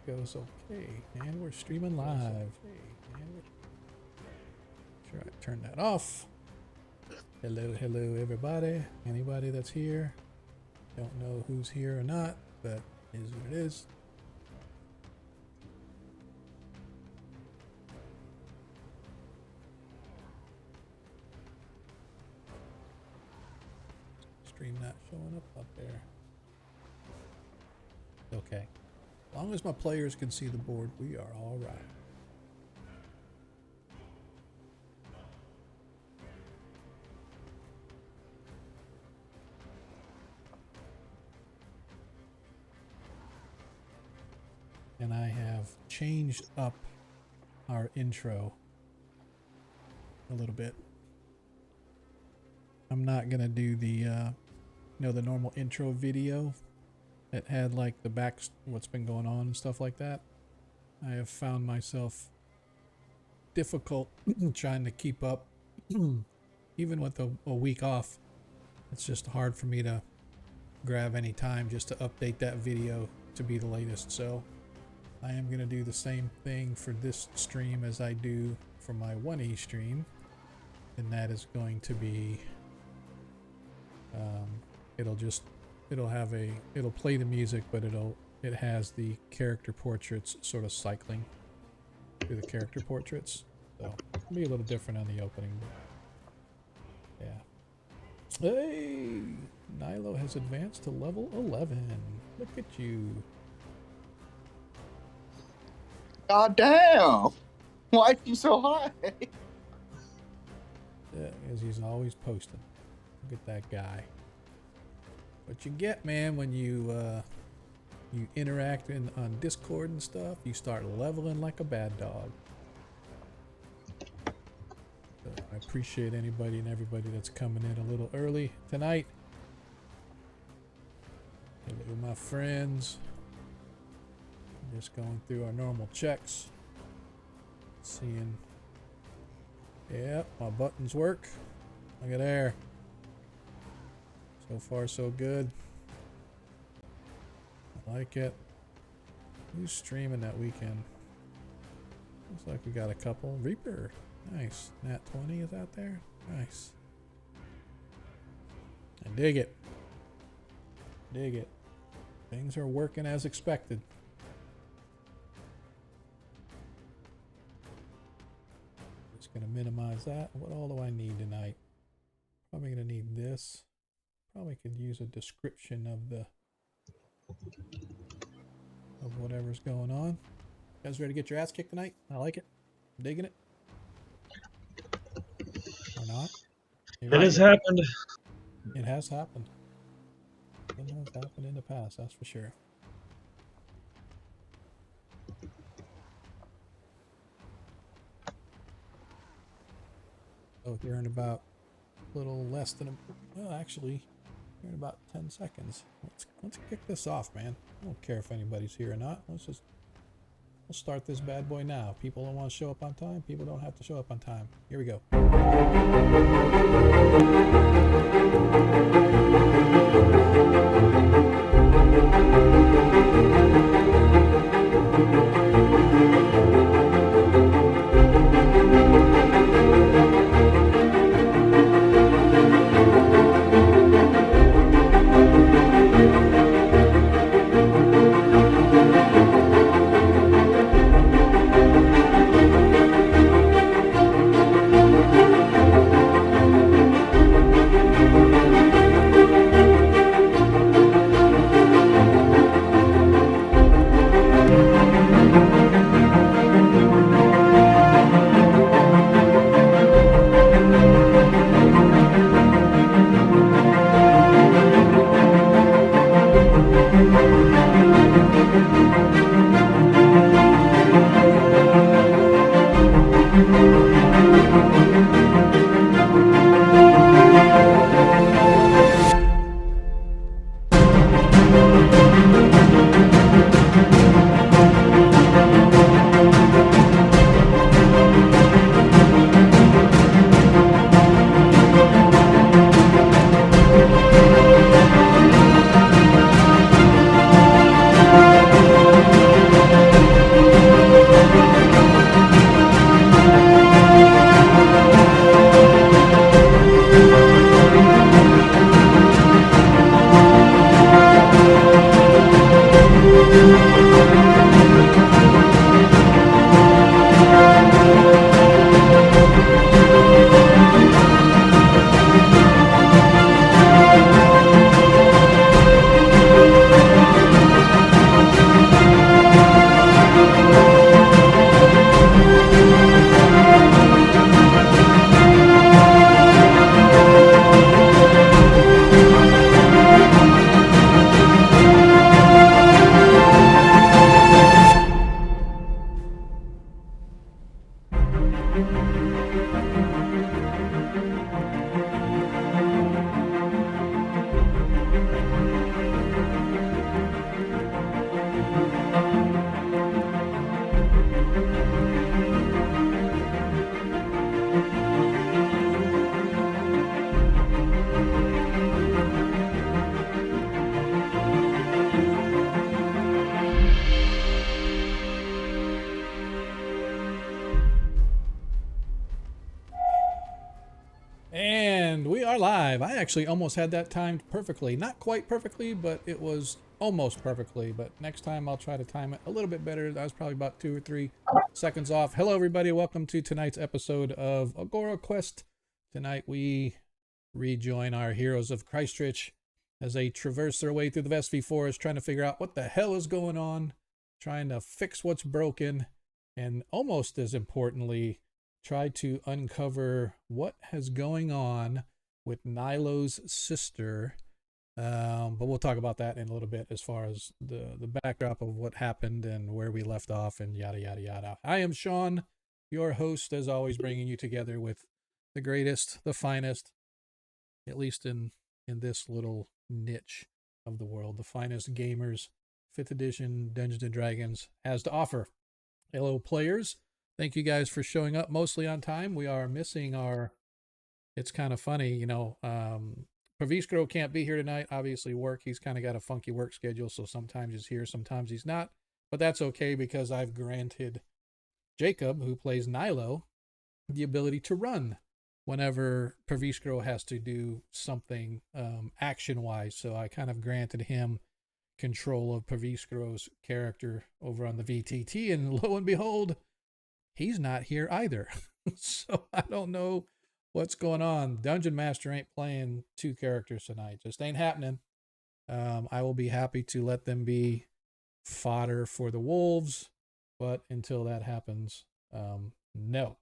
goes okay. And we're streaming live. Sure, I turn that off. Hello, everybody. Anybody that's here. Don't know who's here or not, but it is what it is. Stream not showing up there. Okay. As long as my players can see the board, we are all right. And I have changed up our intro a little bit. I'm not gonna do the the normal intro video that had like the back, what's been going on and stuff like that. I have found myself difficult trying to keep up even with a week off. It's just hard for me to grab any time just to update that video to be the latest. So I am going to do the same thing for this stream as I do for my 1E stream, and that is going to be it'll play the music, but it has the character portraits sort of cycling through the character portraits, so it'll be a little different on the opening, but yeah. Hey, Nilo has advanced to level 11. Look at you. God damn! Why are you so high? Yeah, because he's always posting. Look at that guy. What you get, man, when you interact on Discord and stuff, you start leveling like a bad dog. So I appreciate anybody and everybody that's coming in a little early tonight. Hello, my friends. Just going through our normal checks. Seeing. Yep, my buttons work. Look at there. So far, so good. I like it. Who's streaming that weekend? Looks like we got a couple. Reaper. Nice. Nat 20 is out there. Nice. I dig it. Dig it. Things are working as expected. Just gonna minimize that. What all do I need tonight? Probably gonna need this. Probably could use a description of whatever's going on. You guys ready to get your ass kicked tonight? I like it. I'm digging it. Or not? It has happened. It has happened. It has happened in the past, that's for sure. So here in about a little less than well, actually, here in about 10 seconds. Let's kick this off, man. I don't care if anybody's here or not. Let's start this bad boy now. People don't want to show up on time. People don't have to show up on time. Here we go. And we are live. I actually almost had that timed perfectly. Not quite perfectly, but it was almost perfectly. But next time I'll try to time it a little bit better. I was probably about 2 or 3 seconds off. Hello, everybody. Welcome to tonight's episode of Agora Quest. Tonight we rejoin our heroes of Kreistrich as they traverse their way through the Vestvi Forest, trying to figure out what the hell is going on, trying to fix what's broken, and almost as importantly, try to uncover what has going on with Nilo's sister. But we'll talk about that in a little bit as far as the backdrop of what happened and where we left off and yada, yada, yada. I am Sean, your host, as always, bringing you together with the greatest, the finest, at least in this little niche of the world, the finest gamers 5th edition Dungeons and Dragons has to offer. Hello, players. Thank you guys for showing up mostly on time. We are missing our, it's kind of funny, you know, Praviskro can't be here tonight, obviously work. He's kind of got a funky work schedule, so sometimes he's here, sometimes he's not. But that's okay because I've granted Jacob, who plays Nilo, the ability to run whenever Praviskro has to do something action-wise. So I kind of granted him control of Praviskro's character over on the VTT, and lo and behold, he's not here either. So I don't know what's going on. Dungeon Master ain't playing 2 characters tonight. Just ain't happening. I will be happy to let them be fodder for the wolves, but until that happens, no.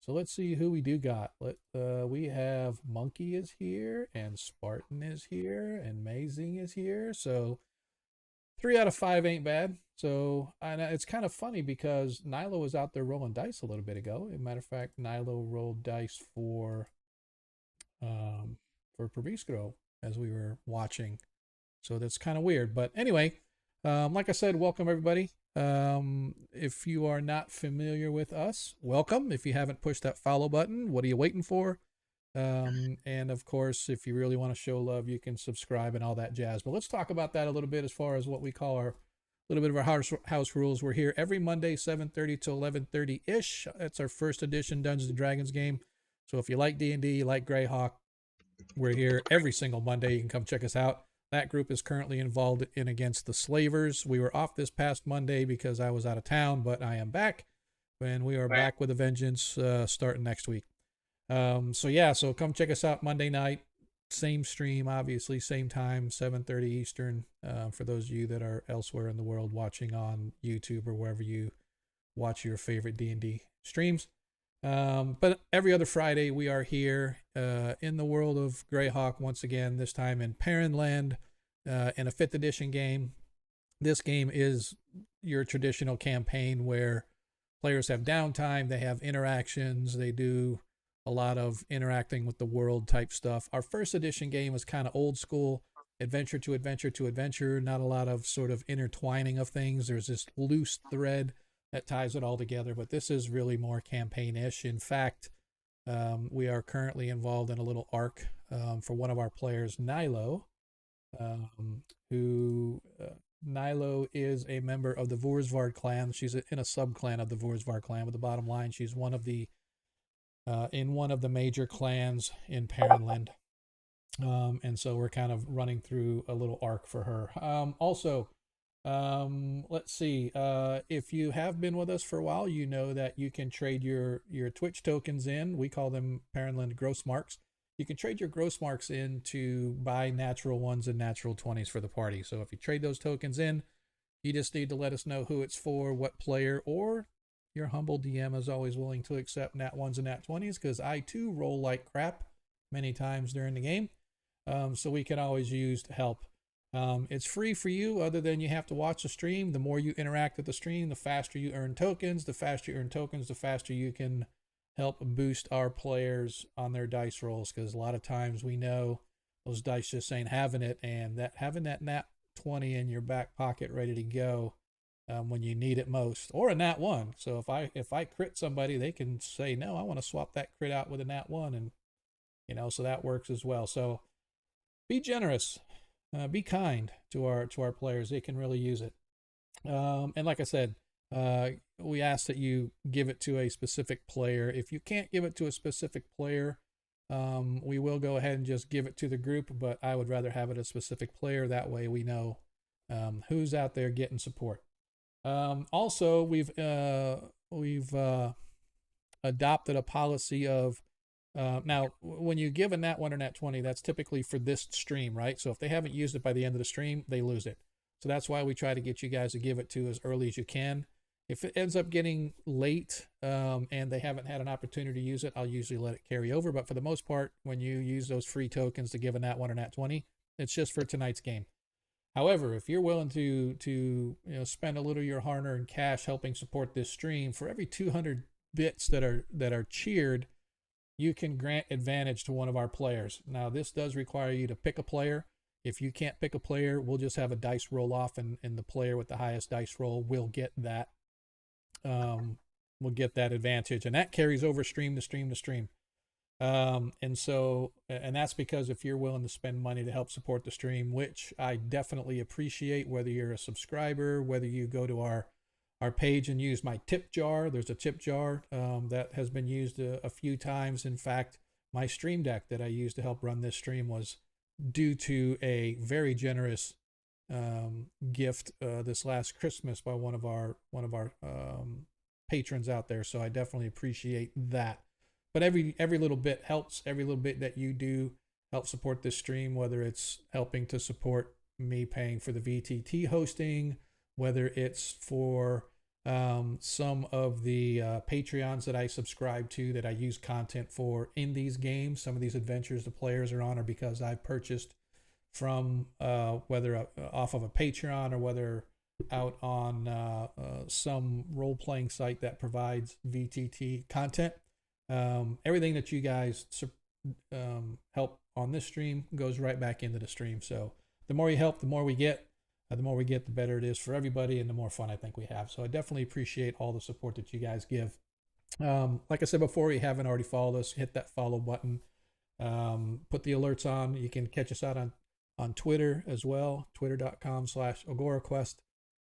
So let's see who we do got. We have Monkey is here, and Spartan is here, and Mazing is here. So 3 out of 5 ain't bad. So and it's kind of funny because Nilo was out there rolling dice a little bit ago. As a matter of fact, Nilo rolled dice for Praviskro as we were watching. So that's kind of weird. But anyway, like I said, welcome everybody. If you are not familiar with us, welcome. If you haven't pushed that follow button, what are you waiting for? And of course, if you really want to show love, you can subscribe and all that jazz. But let's talk about that a little bit as far as what we call our little bit of our house rules. We're here every Monday, 7:30 to 11:30-ish. That's our 1st edition Dungeons & Dragons game. So if you like D&D, you like Greyhawk, we're here every single Monday. You can come check us out. That group is currently involved in Against the Slavers. We were off this past Monday because I was out of town, but I am back. And we are back with a vengeance starting next week. So come check us out Monday night. Same stream, obviously, same time, 7:30 Eastern, for those of you that are elsewhere in the world watching on YouTube or wherever you watch your favorite D&D streams. But every other Friday, we are here in the world of Greyhawk once again, this time in Perrinland, in a 5th edition game. This game is your traditional campaign where players have downtime, they have interactions, they do a lot of interacting with the world type stuff. Our 1st edition game was kind of old school, adventure to adventure to adventure, not a lot of sort of intertwining of things. There's this loose thread that ties it all together, but this is really more campaign-ish. In fact, we are currently involved in a little arc for one of our players, Nilo, Nilo is a member of the Vursvard clan. She's in a sub-clan of the Vursvard clan, but the bottom line, she's one of the in one of the major clans in Perrinland. And so we're kind of running through a little arc for her. Let's see. If you have been with us for a while, you know that you can trade your Twitch tokens in. We call them Perrinland gross marks. You can trade your gross marks in to buy natural 1s and natural 20s for the party. So if you trade those tokens in, you just need to let us know who it's for, what player, or your humble DM is always willing to accept nat 1s and nat 20s, because I too roll like crap many times during the game. So we can always use help. It's free for you, other than you have to watch the stream. The more you interact with the stream, the faster you earn tokens. The faster you earn tokens, the faster you can help boost our players on their dice rolls, because a lot of times we know those dice just ain't having it, and that having that nat 20 in your back pocket ready to go when you need it most, or a nat 1. So if I crit somebody, they can say, no, I want to swap that crit out with a nat 1, and so that works as well. So be generous, be kind to our players. They can really use it. And like I said, we ask that you give it to a specific player. If you can't give it to a specific player, we will go ahead and just give it to the group, but I would rather have it a specific player. That way we know who's out there getting support. Also, we've adopted a policy of now when you give a nat 1 or nat 20, that's typically for this stream, right? So if they haven't used it by the end of the stream, they lose it. So that's why we try to get you guys to give it to as early as you can. If it ends up getting late and they haven't had an opportunity to use it, I'll usually let it carry over. But for the most part, when you use those free tokens to give a nat 1 or nat 20, it's just for tonight's game. However, if you're willing to spend a little of your hard-earned cash helping support this stream, for every 200 bits that are cheered, you can grant advantage to one of our players. Now, this does require you to pick a player. If you can't pick a player, we'll just have a dice roll off, and the player with the highest dice roll will get that. Will get that advantage, and that carries over stream to stream to stream. And that's because if you're willing to spend money to help support the stream, which I definitely appreciate, whether you're a subscriber, whether you go to our page and use my tip jar. There's a tip jar that has been used a few times. In fact, my stream deck that I used to help run this stream was due to a very generous gift this last Christmas by one of our patrons out there. So I definitely appreciate that. But every little bit helps. Every little bit that you do help support this stream, whether it's helping to support me paying for the VTT hosting, whether it's for some of the Patreons that I subscribe to that I use content for in these games. Some of these adventures the players are on are because I've purchased from whether off of a Patreon or whether out on some role-playing site that provides VTT content. Everything that you guys help on this stream goes right back into the stream. So the more you help, the more we get. The more we get, the better it is for everybody, and the more fun I think we have. So I definitely appreciate all the support that you guys give. Like I said before, if you haven't already followed us, hit that follow button. Put the alerts on. You can catch us out on Twitter as well, twitter.com/AgoraQuest.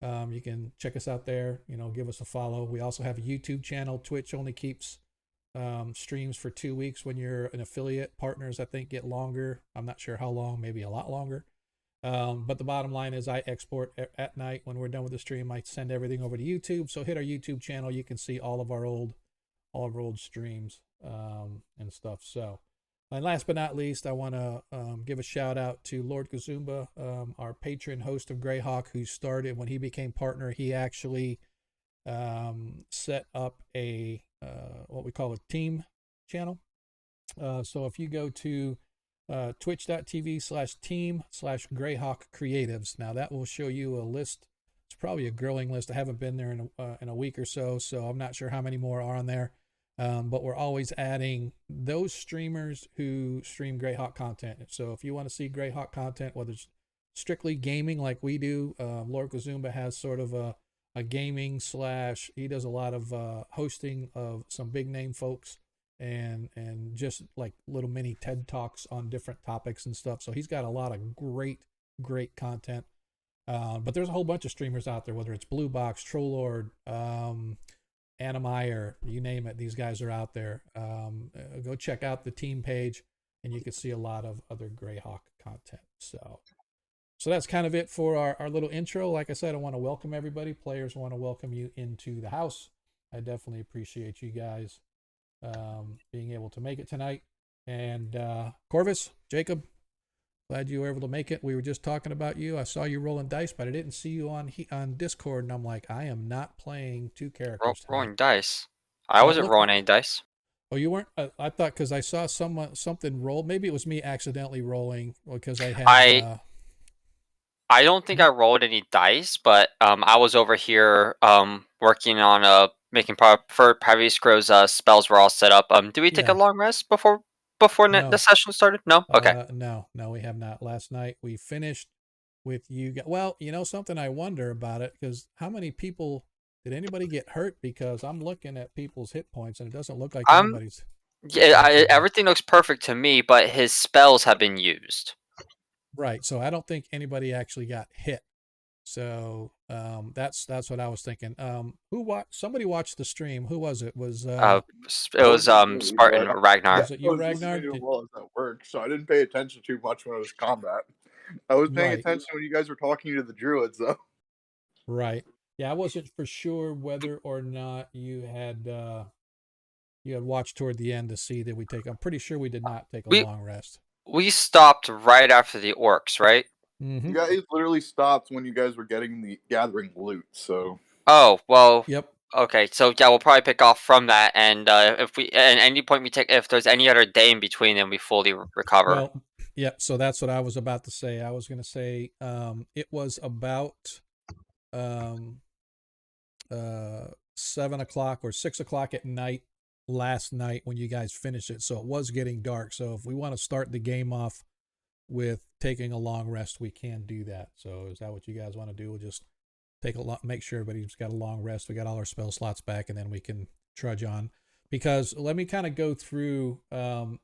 You can check us out there, give us a follow. We also have a YouTube channel. Twitch only keeps streams for 2 weeks when you're an affiliate. Partners, I think, get longer. I'm not sure how long, maybe a lot longer. But the bottom line is I export at night. When we're done with the stream, I send everything over to YouTube. So hit our YouTube channel. You can see all of our old streams and stuff. So, and last but not least, I want to give a shout out to Lord Kazumba, our patron host of Greyhawk, who started when he became partner. He actually set up a what we call a team channel. So if you go to twitch.tv/team/Greyhawk Creatives. Now that will show you a list. It's probably a growing list. I haven't been there in a week or so, so I'm not sure how many more are on there. But we're always adding those streamers who stream Greyhawk content. So if you want to see Greyhawk content, whether it's strictly gaming like we do, Lord Kazumba has sort of a gaming / he does a lot of hosting of some big name folks. And just like little mini TED Talks on different topics and stuff. So he's got a lot of great content. But there's a whole bunch of streamers out there, whether it's Blue Box, Trollord, Animire, you name it. These guys are out there. Go check out the team page, and you can see a lot of other Greyhawk content. So that's kind of it for our little intro. Like I said, I want to welcome everybody. Players want to welcome you into the house. I definitely appreciate you guys being able to make it tonight. And Corvus, Jacob, glad you were able to make it. We were just talking about you. I saw you rolling dice, but I didn't see you on Discord, and I'm like, I am not playing two characters tonight. Rolling dice. I wasn't rolling any dice. Oh, you weren't? I thought because I saw something roll. Maybe it was me accidentally rolling because I had. I don't think I rolled any dice, but I was over here working on making Private Scrow's spells were all set up. Did we take a long rest before No. the session started? No? Okay. No, we have not. Last night we finished with you guys. Well, something I wonder about it, because how many people, did anybody get hurt? Because I'm looking at people's hit points and it doesn't look like anybody's. Yeah, everything looks perfect to me, but his spells have been used. Right, so I don't think anybody actually got hit. So That's what I was thinking. Somebody watched the stream. Who was it? It was Me, Spartan but or Ragnar. Was it I you, was Ragnar? listening to it while I was at work, so I didn't pay attention too much when it was combat. I was paying Right, attention when you guys were talking to the druids, though. right. Yeah, I wasn't for sure whether or not you had watched toward the end to see that we take. I'm pretty sure we did not take a We long rest. we stopped right after the orcs, right? Mm-hmm. You guys literally stopped when you guys were getting the gathering loot. So Oh well. Yep. Okay, so yeah, we'll probably pick off from that, and if we at any point we take, if there's any other day in between, then we fully recover. Well, yep. So that's what I was about to say. I was going to say it was about um, 7 o'clock or 6 o'clock at night last night when you guys finished it. So it was getting dark. So if we want to start the game off with taking a long rest, we can do that. So is that what you guys want to do? We'll just make sure everybody's got a long rest. We got all our spell slots back, and then we can trudge on. Because let me kind of go through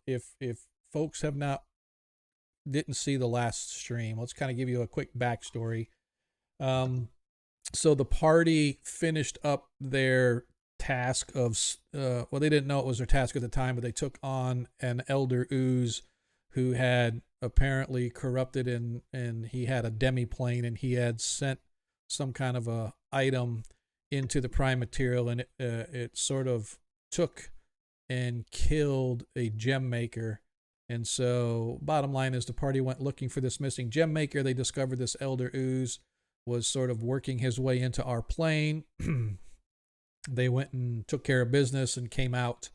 if folks didn't see the last stream, let's kind of give you a quick backstory. So the party finished up their task of well, they didn't know it was their task at the time, but they took on an elder ooze who had apparently corrupted and he had a demi-plane, and he had sent some kind of a item into the prime material, and it sort of took and killed a gem maker. And so bottom line is the party went looking for this missing gem maker. They discovered this elder ooze was sort of working his way into our plane. They went and took care of business and came out.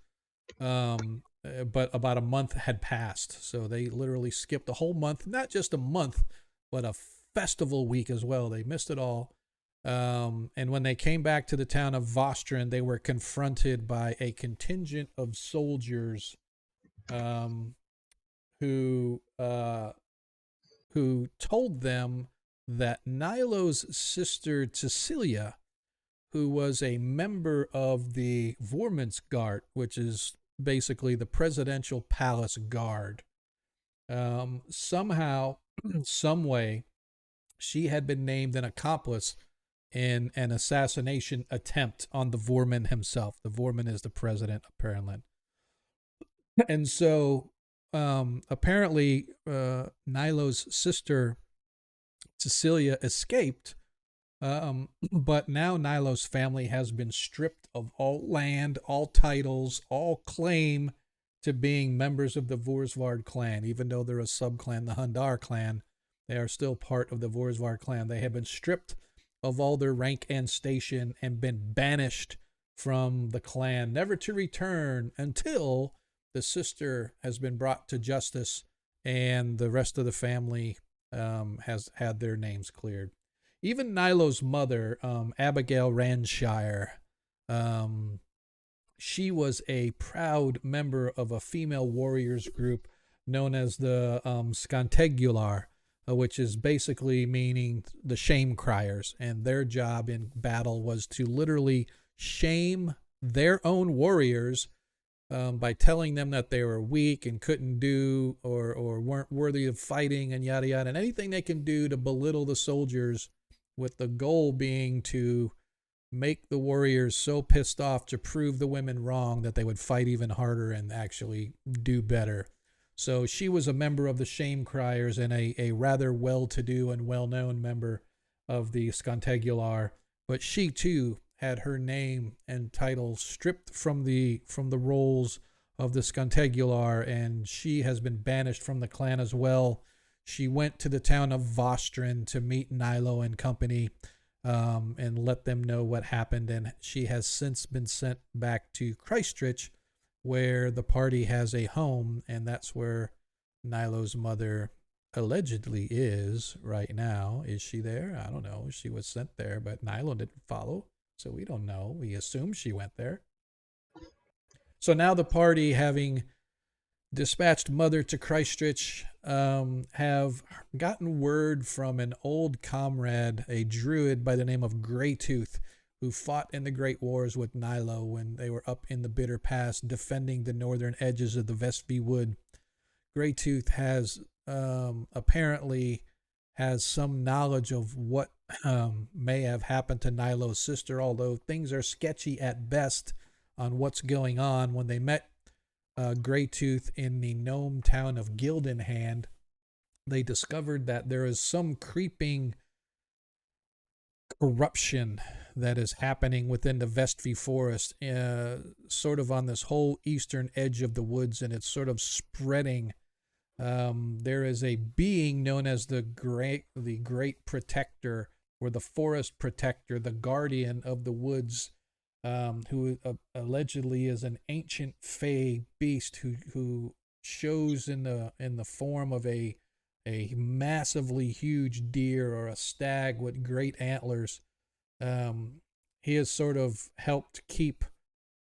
But about a month had passed. So they literally skipped a whole month, not just a month, but a festival week as well. They missed it all. And when they came back to the town of Vostrin, they were confronted by a contingent of soldiers who told them that Nilo's sister Cecilia, who was a member of the Vormensguard, which is basically the presidential palace guard, somehow, some way, she had been named an accomplice in an assassination attempt on the Vorman himself. The Vorman is the president, apparently. And so, apparently, Nilo's sister Cecilia escaped, but now Nilo's family has been stripped of all land, all titles, all claim to being members of the Vorsvard clan. Even though they're a sub-clan, the Hundar clan, they are still part of the Vorsvard clan. They have been stripped of all their rank and station and been banished from the clan, never to return until the sister has been brought to justice and the rest of the family has had their names cleared. Even Nilo's mother, Abigail Ranshire, she was a proud member of a female warriors group known as the Scantegular, which is basically meaning the shame criers. And their job in battle was to literally shame their own warriors by telling them that they were weak and couldn't do or weren't worthy of fighting and yada yada, and anything they can do to belittle the soldiers, with the goal being to make the warriors so pissed off to prove the women wrong that they would fight even harder and actually do better. So she was a member of the Shame Criers and a rather well-to-do and well-known member of the Scantegular, but she too had her name and title stripped from the rolls of the Scantegular, and she has been banished from the clan as well. She went to the town of Vostrin to meet Nilo and company and let them know what happened, and she has since been sent back to Kreistrich, where the party has a home, and that's where Nilo's mother allegedly is right now. Is she there? I don't know. She was sent there, but Nilo didn't follow. So we don't know. We assume she went there. So now the party, having dispatched Mother to Kreistrich, have gotten word from an old comrade, a druid by the name of Greytooth, who fought in the Great Wars with Nilo when they were up in the Bitter Pass defending the northern edges of the Vestby Wood. Greytooth has apparently has some knowledge of what may have happened to Nilo's sister, although things are sketchy at best on what's going on. When they met Greytooth in the gnome town of Gildenhand, they discovered that there is some creeping corruption that is happening within the Vestvi forest, sort of on this whole eastern edge of the woods, and it's sort of spreading. There is a being known as the Great Protector, or the Forest Protector, the guardian of the woods, who allegedly is an ancient fey beast who shows in the form of a massively huge deer or a stag with great antlers. He has sort of helped keep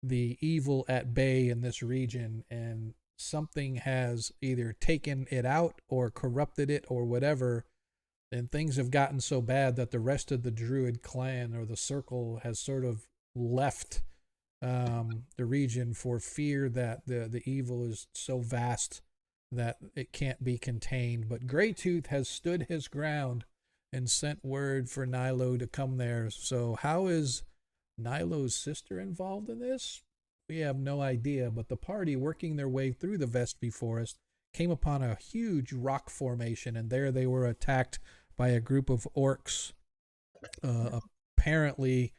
the evil at bay in this region, and something has either taken it out or corrupted it or whatever, and things have gotten so bad that the rest of the druid clan or the circle has sort of left the region for fear that the evil is so vast that it can't be contained. But Greytooth has stood his ground and sent word for Nilo to come there. So how is Nilo's sister involved in this? We have no idea, but the party, working their way through the Vestvi forest, came upon a huge rock formation, and there they were attacked by a group of orcs. Apparently,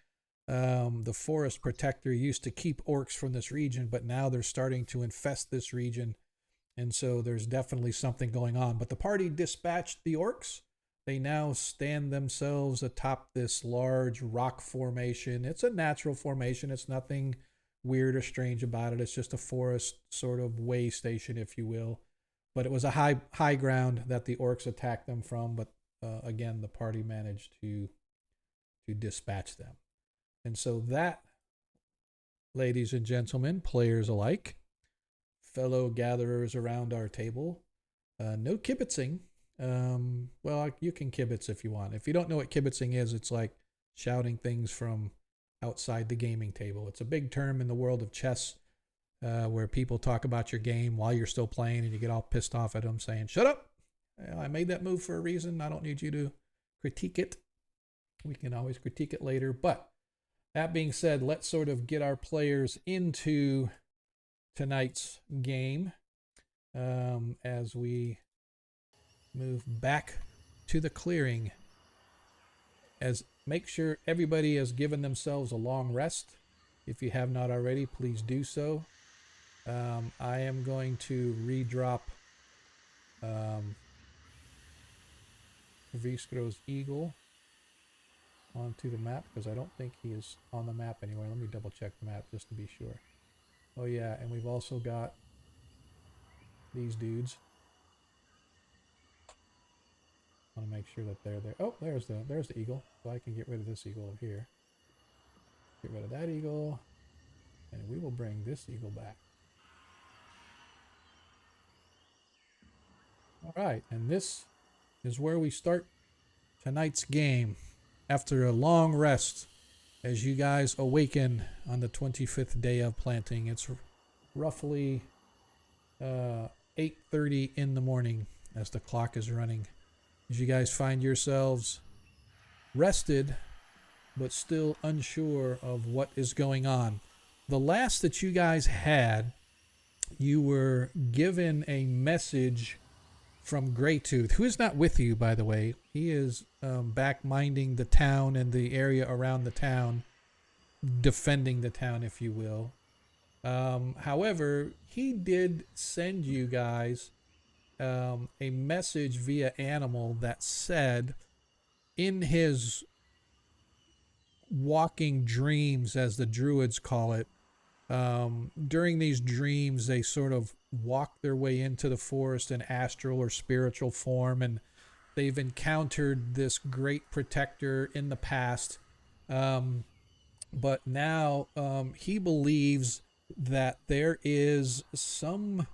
the Forest Protector used to keep orcs from this region, but now they're starting to infest this region, and so there's definitely something going on. But the party dispatched the orcs. They now stand themselves atop this large rock formation. It's a natural formation. It's nothing weird or strange about it. It's just a forest sort of way station, if you will. But it was a high ground that the orcs attacked them from. But again, the party managed to dispatch them. And so that, ladies and gentlemen, players alike, fellow gatherers around our table, no kibitzing. Well, you can kibitz if you want. If you don't know what kibitzing is, it's like shouting things from outside the gaming table. It's a big term in the world of chess, where people talk about your game while you're still playing, and you get all pissed off at them saying, "Shut up! I made that move for a reason. I don't need you to critique it." We can always critique it later. But that being said, let's sort of get our players into tonight's game as we move back to the clearing. As make sure everybody has given themselves a long rest. If you have not already, please do so. I am going to redrop Viscro's eagle onto the map, because I don't think he is on the map anywhere. Let me double check the map just to be sure. Oh yeah, and we've also got these dudes. I want to make sure that they're there. Oh, there's the eagle. So I can get rid of this eagle over here. Get rid of that eagle, and we will bring this eagle back. All right, and this is where we start tonight's game after a long rest. As you guys awaken on the 25th day of planting, it's roughly 8:30 in the morning as the clock is running. As you guys find yourselves rested, but still unsure of what is going on. The last that you guys had, you were given a message from Greytooth, who is not with you, by the way. He is back minding the town and the area around the town, defending the town, if you will. However, he did send you guys a message via animal that said, in his walking dreams, as the druids call it, during these dreams they sort of walk their way into the forest in astral or spiritual form, and they've encountered this great protector in the past, but now he believes that there is some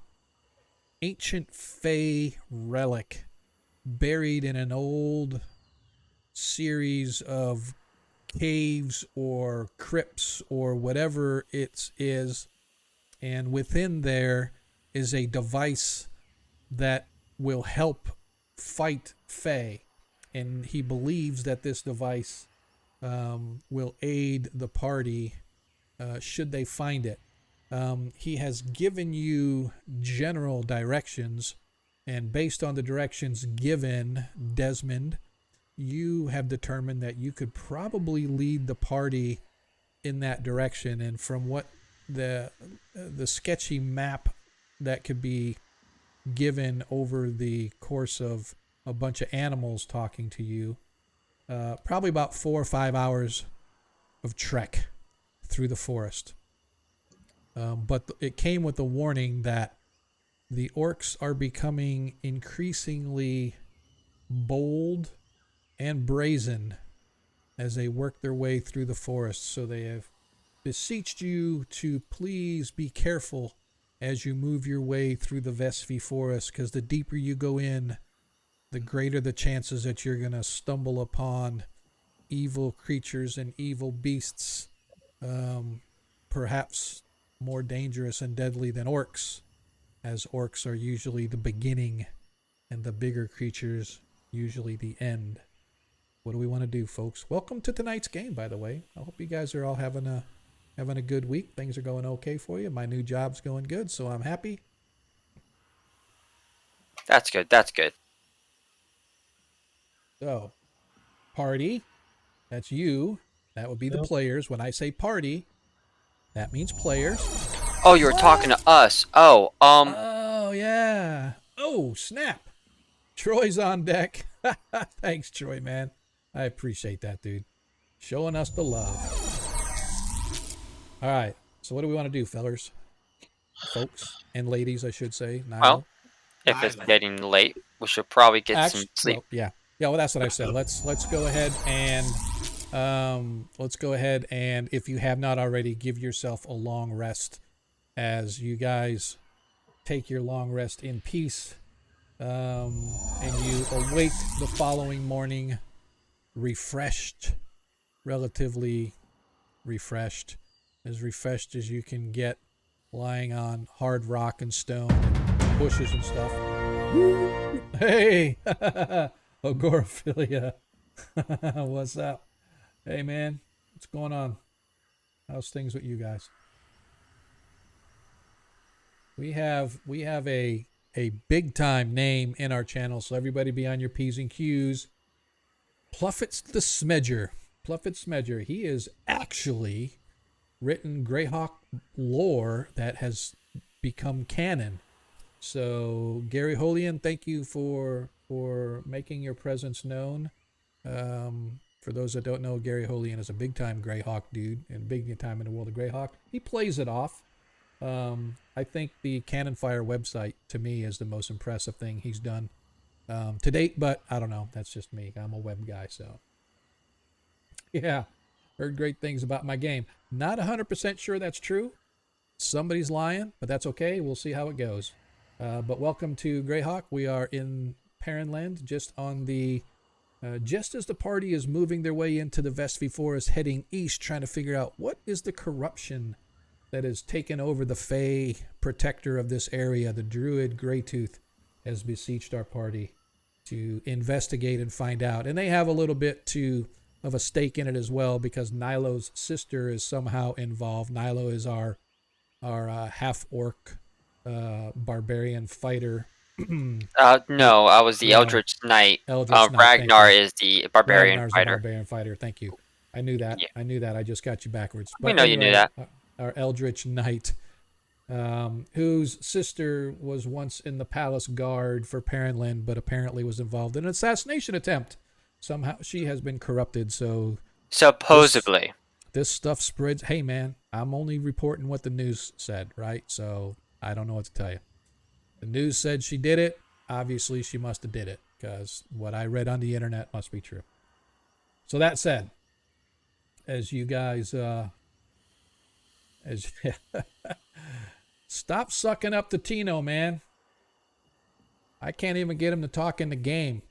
ancient fey relic buried in an old series of caves or crypts or whatever it is, and within there is a device that will help fight fey. and he believes that this device will aid the party should they find it. He has given you general directions, and based on the directions given, Desmond, you have determined that you could probably lead the party in that direction. And from what the sketchy map that could be given over the course of a bunch of animals talking to you, probably about 4 or 5 hours of trek through the forest. But it came with a warning that the orcs are becoming increasingly bold and brazen as they work their way through the forest. So they have beseeched you to please be careful as you move your way through the Vesvi forest, because the deeper you go in, the greater the chances that you're going to stumble upon evil creatures and evil beasts, perhaps more dangerous and deadly than orcs, as orcs are usually the beginning and the bigger creatures usually the end. What do we want to do, folks? Welcome to tonight's game, by the way. I hope you guys are all having a good week. Things are going okay for you. My new job's going good, so I'm happy. That's good. That's good. So, party, that's you. That would be the players. When I say party, that means players. Oh, you were talking to us. Oh, Oh, yeah. Oh, snap. Troy's on deck. Thanks, Troy, man. I appreciate that, dude. Showing us the love. All right. So what do we want to do, fellers? Folks and ladies, I should say. well, if it's getting late, we should probably get some sleep. Well, yeah. Yeah, well, that's what I said. Let's go ahead and if you have not already, give yourself a long rest as you guys take your long rest in peace. And you awake the following morning refreshed, relatively refreshed as you can get, lying on hard rock and stone and bushes and stuff. Hey, Agoraphilia. What's up? Hey, man, what's going on? How's things with you guys? We have a big time name in our channel, so everybody be on your P's and Q's. Pluffit's the Smedger. Pluffit Smedger. He is actually written Greyhawk lore that has become canon. So Gary Holian, thank you for making your presence known. For those that don't know, Gary Holian is a big time Greyhawk dude and big time in the world of Greyhawk. He plays it off. I think the Cannon Fire website, to me, is the most impressive thing he's done to date, but I don't know. That's just me. I'm a web guy, so. Yeah, heard great things about my game. Not 100% sure that's true. Somebody's lying, but that's okay. We'll see how it goes. But welcome to Greyhawk. We are in Perrinland, just as the party is moving their way into the Vesvi Forest, heading east, trying to figure out what is the corruption that has taken over the Fey protector of this area. The druid Greytooth has beseeched our party to investigate and find out. And they have a little bit of a stake in it as well, because Nilo's sister is somehow involved. Nilo is our half-orc barbarian fighter. No, I was the Eldritch Knight. Ragnar is the barbarian Ragnar's fighter. The barbarian fighter. Thank you. I knew that. Yeah. I knew that. I just got you backwards. We know you knew that. Our Eldritch Knight, whose sister was once in the palace guard for Perrinland, but apparently was involved in an assassination attempt. Somehow she has been corrupted, so... Supposedly. This stuff spreads. Hey, man, I'm only reporting what the news said, right? So I don't know what to tell you. The news said she did it. Obviously, she must have did it, because what I read on the internet must be true. So that said, as you guys... Stop sucking up to Tino, man. I can't even get him to talk in the game.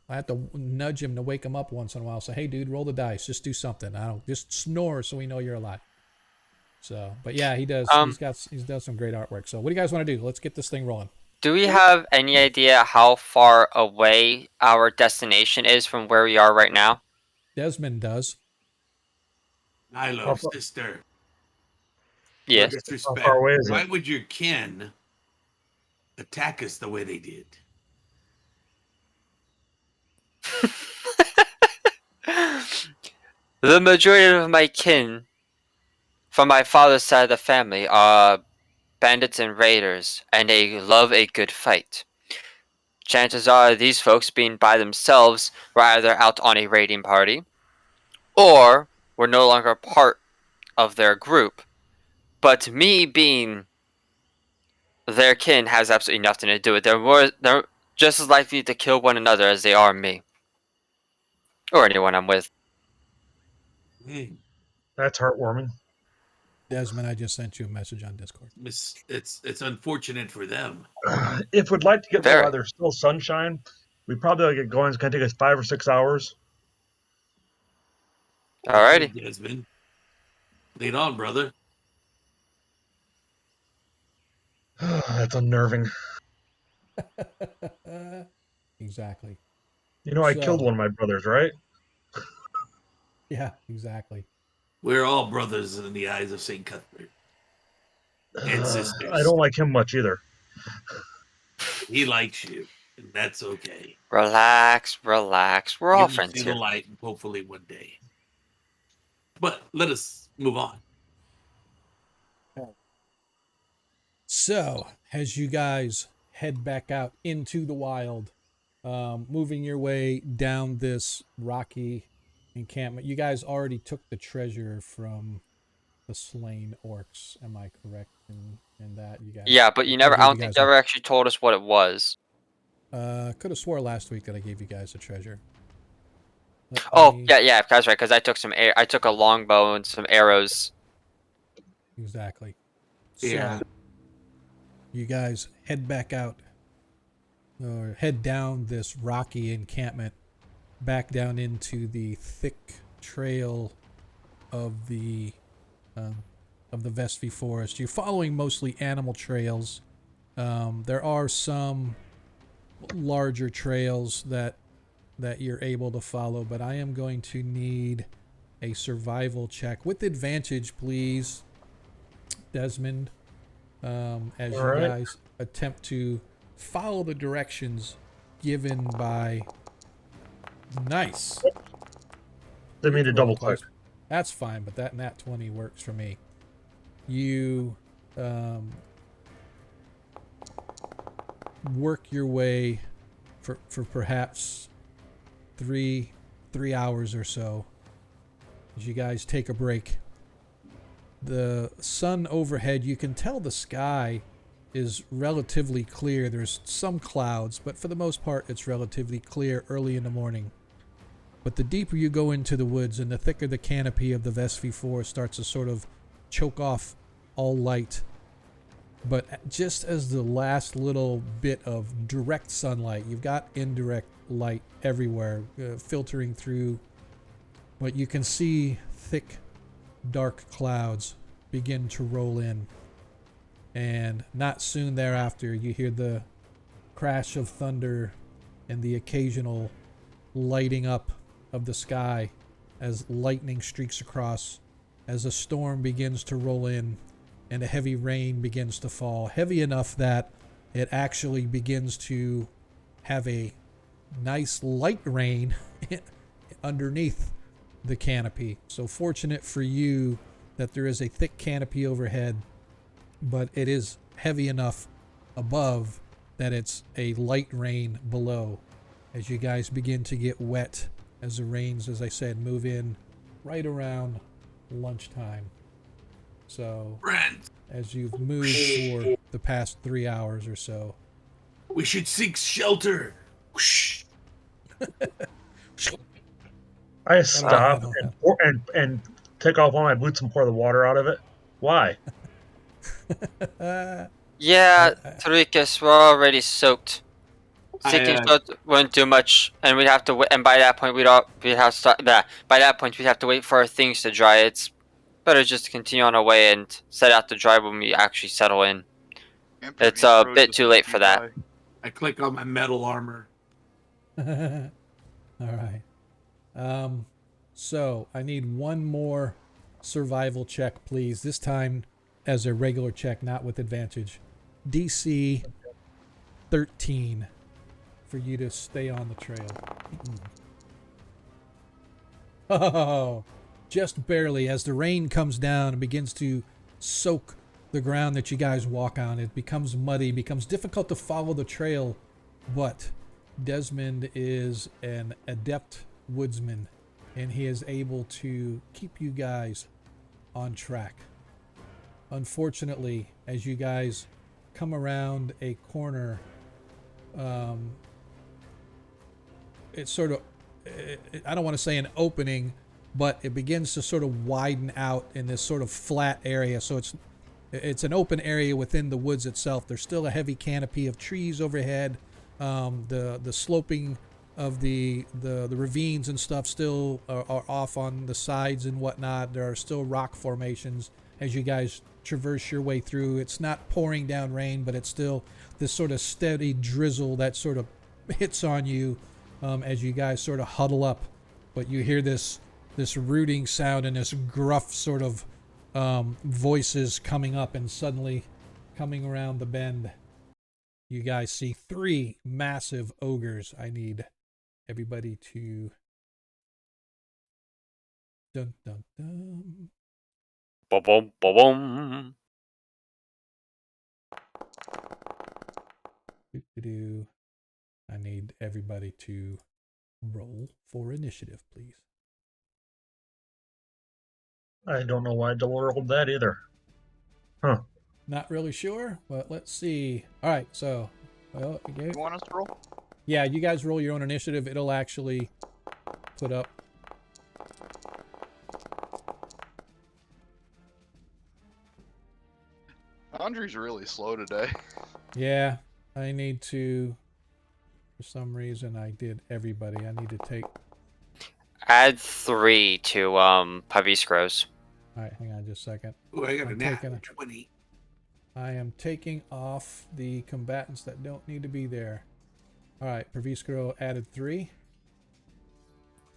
I have to nudge him to wake him up once in a while. Say, hey, dude, roll the dice. Just do something. Just snore so we know you're alive. So, but yeah, he does. He's done some great artwork. So, what do you guys want to do? Let's get this thing rolling. Do we have any idea how far away our destination is from where we are right now? Desmond does. Nilo, sister. No Yes. How disrespect. far away is Why it? would your kin attack us the way they did? The majority of my kin from my father's side of the family are bandits and raiders, and they love a good fight. Chances are these folks being by themselves were either out on a raiding party, or were no longer part of their group. But me being their kin has absolutely nothing to do with it. They're just as likely to kill one another as they are me. Or anyone I'm with. Hey, That's heartwarming. Desmond, I just sent you a message on Discord. it's unfortunate for them. If we'd like to get there Very. while there's still sunshine, we probably ought to get going. It's going to take us 5 or 6 hours. Alrighty. Okay, Desmond. Lead on, brother. That's unnerving. Exactly. You know, I So- killed one of my brothers, right? Yeah, exactly. We're all brothers in the eyes of St. Cuthbert. And sisters. I don't like him much either. He likes you, and that's okay. Relax, relax. We're all You will friends see the here. light, hopefully one day. But let us move on. So, as you guys head back out into the wild, moving your way down this rocky encampment, you guys already took the treasure from the slain orcs. Am I correct in that? You guys? Yeah, but you never. I don't think you ever actually told us what it was. Could have swore last week that I gave you guys the treasure. Oh, yeah, that's right. Because I took I took a longbow and some arrows. Exactly. Yeah. So, you guys head back out, or head down this rocky encampment, back down into the thick trail of the Vestvi forest. You're following mostly animal trails. There are some larger trails that you're able to follow, but I am going to need a survival check with advantage, please, Desmond, as you guys attempt to follow the directions given by. Nice. They made a double click. That's fine, but that nat 20 works for me. You work your way for perhaps three hours or so as you guys take a break. The sun overhead, you can tell the sky is relatively clear. There's some clouds, but for the most part it's relatively clear early in the morning. But the deeper you go into the woods and the thicker the canopy of the Vestvi forest starts to sort of choke off all light. But just as the last little bit of direct sunlight, you've got indirect light everywhere filtering through, but you can see thick, dark clouds begin to roll in. And not soon thereafter, you hear the crash of thunder and the occasional lighting up of the sky as lightning streaks across, as a storm begins to roll in and a heavy rain begins to fall, heavy enough that it actually begins to have a nice light rain underneath the canopy. So fortunate for you that there is a thick canopy overhead, but it is heavy enough above that it's a light rain below as you guys begin to get wet as the rains, as I said, move in right around lunchtime. So, as you've moved for the past 3 hours or so, we should seek shelter. I stop and take off one of my boots and pour the water out of it. Why? Yeah, Tarikas, we're already soaked. Seeking shelter wouldn't do much, and we'd have to wait. And by that point, we'd have to start. By that point, we'd have to wait for our things to dry. It's better just to continue on our way and set out to dry when we actually settle in. It's a bit too late for that. I click on my metal armor. All right. So I need one more survival check, please. This time as a regular check, not with advantage. DC 13 for you to stay on the trail. Oh, just barely. As the rain comes down and begins to soak the ground that you guys walk on, it becomes muddy, becomes difficult to follow the trail, but Desmond is an adept woodsman, and he is able to keep you guys on track. Unfortunately, as you guys come around a corner, it's sort of, I don't want to say an opening, but it begins to sort of widen out in this sort of flat area. So it's an open area within the woods itself. There's still a heavy canopy of trees overhead. The sloping of the ravines and stuff still are off on the sides and whatnot. There are still rock formations as you guys traverse your way through. It's not pouring down rain, but it's still this sort of steady drizzle that sort of hits on you as you guys sort of huddle up. But you hear this rooting sound and this gruff sort of voices coming up, and suddenly coming around the bend, you guys see 3 massive ogres. I need everybody to dun dun dun. Boom, boom, boom, boom. Doo-doo-doo. I need everybody to roll for initiative, please. I don't know why I double rolled that either. Huh. Not really sure, but let's see. All right, so, well, You want us to roll? yeah, you guys roll your own initiative. It'll actually put up. Andre's really slow today. Yeah, I need to. For some reason, I did everybody. I need to take. Add 3 to Paviscros. All right, hang on just a second. Ooh, I got I'm a nat taking 20. I am taking off the combatants that don't need to be there. All right, Praviscro added 3.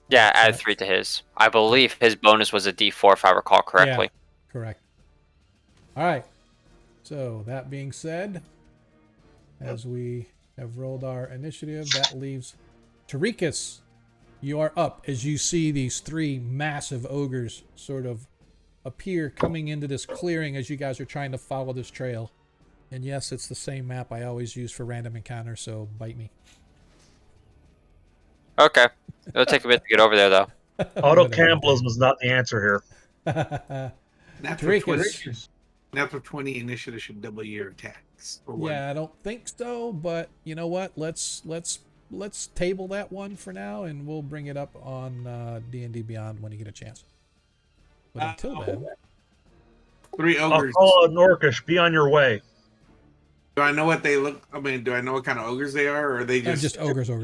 Yeah, add 3 to his. I believe his bonus was a D4 if I recall correctly. Yeah, correct. All right. So that being said, as we have rolled our initiative, that leaves Tarikas. You are up as you see these 3 massive ogres sort of appear coming into this clearing as you guys are trying to follow this trail. And yes, it's the same map I always use for random encounters, so bite me. Okay. It'll take a bit to get over there, though. Auto cannibalism is not the answer here. Natural 20, Tarikas. natural 20 initiative should double your attacks. For one. Yeah, I don't think so, but you know what? Let's table that one for now, and we'll bring it up on D&D Beyond when you get a chance. But until then, 3 I'll ogres. call out Norkish. Be on your way. Do I know what they look? I mean, do I know what kind of ogres they are, or are they just ogres. They're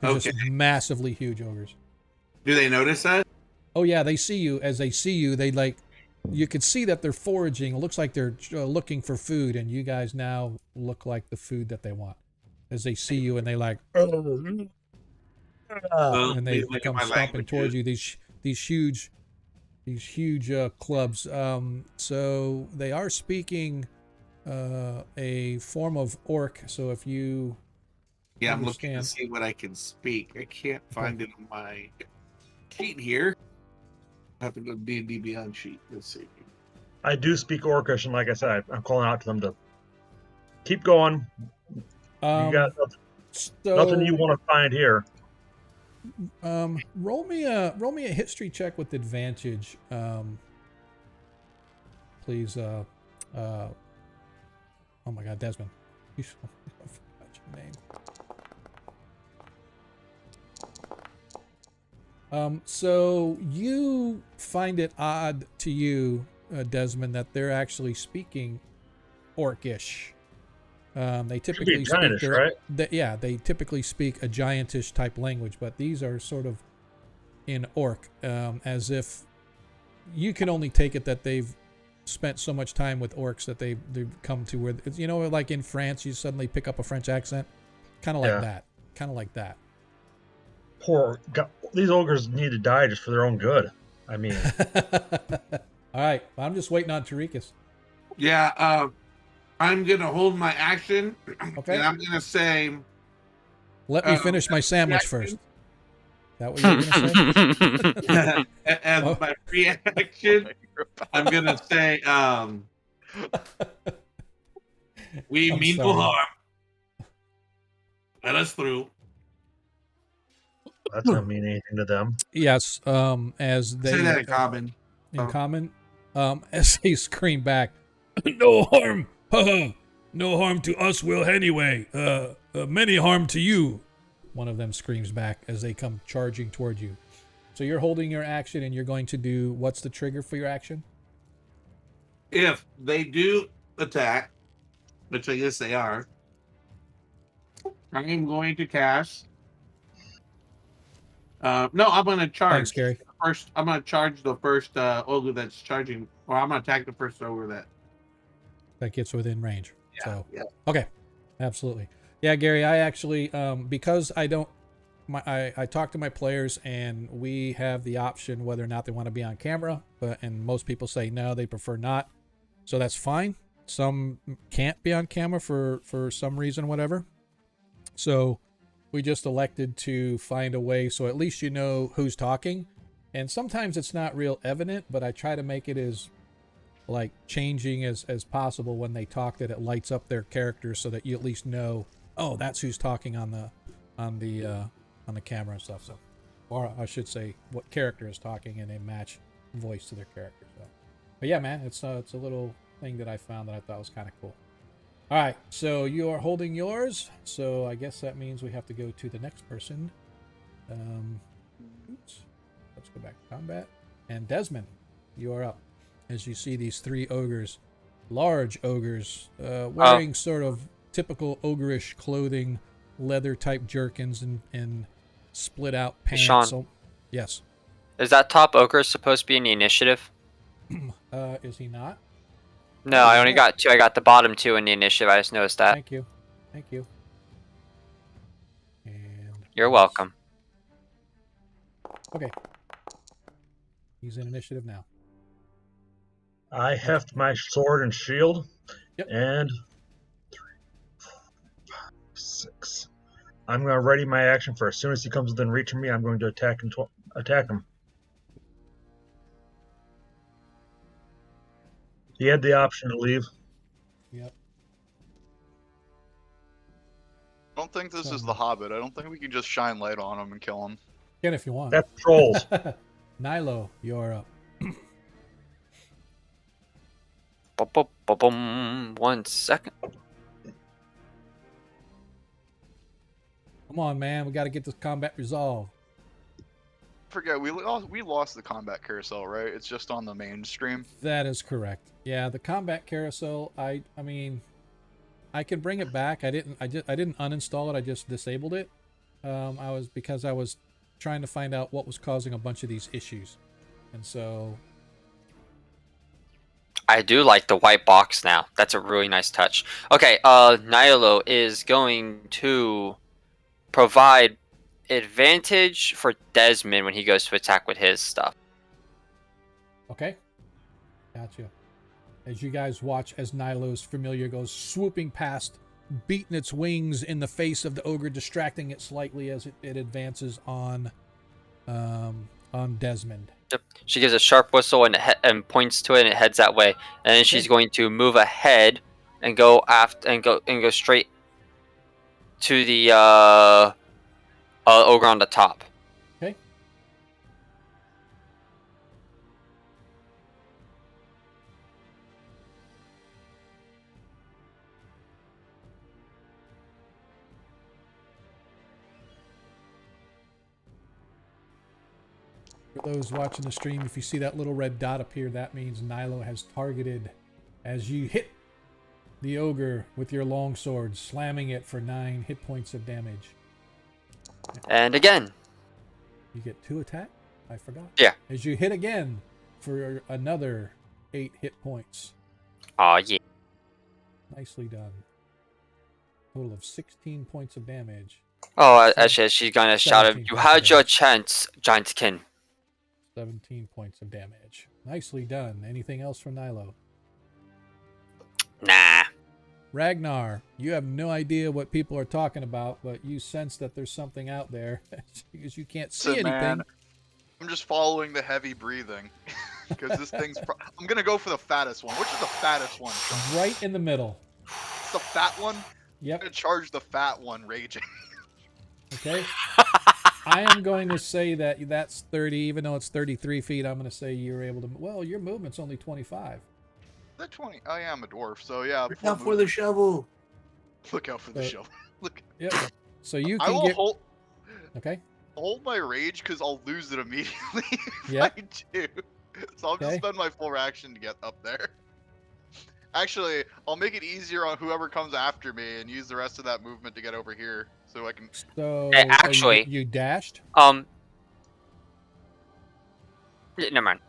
Okay. just massively huge ogres. Do they notice that? Oh yeah, they see you. As they see you, they like. You can see that they're foraging. It looks like they're looking for food, and you guys now look like the food that they want. As they see you, and they like, and they come stomping towards you. These huge clubs. So they are speaking a form of orc. So if you I'm looking to understand. see what I can speak. I can't find it on my sheet here. I have to go to D&D Beyond sheet. Let's see. I do speak Orcish, and like I said, I'm calling out to them to keep going. You got nothing you want to find here. Roll me a history check with advantage, please. Oh my God, Desmond, I forgot your name. So you find it odd to you, Desmond, that they're actually speaking Orcish. They typically speak giantish, right? They typically speak a giantish type language, but these are sort of in Orc, as if you can only take it that they've spent so much time with orcs that they've come to where it's, like in France, you suddenly pick up a French accent, kind of like that. Kind of like that. These ogres need to die just for their own good. I mean, all right, I'm just waiting on Tarikas. Yeah, I'm gonna hold my action, Okay. and I'm gonna say, "Let me finish my sandwich first." Is that what you're gonna say? As my reaction, I'm gonna say, "We mean no harm. Let us through." That's not mean anything to them. Yes. As they say that in common. In common, as they scream back, "No harm, no harm to us, Will. Anyway, many harm to you." One of them screams back as they come charging toward you. So you're holding your action, and you're going to do what's the trigger for your action? If they do attack, which I guess they are, I am going to cast. No, I'm going to charge. Thanks, Gary. I'm going to charge the first ogre that's charging, or I'm going to attack the first ogre that gets within range. Yeah, so yeah. Okay, absolutely. Yeah, Gary, I actually because I don't, I talk to my players, and we have the option whether or not they want to be on camera, and most people say no, they prefer not. So that's fine. Some can't be on camera for some reason, whatever. So we just elected to find a way so at least you know who's talking. And sometimes it's not real evident, but I try to make it as like changing as possible when they talk, that it lights up their characters so that you at least know, oh, that's who's talking on the camera and stuff. So, or I should say what character is talking, and they match voice to their character. So, but yeah, man, it's a little thing that I found that I thought was kind of cool. All right, so you are holding yours. So I guess that means we have to go to the next person. Oops. Let's go back to combat. And Desmond, you are up. As you see these three ogres, large ogres, wearing sort of typical ogreish clothing, leather type jerkins and split out pants. Sean. So, yes. Is that top ogre supposed to be in the initiative? Is he not? No, I only got 2. I got the bottom 2 in the initiative. I just noticed that. Thank you. Thank you. And you're welcome. Okay. He's in initiative now. I heft my sword and shield. Yep. And 3, 4, 5, 6. I'm going to ready my action for as soon as he comes within reach of me, I'm going to attack him. He had the option to leave. Yep. I don't think this is the Hobbit. I don't think we can just shine light on him and kill him. Can if you want. That's trolls. Nilo, you're up. Boom. 1 second. Come on, man. We got to get this combat resolved. Forget, we lost the combat carousel, right? It's just on the main stream. That is correct. Yeah, the combat carousel, I mean, I can bring it back. I didn't uninstall it. I just disabled it. Because I was trying to find out what was causing a bunch of these issues. And so I do like the white box now. That's a really nice touch. Okay, Nilo is going to provide advantage for Desmond when he goes to attack with his stuff. Okay. Gotcha. As you guys watch as Nilo's familiar goes swooping past, beating its wings in the face of the ogre, distracting it slightly as it advances on Desmond. Yep. She gives a sharp whistle and points to it, and it heads that way. And then she's going to move ahead and go go straight to the ogre on the top. Okay. For those watching the stream, if you see that little red dot appear, that means Nilo has targeted as you hit the ogre with your longsword, slamming it for 9 hit points of damage. And again. You get 2 attack? I forgot. Yeah. As you hit again for another 8 hit points. Oh yeah. Nicely done. Total of 16 points of damage. Oh, actually, she's gonna shout at 17 you. points of Had your damage. chance, Giantkin. 17 points of damage. Nicely done. Anything else from Nilo? Nah. Ragnar, you have no idea what people are talking about, but you sense that there's something out there because you can't see Listen, anything. man, I'm just following the heavy breathing because this thing's. I'm gonna go for the fattest one. Which is the fattest one, Sean? Right in the middle. It's the fat one. I'm Yep. gonna charge the fat one, raging. Okay. I am going to say that that's 30, even though it's 33 feet. I'm going to say you're able to. Well, your movement's only 25. Is that 20? Oh yeah, I'm a dwarf, so yeah. Look full out for move. the shovel. Look out for the So- shovel. Look. Yep. So you I can will get. hold Okay. my rage because I'll lose it immediately if Yep. I do. So I'll just Okay. spend my full action to get up there. Actually, I'll make it easier on whoever comes after me and use the rest of that movement to get over here, so I can. So actually- you dashed. Never mind.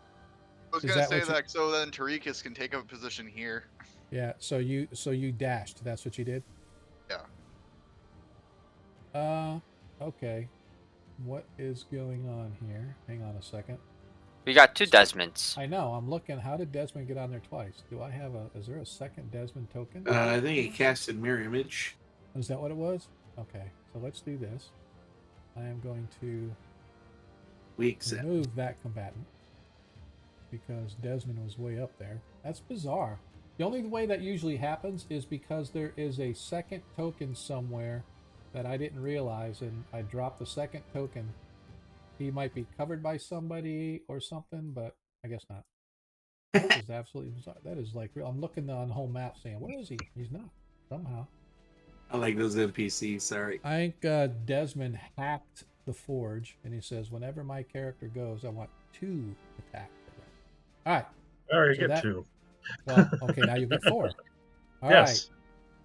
I was Is gonna that say what you- that so then Tarikas can take up a position here. Yeah. So you dashed. That's what you did. Yeah. Okay. What is going on here? Hang on a second. We got 2 Desmonds. I know. I'm looking. How did Desmond get on there twice? Do I have a? Is there a second Desmond token? I think he casted mirror image. Is that what it was? Okay. So let's do this. I am going to We accept. remove that combatant because Desmond was way up there. That's bizarre. The only way that usually happens is because there is a second token somewhere that I didn't realize, and I dropped the second token. He might be covered by somebody or something, but I guess not. That is absolutely bizarre. That is like real. I'm looking on the whole map saying, where is he? He's not. Somehow. I like those NPCs. Sorry. I think Desmond hacked the forge, and he says, whenever my character goes, I want 2 attacks. All right. There you So get that- 2. Well, okay, now you get 4. All right. Yes.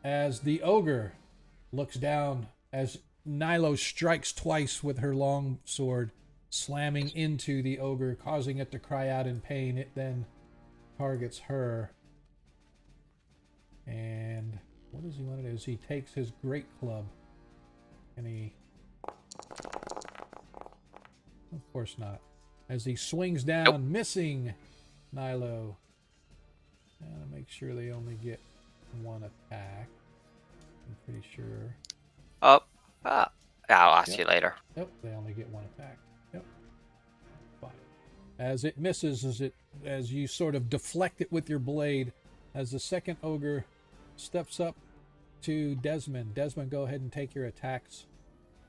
As the ogre looks down, as Nilo strikes twice with her long sword, slamming into the ogre, causing it to cry out in pain, it then targets her. And what does he want to do? Is he takes his great club and he... Of course not. As he swings down, missing Nilo. And make sure they only get 1 attack. I'm pretty sure. I'll ask you later. Yep, they only get 1 attack. Yep. Fine. As it misses, as you sort of deflect it with your blade, as the second ogre steps up to Desmond. Desmond, go ahead and take your attacks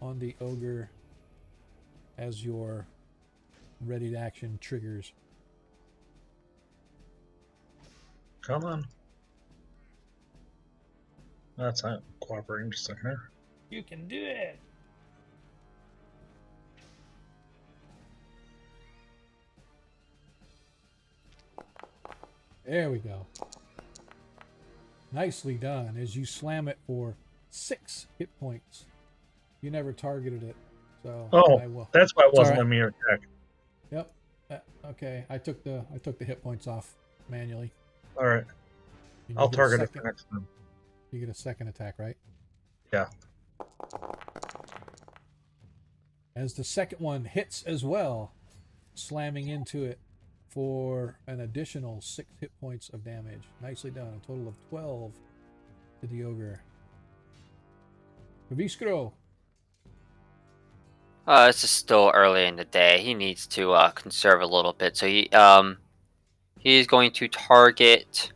on the ogre as your ready to action triggers. Come on. That's not cooperating just a second here. You can do it. There we go. Nicely done as you slam it for 6 hit points. You never targeted it, so Oh, I will. that's why it It's wasn't all a mere attack. Yep. Okay, I took the hit points off manually. All right. And you I'll get a target it second- for next time. You get a second attack, right? Yeah. As the second one hits as well, slamming into it for an additional 6 hit points of damage. Nicely done. A total of 12 to the ogre. Viskro. It's just still early in the day. He needs to conserve a little bit. So he's going to target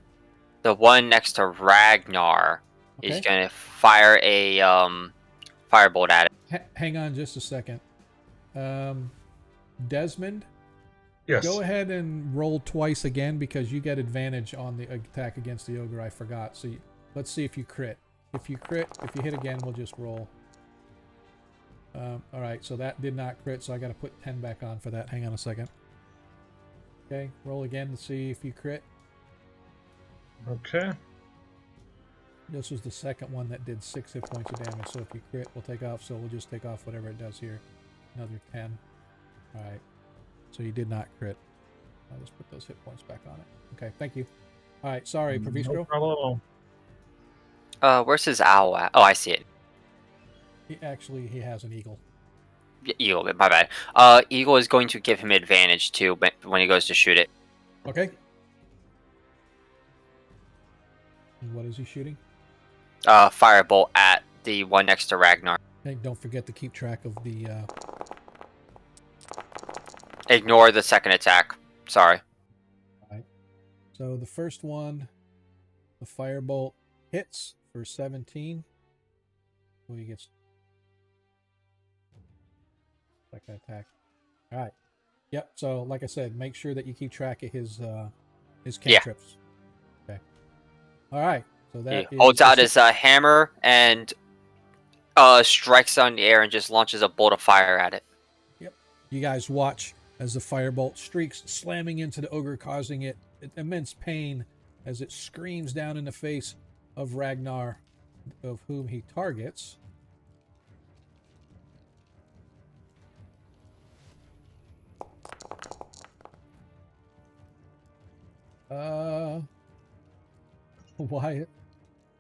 the one next to Ragnar. He's Okay. going to fire a firebolt at it. Hang on just a second. Desmond, Yes. go ahead and roll twice again because you get advantage on the attack against the ogre. I forgot. So let's see if you crit. If you hit again, we'll just roll. All right, so that did not crit, so I got to put 10 back on for that. Hang on a second. Okay, roll again to see if you crit. Okay. This was the second one that did 6 hit points of damage, so if you crit, we'll take off. So we'll just take off whatever it does here. Another 10. All right, so you did not crit. I'll just put those hit points back on it. Okay, thank you. All right, sorry, No Pravistro. problem. Where's his owl at? Oh, I see it. He has an eagle. Eagle, my bad. Eagle is going to give him advantage too when he goes to shoot it. Okay. And what is he shooting? Firebolt at the one next to Ragnar. Hey, don't forget to keep track of the. Ignore the second attack. Sorry. All right. So the first one, the firebolt hits for 17. So he gets second attack. All right. Yep. So like I said, make sure that you keep track of his cantrips. Okay. All right. So that He holds is out his hammer and strikes on the air and just launches a bolt of fire at it. Yep. You guys watch as the firebolt streaks, slamming into the ogre, causing it immense pain as it screams down in the face of Ragnar, of whom he targets. Why?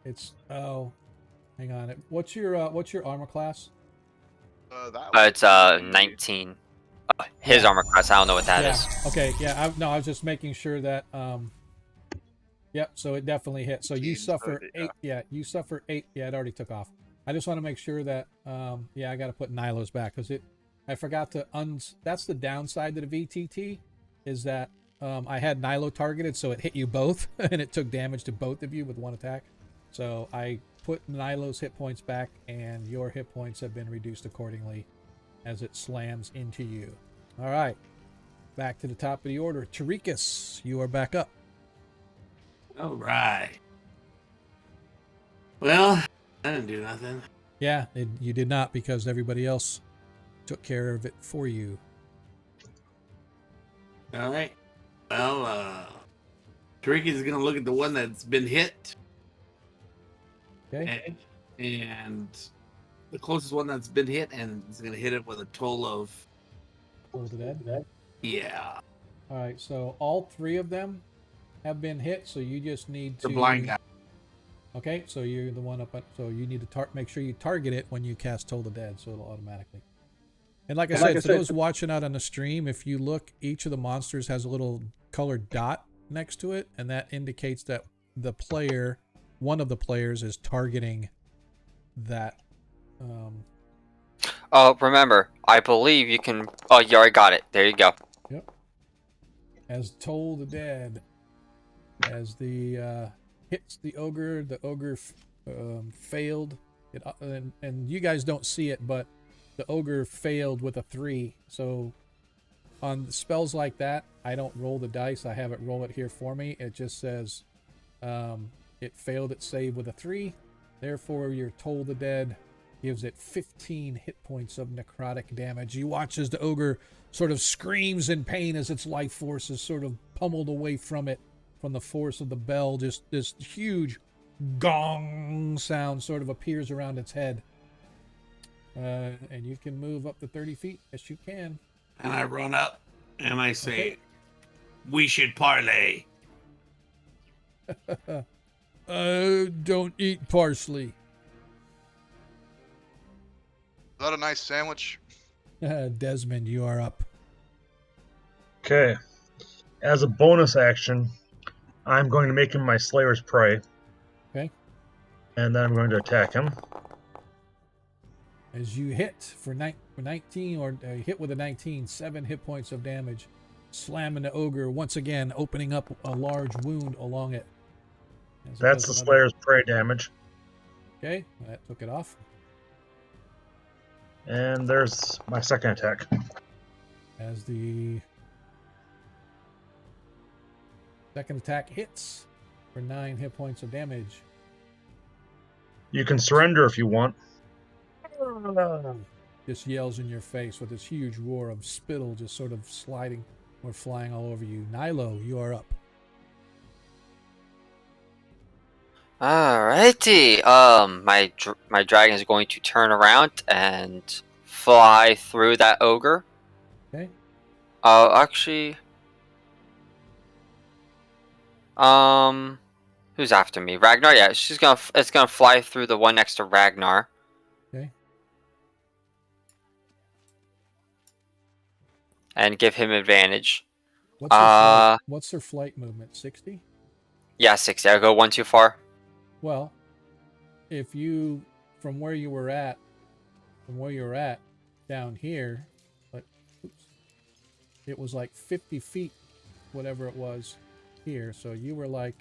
It's hang on. What's your armor class? It's 19. His armor class. I don't know what that is. Okay. Yeah. I was just making sure that. Yep. So it definitely hit. So you suffer 8. Yeah. You suffer 8. Yeah. It already took off. I just want to make sure that. Yeah. I got to put Nilo's back because it. I forgot to That's the downside to the VTT, is that I had Nilo targeted, so it hit you both, and it took damage to both of you with one attack. So I put Nilo's hit points back, and your hit points have been reduced accordingly as it slams into you. All right, back to the top of the order. Tarikas, you are back up. All right. Well, I didn't do nothing. Yeah, you did not, because everybody else took care of it for you. All right. Well, Tariq is going to look at the one that's been hit. Okay. And the closest one that's been hit, and is going to hit it with a toll of. Toll to dead. Yeah. All right, so all 3 of them have been hit, so you just need to. The blind guy. Okay, so you're the one up. So you need to make sure you target it when you cast Toll the Dead, so it'll automatically. And like I said, for those watching out on the stream, if you look, each of the monsters has a little colored dot next to it, and that indicates that one of the players is targeting that. Remember, I believe you can. Oh, you already got it. There you go. Yep. As Toll the Dead, as the hits the ogre failed. It, and you guys don't see it, but the ogre failed with a 3. So on spells like that, I don't roll the dice. I have it roll it here for me. It just says it failed its save with a 3. Therefore, your Toll the Dead gives it 15 hit points of necrotic damage. You watch as the ogre sort of screams in pain as its life force is sort of pummeled away from it, from the force of the bell. Just this huge gong sound sort of appears around its head. And you can move up to 30 feet. Yes, you can. And I run up and I say, we should parlay. Don't eat parsley. Is that a nice sandwich? Desmond, you are up. Okay. As a bonus action, I'm going to make him my Slayer's Prey. Okay. And then I'm going to attack him. As you hit for 19, or hit with a 19, 7 hit points of damage, slamming the ogre once again, opening up a large wound along it. That's the Slayer's Prey damage. Okay, that took it off. And there's my second attack. As the second attack hits for 9 hit points of damage. You can surrender if you want. Just yells in your face with this huge roar of spittle just sort of sliding or flying all over you. Nilo, you are up. Alrighty. My dragon is going to turn around and fly through that ogre. Okay. Actually, Who's after me? Ragnar. Yeah, it's gonna fly through the one next to Ragnar. Okay. And give him advantage. What's their flight movement? 60? Yeah, 60. I'll go one too far. Well, if you from where you were at down here, but oops, it was like 50 feet, whatever it was here. So you were like,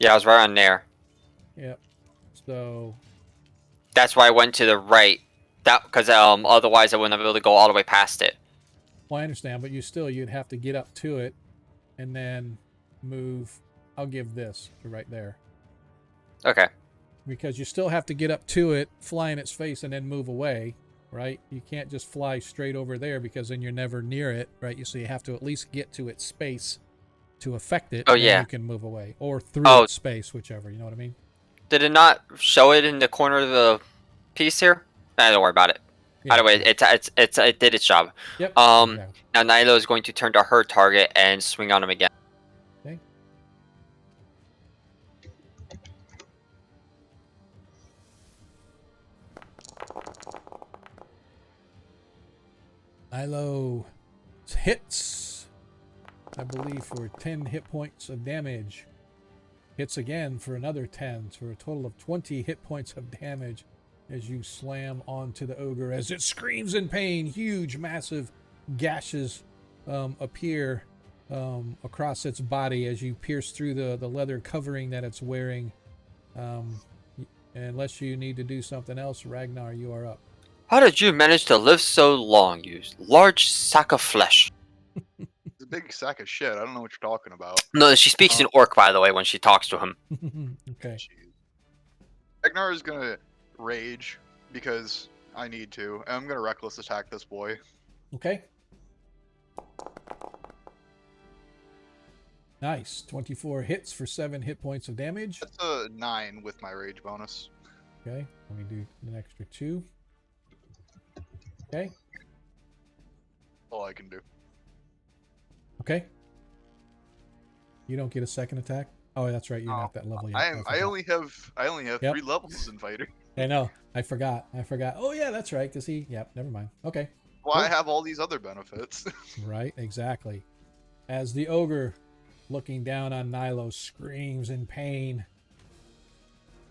Yeah, I was right on there. yep. So that's why I went to the right. That because otherwise I wouldn't be able to go all the way past it. Well, I understand, but you'd have to get up to it and then move. I'll give this to right there. Okay. Because you still have to get up to it, fly in its face, and then move away, right? You can't just fly straight over there because then you're never near it, right? So you have to at least get to its space to affect it. Oh, and yeah. You can move away. Or through its space, whichever. You know what I mean? Did it not show it in the corner of the piece here? Nah, don't worry about it. Yeah, By the way, it did its job. Yep. Now Nilo is going to turn to her target and swing on him again. Okay. Nilo hits, I believe, for 10 hit points of damage. Hits again for another 10, for a total of 20 hit points of damage as you slam onto the ogre as it screams in pain. Huge, massive gashes appear across its body as you pierce through the leather covering that it's wearing. Unless you need to do something else, Ragnar, you are up. How did you manage to live so long, you large sack of flesh? It's a big sack of shit. I don't know what you're talking about. No, she speaks in Orc, by the way, when she talks to him. Okay. Jeez. Ragnar is gonna rage because I need to, and I'm gonna reckless attack this boy. Okay. Nice. 24 hits for 7 hit points of damage. That's a 9 with my rage bonus. Okay. Let me do an extra 2. Okay. All I can do. Okay. You don't get a second attack? Oh, that's right. You're not that level yet. I only have Yep. 3 levels in fighting. I know. I forgot. Oh yeah, that's right. Cause never mind. Okay. Well, I have all these other benefits. Right. Exactly. As the ogre, looking down on Nilo, screams in pain.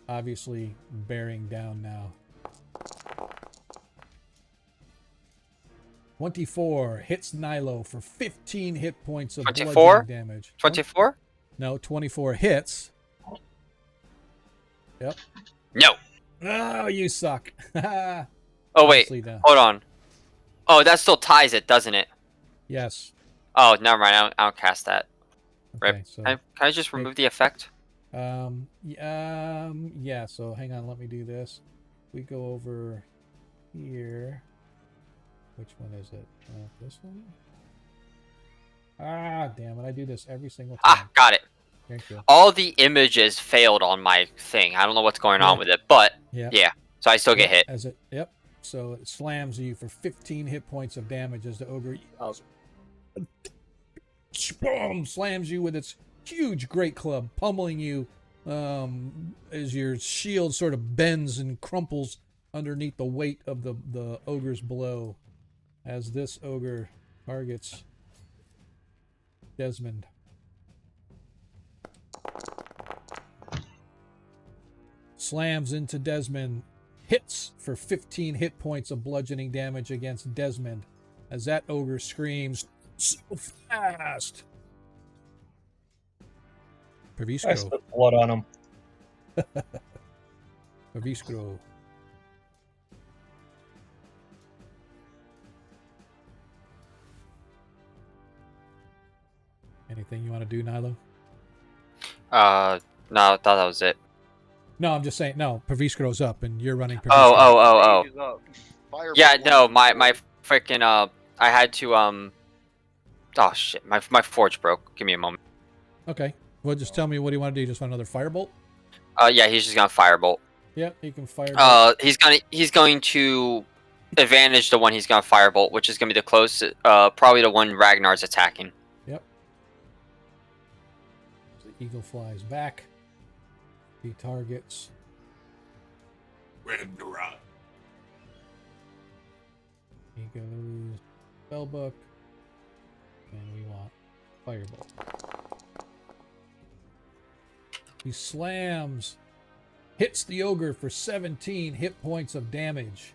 Obviously bearing down now. 24 hits Nilo for 15 hit points of 24? bludgeoning damage. 24? No, 24 hits. Yep. No. Oh, you suck. Oh, wait. Honestly, no. Hold on. Oh, that still ties it, doesn't it? Yes. Oh, never mind. I don't cast that. Okay, Right. so Can I just remove the effect? yeah, so hang on, let me do this. We go over here. Which one is it? This one? Ah, damn it. I do this every single time. Ah, got it. Thank you. All the images failed on my thing. I don't know what's going on with it, but yeah. So I still get hit. Yep. So it slams you for 15 hit points of damage as the ogre yells. Boom! Slams you with its huge great club, pummeling you as your shield sort of bends and crumples underneath the weight of the ogre's blow. As this ogre targets Desmond. Slams into Desmond. Hits for 15 hit points of bludgeoning damage against Desmond. As that ogre screams, so fast! I Pervisco. spit blood on him. Pervisco. Anything you want to do, Nilo? No, I thought that was it. No, I'm just saying. No, Pervisco's up, and you're running. Pervisco. Oh. He's up. Fire Yeah, bolt no, one. my freaking I had to oh shit, my forge broke. Give me a moment. Okay. Well, just tell me what do you want to do. You just want another firebolt? Yeah, he's just gonna firebolt. Yep, he can firebolt. He's going to advantage the one he's gonna firebolt, which is gonna be the closest, probably the one Ragnar's attacking. Yep. Eagle flies back. He targets Ragnarok. He goes spellbook, and we want firebolt. He slams, hits the ogre for 17 hit points of damage.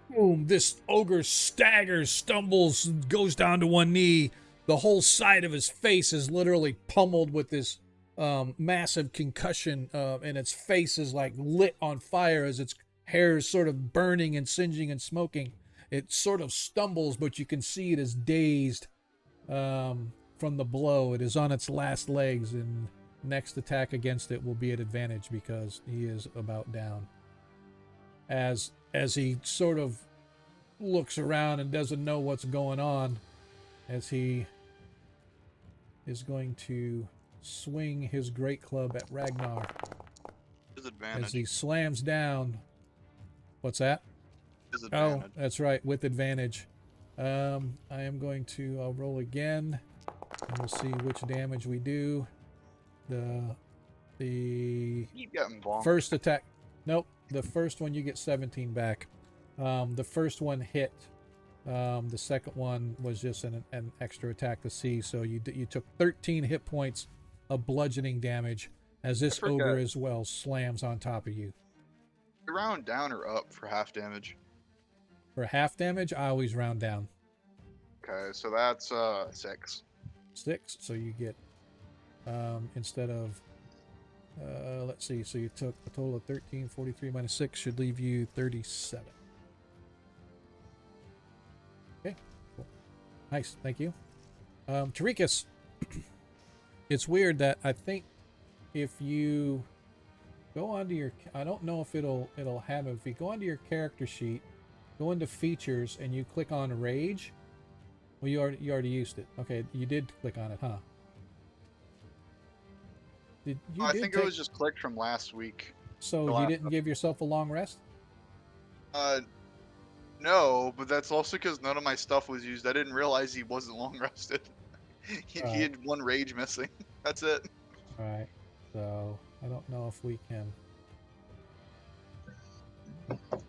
Boom! This ogre staggers, stumbles, goes down to one knee. The whole side of his face is literally pummeled with this massive concussion, and its face is like lit on fire as its hair is sort of burning and singeing and smoking. It sort of stumbles, but you can see it is dazed from the blow. It is on its last legs, and next attack against it will be at advantage because he is about down. As he sort of looks around and doesn't know what's going on, as he is going to swing his great club at Ragnar. Disadvantage. As he slams down. What's that? Disadvantage. Oh, that's right, with advantage. I am going to, I'll roll again, and we'll see which damage we do. The Keep getting bonked. first attack, nope, the first one you get 17 back. The first one hit. The second one was just an extra attack to see, so you took 13 hit points of bludgeoning damage as this ogre as well slams on top of you. Round down or up for half damage. For half damage, I always round down. Okay, so that's 6. 6, so you get instead of let's see, so you took a total of 13. 43 minus 6 should leave you 37. Okay, cool. Nice, thank you. Tarikas, it's weird that I think if you go onto your, I don't know if it'll have it. If you go onto your character sheet, go into features, and you click on rage. Well, you already used it. Okay, you did click on it, huh? I think it was just clicked from last week. So you didn't give yourself a long rest? No, but that's also because none of my stuff was used. I didn't realize he wasn't long rested. He had one rage missing. That's it. Alright, so I don't know if we can.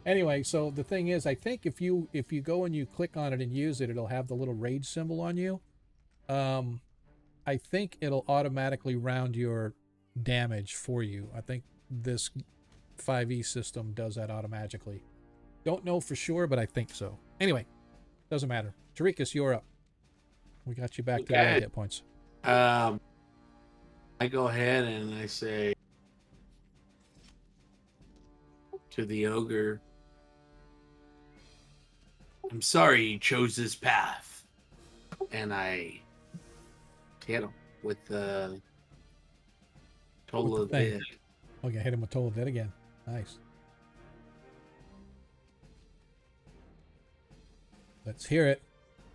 Anyway, so the thing is, I think if you go and you click on it and use it, it'll have the little rage symbol on you. I think it'll automatically round your damage for you. I think this 5e system does that automatically. Don't know for sure, but I think so. Anyway, doesn't matter. Tarikas, you're up. We got you back to the hit points. I go ahead and I say to the ogre, I'm sorry you chose this path. And I hit him with the total of dead. Okay, hit him with total dead again. Nice. Let's hear it.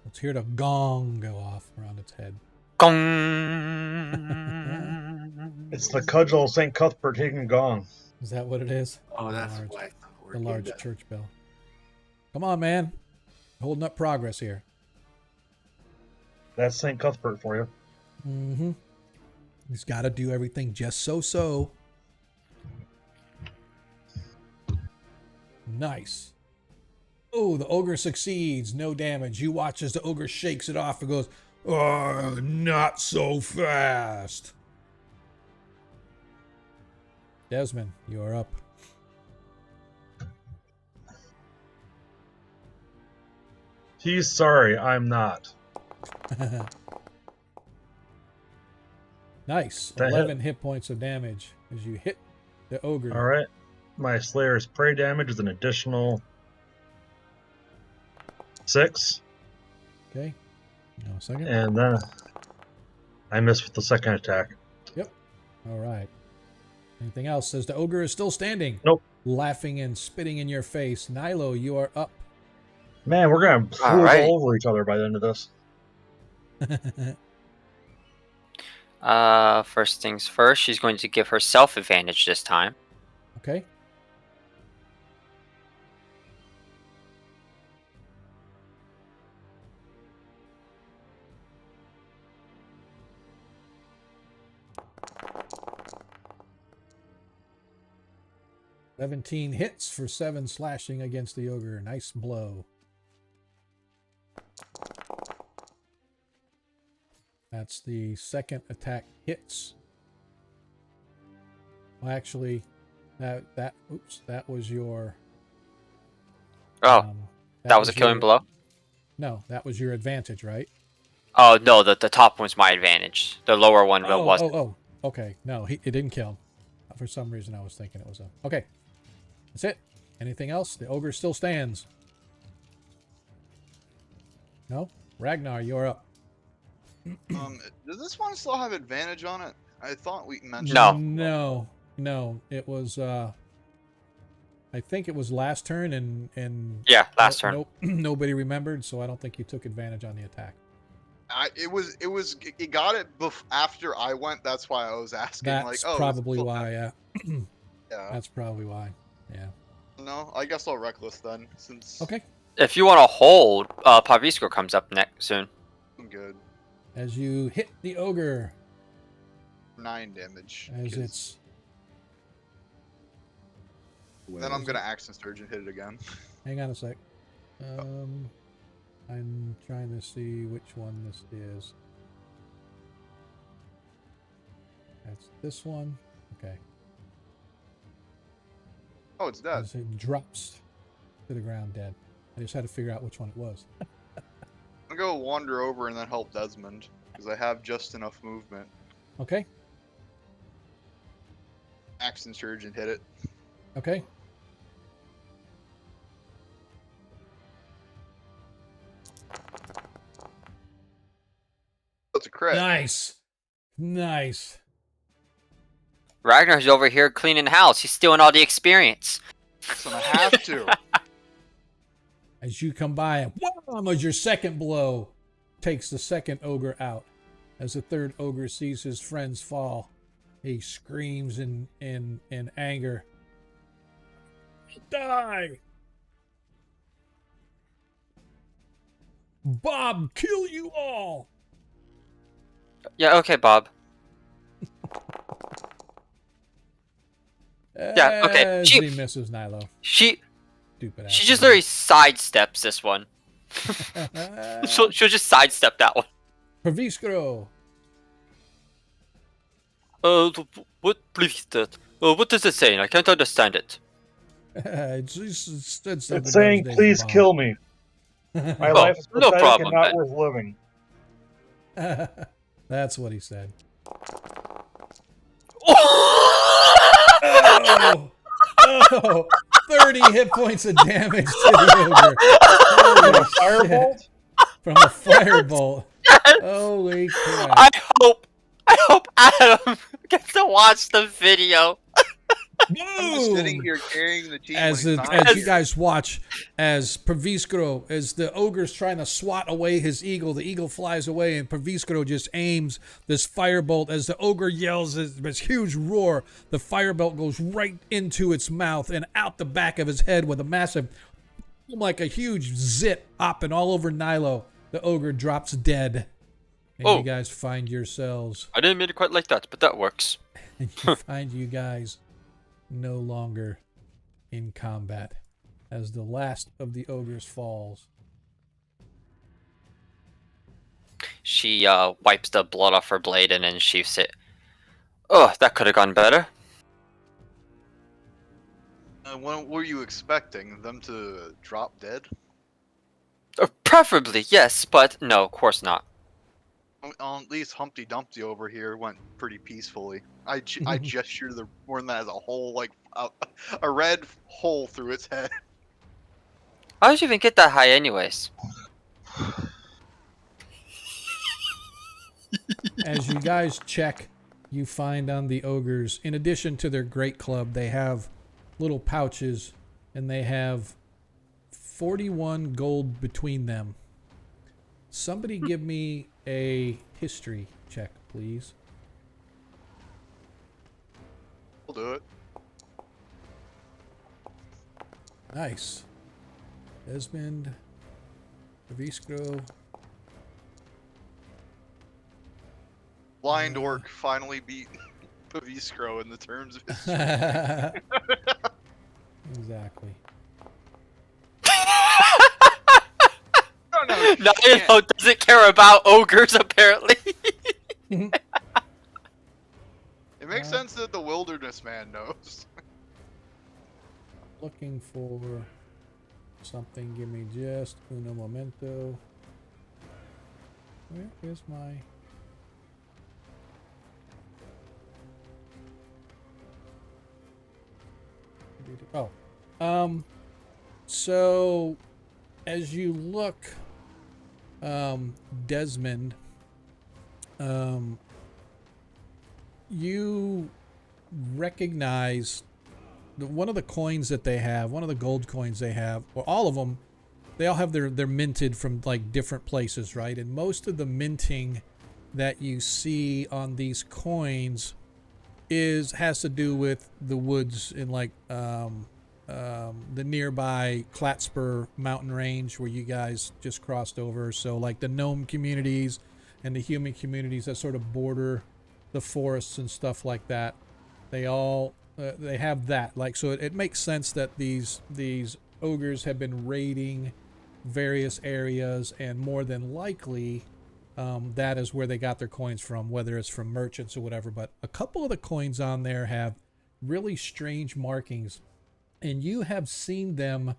Let's hear the gong go off around its head. Gong. It's the cudgel St. Cuthbert Hidden Gong. Is that what it is? Oh, that's why. The large church bell. Come on, man. Holding up progress here. That's St. Cuthbert for you. Mm-hmm. He's got to do everything just so. Nice. Oh, the ogre succeeds. No damage. You watch as the ogre shakes it off and goes, "Oh, not so fast." Desmond, you are up. He's sorry, I'm not. Nice. That 11 hit points of damage as you hit the ogre. All right. My Slayer's Prey damage is an additional 6. Okay. Now a second. And then I miss with the second attack. Yep. All right. Anything else? Says the ogre is still standing. Nope. Laughing and spitting in your face. Nilo, you are up. Man, we're going to prove all over each other by the end of this. First things first, she's going to give herself advantage this time. Okay. 17 hits for 7 slashing against the ogre. Nice blow. That's the second attack hits. Well, actually, that was your. Oh, that was a killing your, blow? No, that was your advantage, right? Oh, no, the top one's my advantage. The lower one wasn't. Oh, okay. No, it didn't kill. For some reason, I was thinking it was a... Okay. That's it. Anything else? The ogre still stands. No? Ragnar, you're up. Does this one still have advantage on it? I thought we mentioned. No. It was. I think it was last turn, and Yeah, last turn. Nope, nobody remembered, so I don't think you took advantage on the attack. It got it after I went. That's why I was asking. That's probably why. Yeah. Yeah. That's probably why. Yeah. No, I guess I'll reckless then, since. Okay. If you want to hold, Pavisco comes up next soon. I'm good. As you hit the ogre. 9 damage. As it's. Then I'm gonna Action Surge and hit it again. Hang on a sec. I'm trying to see which one this is. That's this one. Okay. Oh, it's dead. As it drops to the ground dead. I just had to figure out which one it was. I'm gonna go wander over and then help Desmond, because I have just enough movement. Okay. Action Surge and hit it. Okay. That's a crit. Nice. Ragnar's over here cleaning house. He's stealing all the experience. So I have to. As you come by, wham, as your second blow takes the second ogre out. As the third ogre sees his friends fall, he screams in anger. Die! Bob, kill you all! Yeah, okay, Bob. Yeah, okay. As he misses Nilo. She Stupid just ass. literally sidesteps this one. she'll just sidestep that one. Pavisco. What? Please, that. What does it say? I can't understand it. It's saying, please kill me. My life is no pathetic problem, and not Ben. worth living. That's what he said. Oh! Oh, 30 hit points of damage to the ogre. From a firebolt? From a firebolt. Holy crap. I hope Adam gets to watch the video. I'm just sitting here carrying the team. As you guys watch, as Pavisco, as the ogre's trying to swat away his eagle, the eagle flies away, and Pavisco just aims this firebolt. As the ogre yells this huge roar, the firebolt goes right into its mouth and out the back of his head with a massive, like a huge zit hopping all over Nilo. The ogre drops dead. And you guys find yourselves. I didn't mean it quite like that, but that works. And you find you guys no longer in combat as the last of the ogres falls. She wipes the blood off her blade and then sheaths it. Oh, that could have gone better. What were you expecting? Them to drop dead? Preferably, yes, but no, of course not. At least Humpty Dumpty over here went pretty peacefully. I gestured the one that has a hole, like a red hole through its head. How did you even get that high anyways? As you guys check, you find on the ogres, in addition to their great club, they have little pouches, and they have 41 gold between them. Somebody give me a history check, please. We'll do it. Nice. Desmond, Pavisco. Blind Orc finally beat Pavisco in the terms of his. Exactly. No, Naruto doesn't care about ogres, apparently. it makes sense that the wilderness man knows. Looking for something. Give me just uno momento. Where is my... Oh. So as you look, Desmond, you recognize one of the coins that they have, one of the gold coins they have, or all of them, they all have they're minted from like different places, right? And most of the minting that you see on these coins has to do with the woods in like the nearby Klatspur mountain range where you guys just crossed over. So like the gnome communities and the human communities that sort of border the forests and stuff like that, they all they have that. Like, so it makes sense that these ogres have been raiding various areas, and more than likely that is where they got their coins from, whether it's from merchants or whatever. But a couple of the coins on there have really strange markings, and you have seen them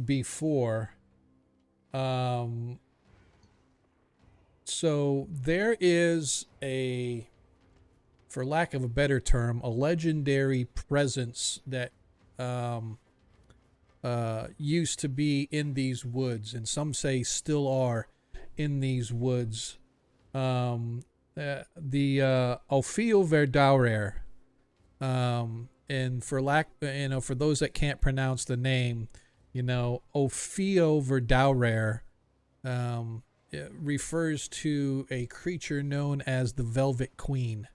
before. So there is a, for lack of a better term, a legendary presence that used to be in these woods, and some say still are in these woods. The Ophio Verdaurer, and for for those that can't pronounce the name, Ophio Verdaurer it refers to a creature known as the Velvet Queen.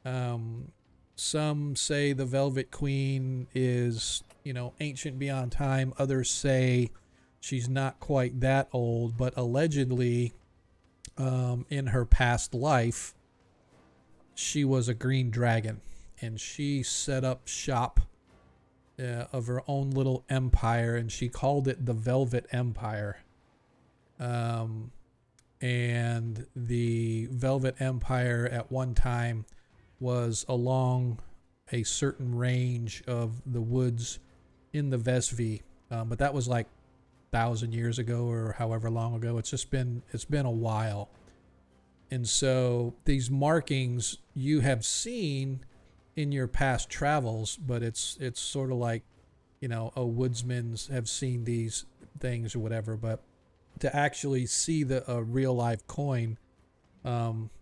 Some say the Velvet Queen is, ancient beyond time. Others say she's not quite that old, but allegedly, in her past life, she was a green dragon, and she set up shop of her own little empire, and she called it the Velvet Empire. And the Velvet Empire at one time was along a certain range of the woods in the Vesvi, but that was like 1,000 years ago or however long ago. It's been a while. And so these markings you have seen in your past travels, but it's sort of like, a woodsman's have seen these things or whatever. But to actually see a real live coin,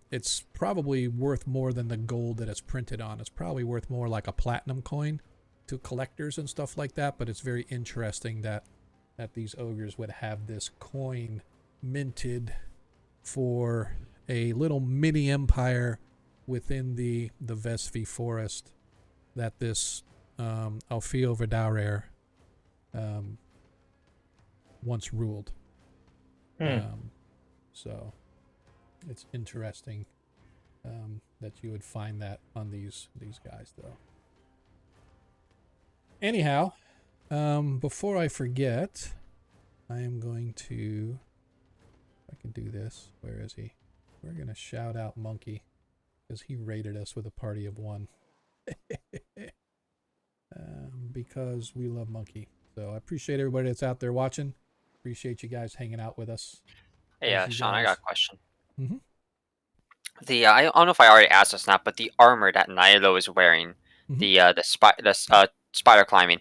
it's probably worth more than the gold that it's printed on. It's probably worth more like a platinum coin to collectors and stuff like that. But it's very interesting that these ogres would have this coin minted for a little mini empire within the Vesvi forest that this Alfio Verdaurer once ruled. So it's interesting that you would find that on these guys, though. Anyhow, before I forget, I am going to, if I can do this, where is he? We're going to shout out Monkey, because he raided us with a party of one. Because we love Monkey. So I appreciate everybody that's out there watching. Appreciate you guys hanging out with us. Hey, Sean, I got a question. Mm-hmm. I don't know if I already asked this or not, but the armor that Nailo is wearing, Mm-hmm. the spider climbing,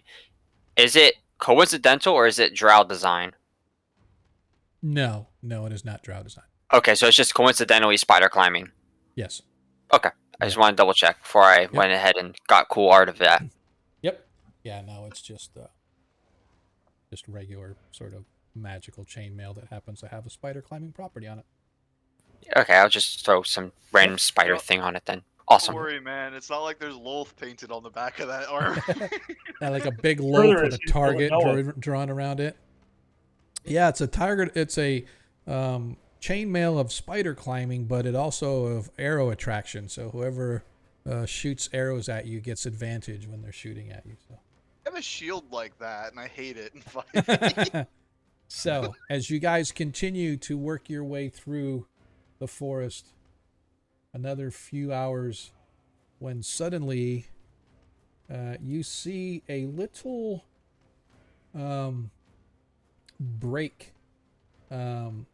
is it coincidental or is it drow design? No, it is not drow design. Okay, so it's just coincidentally spider climbing. Yes. Okay, I just want to double check before I went ahead and got cool art of that. Yep. Yeah, no, it's just regular sort of magical chainmail that happens to have a spider climbing property on it. Okay, I'll just throw some random spider thing on it then. Awesome. Don't worry, man. It's not like there's loath painted on the back of that arm. Yeah, like a big loaf with a target drawn around it. Yeah, it's a target. It's a chainmail of spider climbing, but it also of arrow attraction. So whoever shoots arrows at you gets advantage when they're shooting at you. So. have a shield like that, and I hate it in 5e. So, as you guys continue to work your way through the forest, another few hours, when suddenly you see a little break in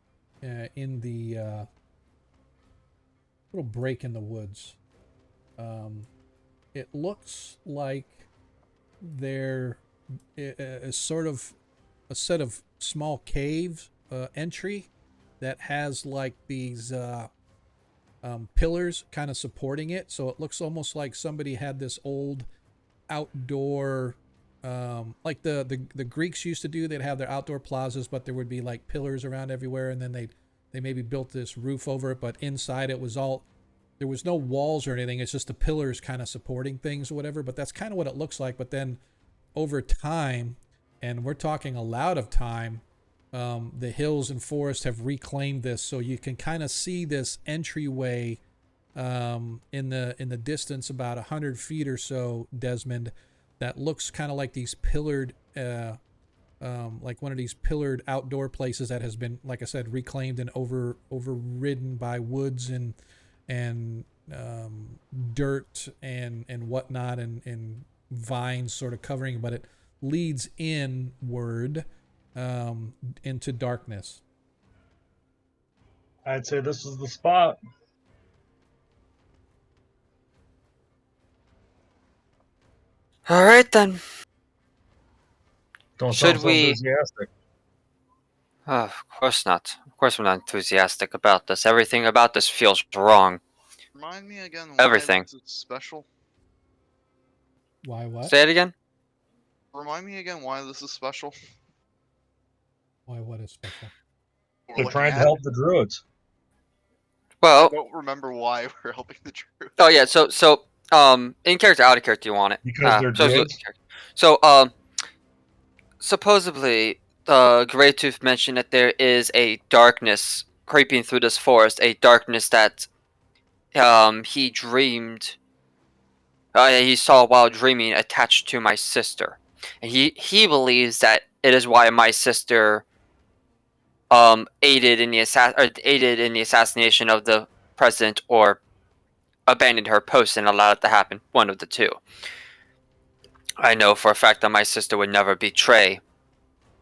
the little break in the woods. It looks like there is sort of a set of small caves entry that has like these pillars kind of supporting it. So it looks almost like somebody had this old outdoor, like the Greeks used to do. They'd have their outdoor plazas, but there would be like pillars around everywhere, and then they maybe built this roof over it, but inside it was all, there was no walls or anything. It's just the pillars kind of supporting things or whatever. But that's kind of what it looks like. But then over time, and we're talking a lot of time, the hills and forest have reclaimed this, so you can kind of see this entryway in the distance, about 100 feet or so, Desmond, that looks kind of like these pillared, like one of these pillared outdoor places that has been, like I said, reclaimed and overridden by woods and dirt and whatnot, and vines sort of covering, but it leads inward into darkness. I'd say this is the spot. All right then. Don't Should sound so we- enthusiastic. Of course not. Of course I'm not enthusiastic about this. Everything about this feels wrong. Remind me again why Everything. this is special. Why what? Say it again. Remind me again why this is special. Why what is special? We're They're looking trying to at. help the druids. I Well, don't remember why we're helping the truth. oh yeah. So in character, out of character, you want it? Because they're druids? So supposedly, Greytooth mentioned that there is a darkness creeping through this forest, a darkness that he dreamed, he saw while dreaming, attached to my sister, and he believes that it is why my sister aided in the assassination of the president, or abandoned her post and allowed it to happen. One of the two. I know for a fact that my sister would never betray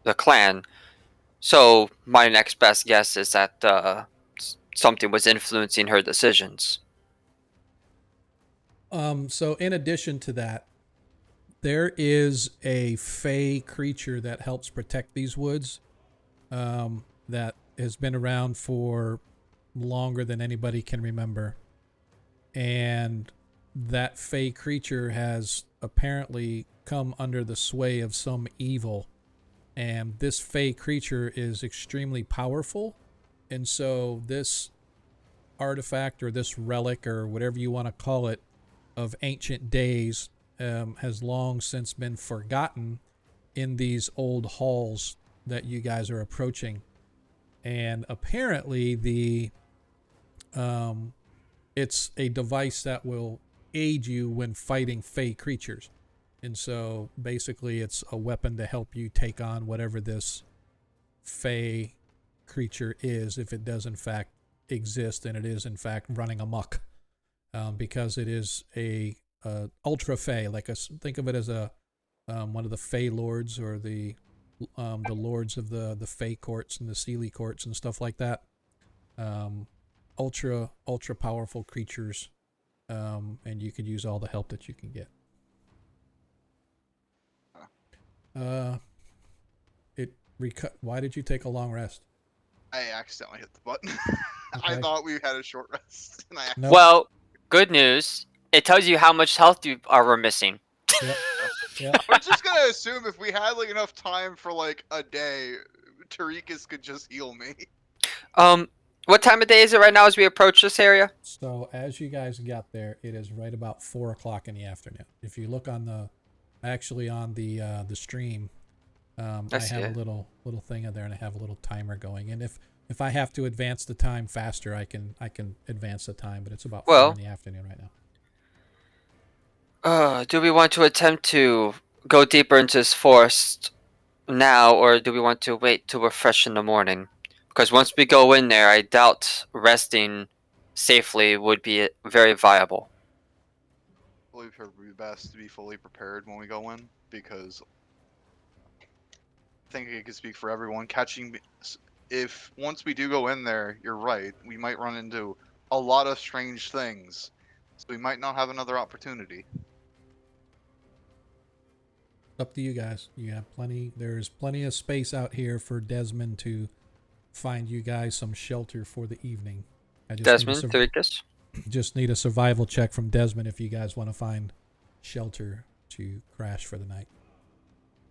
the clan, so my next best guess is that something was influencing her decisions. So in addition to that, there is a fey creature that helps protect these woods, that has been around for longer than anybody can remember. And that fey creature has apparently come under the sway of some evil. And this fey creature is extremely powerful. And so this artifact, or this relic, or whatever you want to call it, of ancient days, has long since been forgotten in these old halls that you guys are approaching. And apparently it's a device that will aid you when fighting fey creatures. And so basically it's a weapon to help you take on whatever this fey creature is, if it does in fact exist, and it is in fact running amok, because it is a ultra fey, like think of it as a one of the fey lords, or the lords of the fey courts and the Seelie courts and stuff like that. Ultra powerful creatures, and you could use all the help that you can get. Why did you take a long rest? I accidentally hit the button. Okay. I thought we had a short rest. And I Nope. Well, good news. It tells you how much health you are missing. Yep. Yep. we're just gonna assume if we had like enough time for like a day, Tarikas could just heal me. What time of day is it right now as we approach this area? So as you guys got there, it is right about 4 o'clock in the afternoon. If you look on the stream, I have a little thing in there, and I have a little timer going. And if I have to advance the time faster, I can advance the time. But it's about 4 in the afternoon right now. Do we want to attempt to go deeper into this forest now, or do we want to wait till we're fresh in the morning? Because once we go in there, I doubt resting safely would be very viable. I believe it would be best to be fully prepared when we go in, because I think I could speak for everyone. If once we do go in there, you're right, we might run into a lot of strange things, so we might not have another opportunity. Up to you guys. You have there's plenty of space out here for Desmond to find you guys some shelter for the evening. Desmond, Thuricus? Just need a survival check from Desmond if you guys want to find shelter to crash for the night.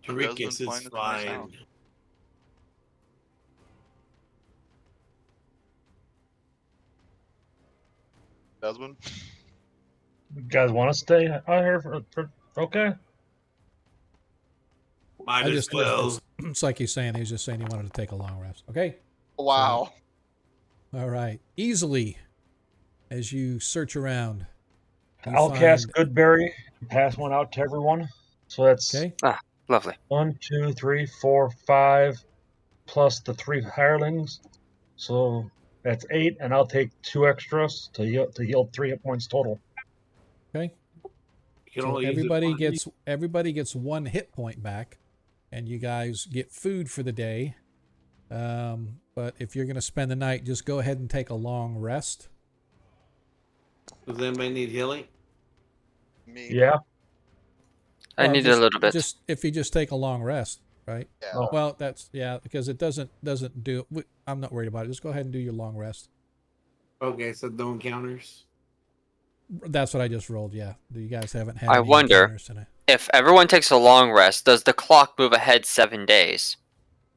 Thuricus is fine. Desmond? You guys want to stay out here for okay? Might as well. It's like he's saying. He's just saying he wanted to take a long rest. Okay. Wow. So, all right. Easily, as you search around, I'll cast Goodberry and pass one out to everyone. So that's okay. Lovely. 1, 2, 3, 4, 5, plus the 3 hirelings. So that's 8, and I'll take 2 extras to heal 3 hit points total. Okay. So everybody gets 1 hit point back, and you guys get food for the day. But if you're going to spend the night, just go ahead and take a long rest. Does anybody need healing? Me. Yeah. I need a little bit. Just if you just take a long rest, right? Yeah. Oh. Well, because it doesn't do. I'm not worried about it. Just go ahead and do your long rest. Okay, so no encounters. That's what I just rolled. Yeah, you guys haven't had. I any wonder encounters tonight. if everyone takes a long rest, does the clock move ahead 7 days?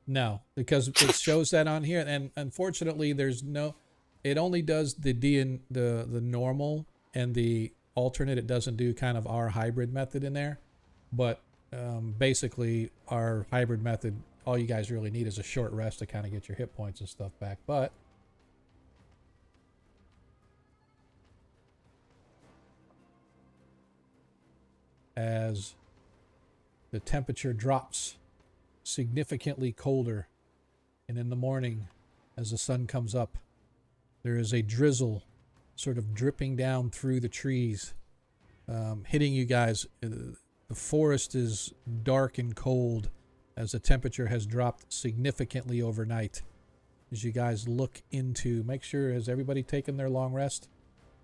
No, because it shows that on here, and unfortunately, there's no. It only does the the normal and the alternate. It doesn't do kind of our hybrid method in there, but basically our hybrid method, all you guys really need is a short rest to kind of get your hit points and stuff back. But as the temperature drops significantly colder, and in the morning as the sun comes up, there is a drizzle sort of dripping down through the trees, hitting you guys. The forest is dark and cold as the temperature has dropped significantly overnight. As you guys look into, make sure, has everybody taken their long rest?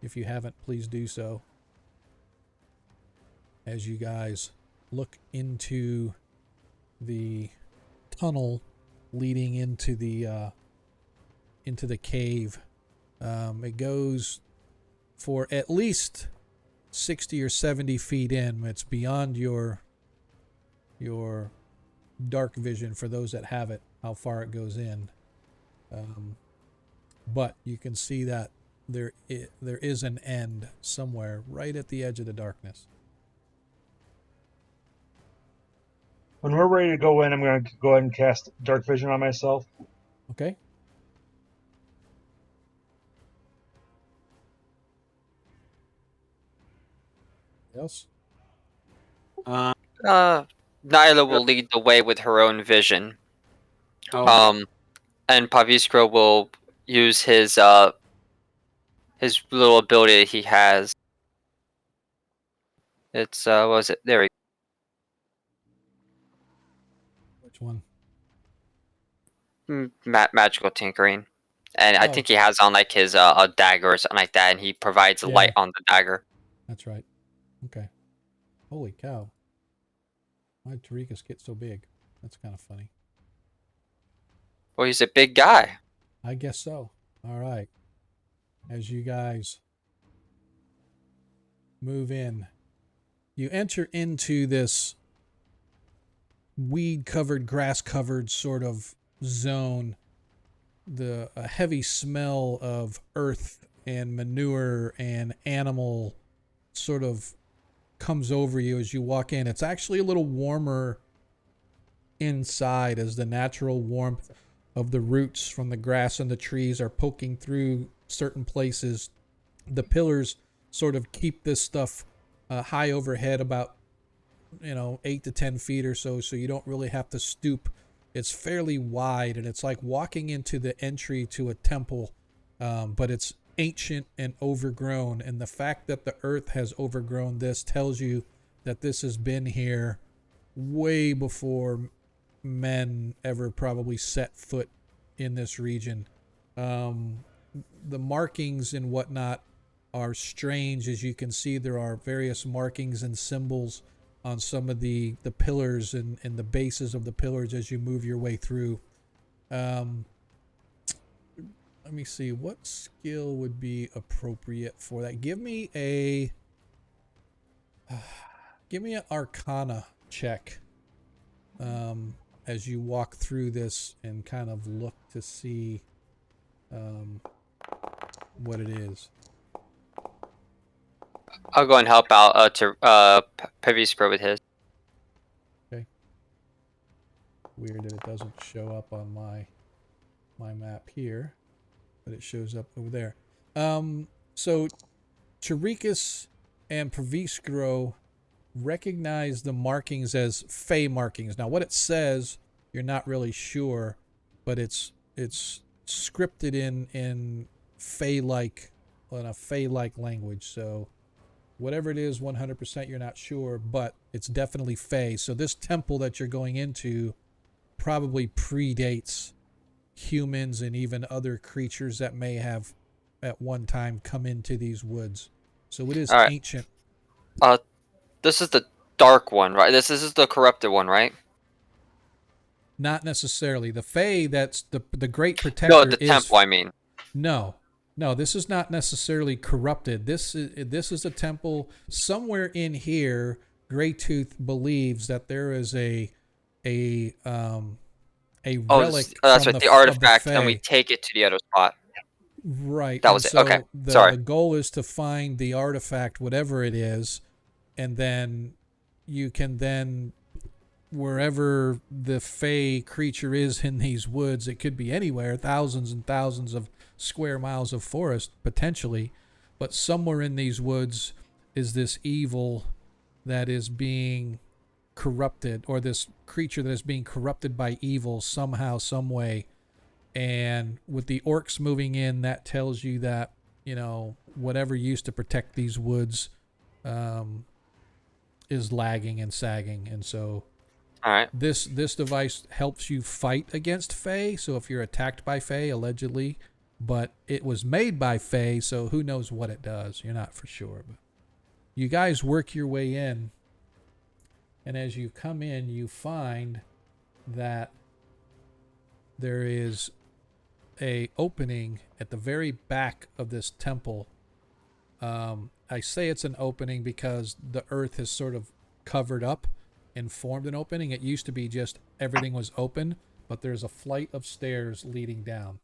If you haven't, please do so. As you guys look into the tunnel leading into the cave, it goes for at least 60 or 70 feet in. It's beyond your dark vision for those that have it, how far it goes in. But you can see that there is an end somewhere right at the edge of the darkness. When we're ready to go in, I'm going to go ahead and cast Dark Vision on myself. Okay. Else? Nyla will lead the way with her own vision. Oh. And Paviskro will use his little ability he has. It's what was it? There we go. Which one? Magical tinkering. And I think he has on like his a dagger or something like that, and he provides light on the dagger. That's right. Okay. Holy cow. Why did Tarikas get so big? That's kind of funny. Well, he's a big guy. I guess so. All right. As you guys move in, you enter into this weed-covered, grass-covered sort of zone. A heavy smell of earth and manure and animal sort of comes over you as you walk in. It's actually a little warmer inside as the natural warmth of the roots from the grass and the trees are poking through certain places. The pillars sort of keep this stuff high overhead, about 8 to 10 feet or so you don't really have to stoop. It's fairly wide, and it's like walking into the entry to a temple, but it's ancient and overgrown, and the fact that the earth has overgrown this tells you that this has been here way before men ever probably set foot in this region. The markings and whatnot are strange. As you can see, there are various markings and symbols on some of the pillars and the bases of the pillars as you move your way through. Let me see, what skill would be appropriate for that? Give me an Arcana check as you walk through this and kind of look to see what it is. I'll go and help out to Peviscro with his. Okay. Weird that it doesn't show up on my map here, but it shows up over there. So Chirikas and Peviscro recognize the markings as Fey markings. Now, what it says, you're not really sure, but it's scripted in Fey-like, in a Fey-like language. So whatever it is, 100% you're not sure, but it's definitely Fey. So this temple that you're going into probably predates humans and even other creatures that may have at one time come into these woods. So it is ancient. This is the dark one, right? This is the corrupted one, right? Not necessarily. The Fae, that's the great protector. No, the temple, I mean. No, this is not necessarily corrupted. This is a temple. Somewhere in here, Greytooth believes that there is a relic. That's from right, the artifact, the and we take it to the other spot. Right. That was it. Okay, sorry. The goal is to find the artifact, whatever it is, and then you can then, wherever the Fey creature is in these woods, it could be anywhere, thousands and thousands of square miles of forest, potentially, but somewhere in these woods is this evil that is being corrupted, or this creature that is being corrupted by evil somehow, some way. And with the orcs moving in, that tells you that, whatever used to protect these woods is lagging and sagging. And so all right, this device helps you fight against Fae. So if you're attacked by Fae, allegedly, but it was made by Fae, so who knows what it does? You're not for sure. But you guys work your way in, and as you come in, you find that there is a opening at the very back of this temple. I say it's an opening because the earth has sort of covered up and formed an opening. It used to be just everything was open, but there's a flight of stairs leading down.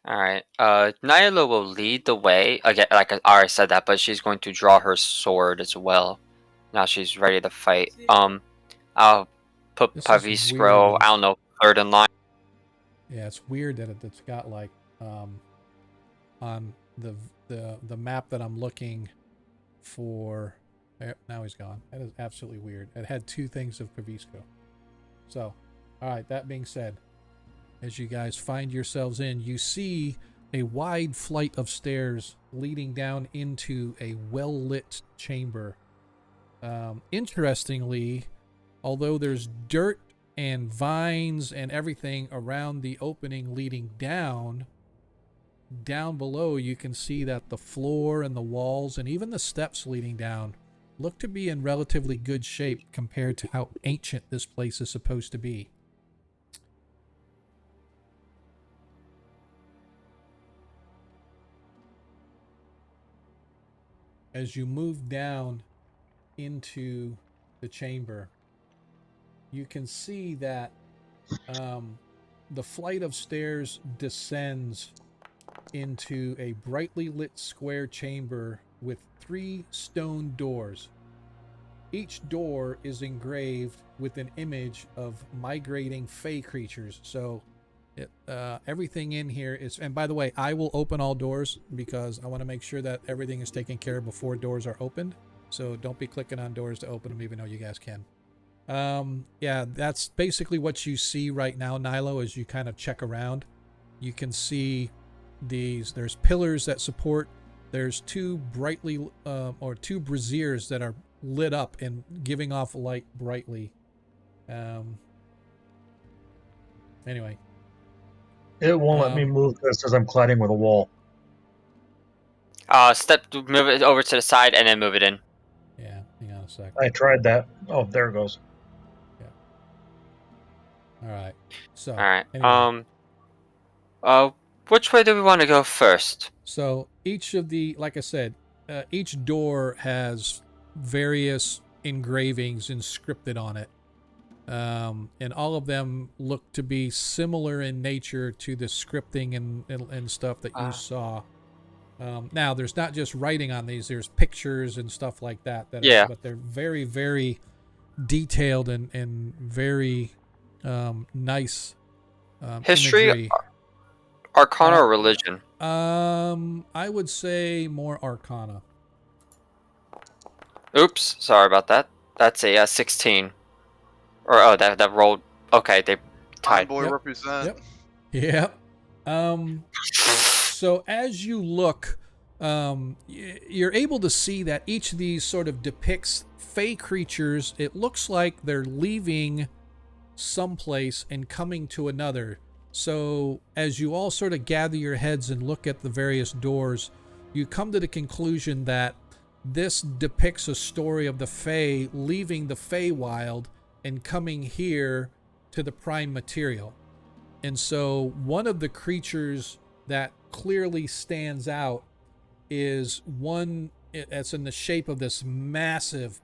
All right. Nyla will lead the way. Again, like I already said that, but she's going to draw her sword as well. Now she's ready to fight. I'll put Peviscro, I don't know, third in line. Yeah, it's weird that it's got like on the map that I'm looking for. Now he's gone. That is absolutely weird. It had two things of Pevisco. So, all right, that being said, as you guys find yourselves in, you see a wide flight of stairs leading down into a well-lit chamber. Interestingly, although there's dirt and vines and everything around the opening leading down below, you can see that the floor and the walls and even the steps leading down look to be in relatively good shape compared to how ancient this place is supposed to be. As you move down into the chamber, you can see that the flight of stairs descends into a brightly lit square chamber with 3 stone doors. Each door is engraved with an image of migrating Fey creatures. So everything in here is, and by the way, I will open all doors because I want to make sure that everything is taken care of before doors are opened. So don't be clicking on doors to open them, even though you guys can. Yeah, that's basically what you see right now, Nilo, as you kind of check around. You can see there's pillars that support. There's two two braziers that are lit up and giving off light brightly. Anyway. It won't let me move this as I'm colliding with a wall. Move it over to the side and then move it in. Yeah, hang on a sec. I tried that. Oh, there it goes. Yeah. All right. So. All right. Anyway. Which way do we want to go first? So each of like I said, each door has various engravings inscripted on it. And all of them look to be similar in nature to the scripting and stuff that you saw. Now, there's not just writing on these. There's pictures and stuff like that. But they're very, very detailed and very nice history, imagery. Arcana, or religion? I would say more Arcana. Oops, sorry about that. That's a 16. Or that rolled. Okay, they tied. Boy represent. Yep. So as you look, you're able to see that each of these sort of depicts fey creatures. It looks like they're leaving someplace and coming to another. So as you all sort of gather your heads and look at the various doors, you come to the conclusion that this depicts a story of the Fey leaving the Feywild and coming here to the prime material. And so one of the creatures that clearly stands out is one that's in the shape of this massive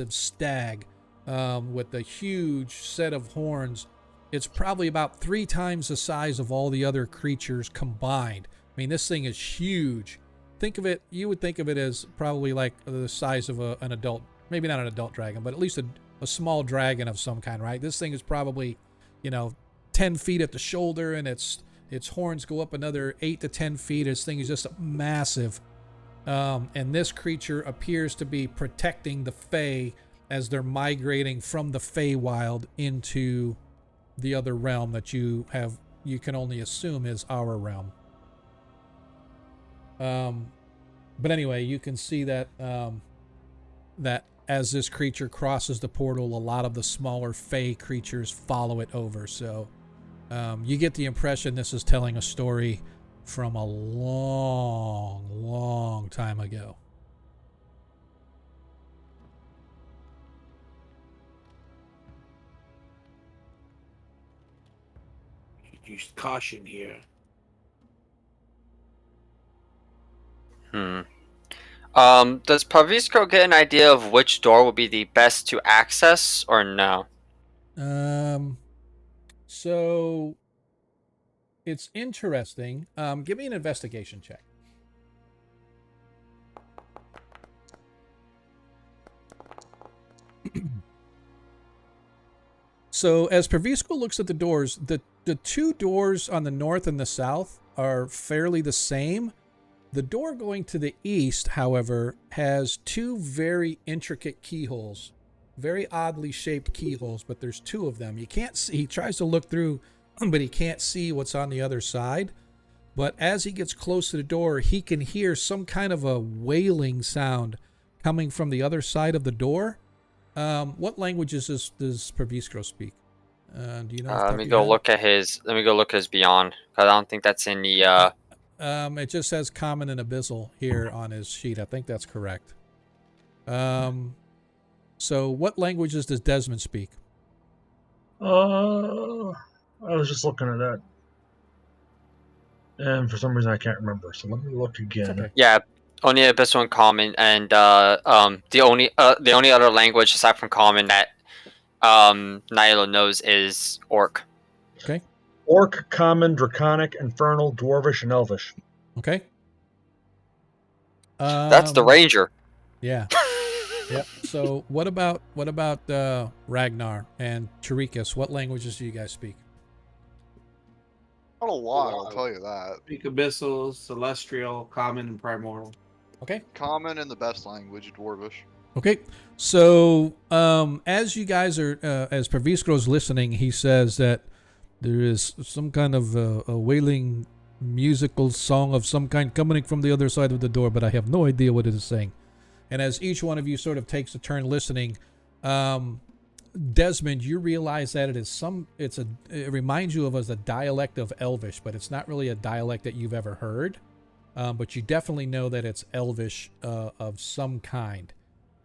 stag with a huge set of horns. It's probably about 3 times the size of all the other creatures combined. I mean, this thing is huge. You would think of it as probably like the size of an adult, maybe not an adult dragon, but at least a small dragon of some kind, right? This thing is probably, 10 feet at the shoulder, and its horns go up another 8 to 10 feet. This thing is just massive. And this creature appears to be protecting the Fey as they're migrating from the Feywild into the other realm that you can only assume is our realm. But anyway, you can see that that as this creature crosses the portal, a lot of the smaller Fey creatures follow it over. So you get the impression this is telling a story from a long time ago. Use caution here. Does Pavisco get an idea of which door would be the best to access, or no? So it's interesting. Give me an investigation check. So as Pavisco looks at the doors, the 2 doors on the north and the south are fairly the same. The door going to the east, however, has 2 very intricate keyholes, very oddly shaped keyholes, but there's 2 of them. You can't see, he tries to look through, but he can't see what's on the other side. But as he gets close to the door, he can hear some kind of a wailing sound coming from the other side of the door. What languages does Pavisco speak? Do you know? Let me go look at his beyond, because I don't think that's in the. It just says common and abyssal here on his sheet. I think that's correct. So what languages does Desmond speak? I was just looking at that, and for some reason I can't remember. So let me look again. Okay. Yeah, only abyssal and common, and the only other language aside from common that Nilo knows is Orc. Okay. Orc, Common, Draconic, Infernal, Dwarvish, and Elvish. Okay. That's the Ranger. Yeah. Yep. So what about Ragnar and Chirikas? What languages do you guys speak? Not a lot, I'll tell you that. Speak Abyssal, Celestial, Common, and Primordial. Okay. Common and the best language, Dwarvish. Okay, so as you guys are, as Praviskro's listening, he says that there is some kind of a wailing musical song of some kind coming from the other side of the door, but I have no idea what it is saying. And as each one of you sort of takes a turn listening, Desmond, you realize that it reminds you of as a dialect of Elvish, but it's not really a dialect that you've ever heard. But you definitely know that it's Elvish of some kind.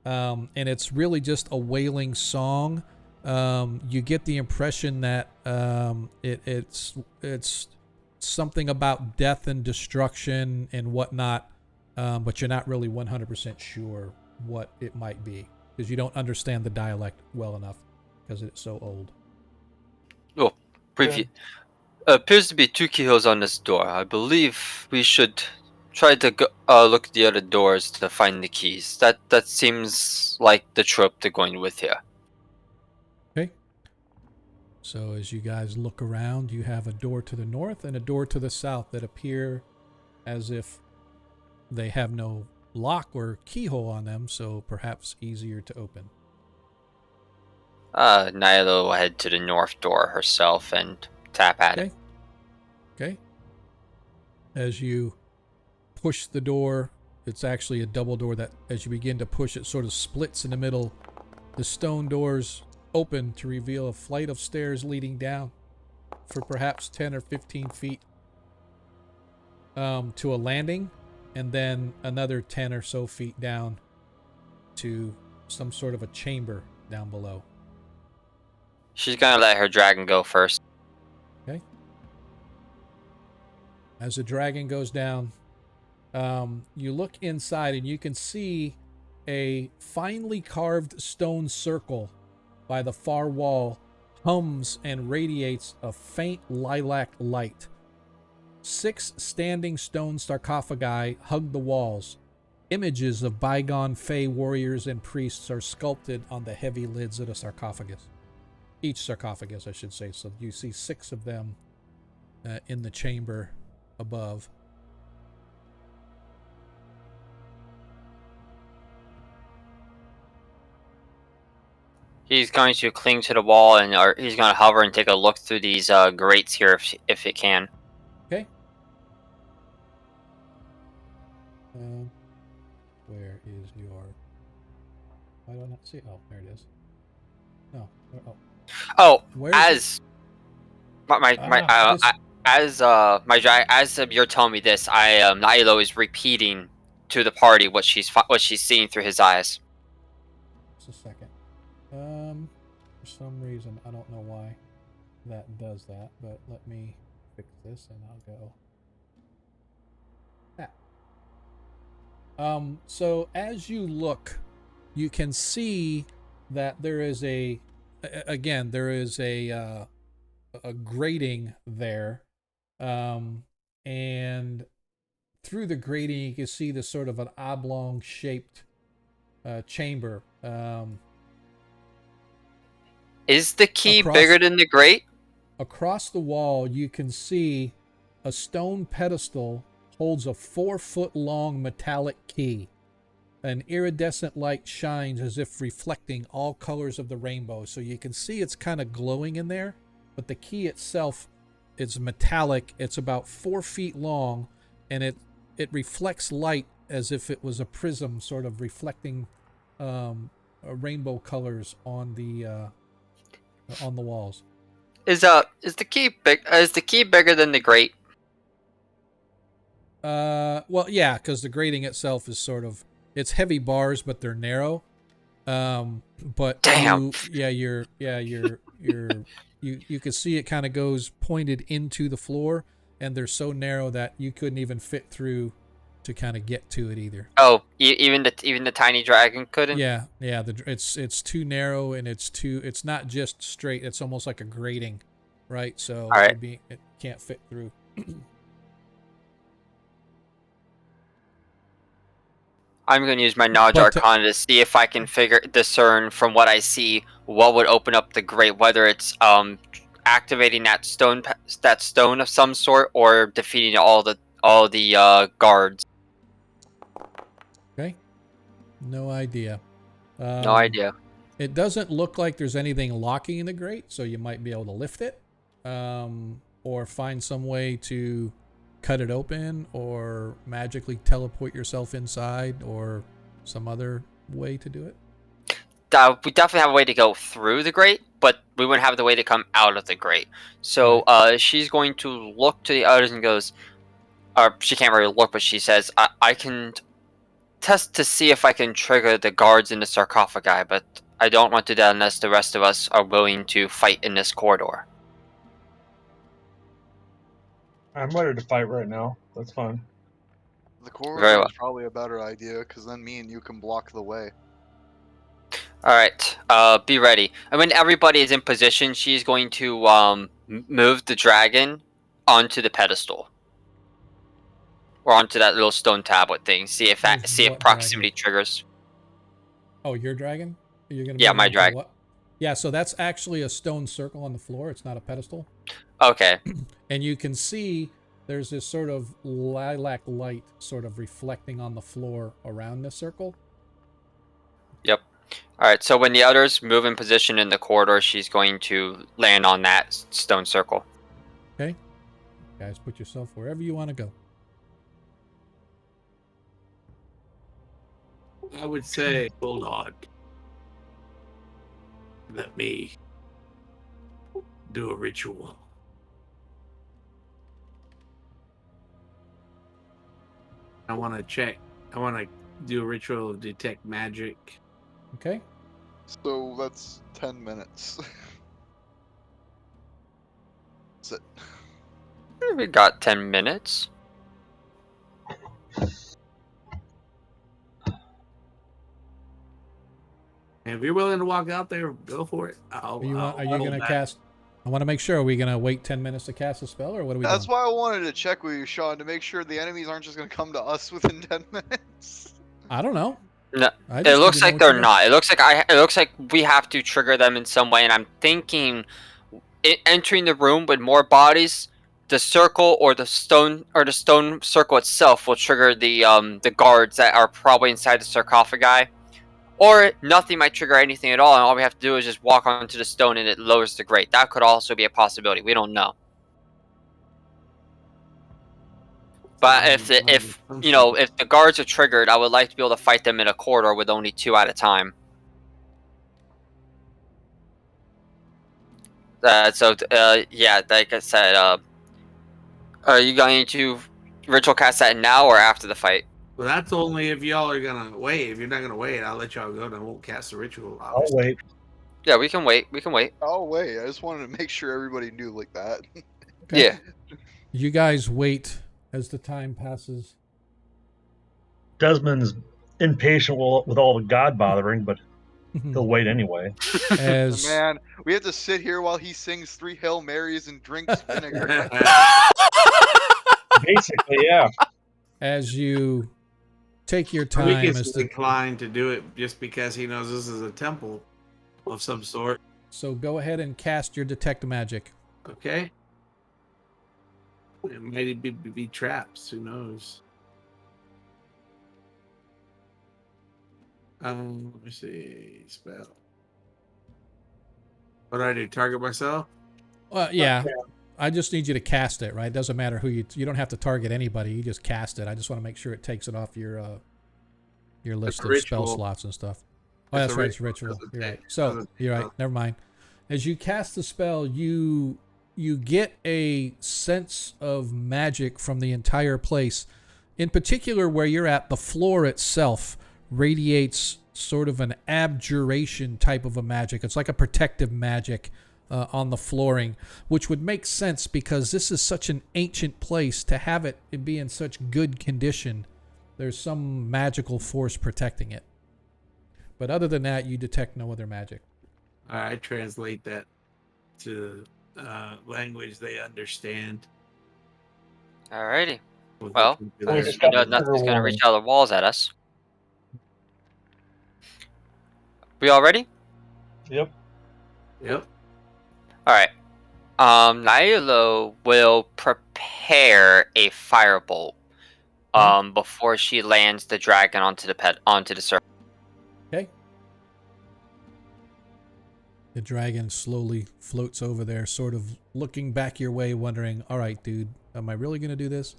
And it's really just a wailing song. You get the impression that it's something about death and destruction and whatnot, but you're not really 100% sure what it might be because you don't understand the dialect well enough because it's so old. Oh, preview. Appears to be 2 keyholes on this door. I believe we should try to look at the other doors to find the keys. That seems like the trope they're going with here. Okay. So as you guys look around, you have a door to the north and a door to the south that appear as if they have no lock or keyhole on them, so perhaps easier to open. Nyla will head to the north door herself and tap at it. Okay. As you push the door, it's actually a double door that as you begin to push it sort of splits in the middle. The stone doors open to reveal a flight of stairs leading down for perhaps 10 or 15 feet to a landing, and then another 10 or so feet down to some sort of a chamber down below. She's gonna let her dragon go first. Okay. As the dragon goes down, you look inside and you can see a finely carved stone circle by the far wall hums and radiates a faint lilac light. 6 standing stone sarcophagi hug the walls. Images of bygone fey warriors and priests are sculpted on the heavy lids of the sarcophagus. Each sarcophagus, I should say. So you see 6 of them in the chamber above. He's going to cling to the wall and he's going to hover and take a look through these grates here if it can. Okay. Where is your... Why do I not see it? Oh, there it is. No. Oh. Oh, Where's as as you're telling me this, Nilo is repeating to the party what she's seeing through his eyes. Just a second. For some reason, I don't know why that does that, but let me fix this and I'll go. That. So as you look, you can see that there is a grating there, and through the grating you can see this sort of an oblong shaped chamber. Is the key bigger than the grate? Across the wall, you can see a stone pedestal holds a 4-foot-long metallic key. An iridescent light shines as if reflecting all colors of the rainbow. So you can see it's kind of glowing in there, but the key itself is metallic. It's about 4 feet long, and it reflects light as if it was a prism, sort of reflecting rainbow colors on the walls. Is the key bigger than the grate? Well, yeah, because the grating itself is sort of, it's heavy bars, but they're narrow. But damn. You can see it kind of goes pointed into the floor, and they're so narrow that you couldn't even fit through to kind of get to it either. Oh, even the tiny dragon couldn't. Yeah. It's too narrow, and it's not just straight. It's almost like a grating, right? So all right. It can't fit through. I'm going to use my knowledge arcana to see if I can discern from what I see what would open up the grate, whether it's activating that stone of some sort or defeating all the guards. Okay. No idea. No idea. It doesn't look like there's anything locking in the grate, so you might be able to lift it, or find some way to cut it open, or magically teleport yourself inside, or some other way to do it. We definitely have a way to go through the grate, but we wouldn't have the way to come out of the grate. So she's going to look to the others and goes, or she can't really look, but she says, I can test to see if I can trigger the guards in the sarcophagi, but I don't want to do that unless the rest of us are willing to fight in this corridor. I'm ready to fight right now. That's fine. The Very corridor well. is probably a better idea, because then me and you can block the way. Alright, be ready. And when everybody is in position, she's going to move the dragon onto the pedestal. Or onto that little stone tablet thing. See if What proximity dragon? triggers. Oh, your dragon? You're gonna Yeah, move it my onto dragon. what? Yeah, so that's actually a stone circle on the floor. It's not a pedestal. Okay. And you can see there's this sort of lilac light sort of reflecting on the floor around this circle. Yep. Alright, so when the others move in position in the corridor, she's going to land on that stone circle. Okay. Guys, put yourself wherever you want to go. I would say, hold on. Let me do a ritual. I want to check. I want to do a ritual of detect magic. Okay. So that's 10 minutes. That's it. We got 10 minutes. And if you're willing to walk out there, go for it. Are you gonna cast? I want to make sure. Are we gonna wait 10 minutes to cast a spell, or what are we That's doing? why I wanted to check with you, Sean, to make sure the enemies aren't just going to come to us within 10 minutes. I don't know. No, I it just looks need to know like what they're you not. It looks like we have to trigger them in some way, and I'm thinking entering the room with more bodies, the circle or the stone circle itself will trigger the guards that are probably inside the sarcophagi. Or nothing might trigger anything at all, and all we have to do is just walk onto the stone and it lowers the grate. That could also be a possibility. We don't know. But if the guards are triggered, I would like to be able to fight them in a corridor with only 2 at a time. Yeah, like I said, are you going to ritual cast that now or after the fight? Well, that's only if y'all are gonna wait. If you're not gonna wait, I'll let y'all go and I won't cast the ritual. I'll wait. Yeah, we can wait. We can wait. Oh, wait. I just wanted to make sure everybody knew like that. Okay. Yeah. You guys wait as the time passes. Desmond's impatient with all the god bothering, but he'll wait anyway. As Man, we have to sit here while he sings 3 Hail Marys and drinks vinegar. Basically, yeah. as you take your time, Rick as is the, inclined to do it just because he knows this is a temple of some sort. so go ahead and cast your detect magic. Okay. It might be traps. Who knows? Let me see. Spell. What do I do? Target myself? Yeah. I just need you to cast it, right? It doesn't matter who you don't have to target anybody. You just cast it. I just want to make sure it takes it off your list of spell slots and stuff. Oh, that's right. It's ritual. You're right. So you're right. Never mind. As you cast the spell, you get a sense of magic from the entire place. In particular, where you're at, the floor itself radiates sort of an abjuration type of a magic. It's like a protective magic on the flooring, which would make sense because this is such an ancient place. To have it be in such good condition, there's some magical force protecting it. But other than that, you detect no other magic. I translate that to language they understand. Alrighty. Well, nothing's going to reach out of the walls at us. We all ready? Yep. Alright. Nylo will prepare a firebolt before she lands the dragon onto the circle. Okay. The dragon slowly floats over there, sort of looking back your way, wondering, all right, dude, am I really going to do this?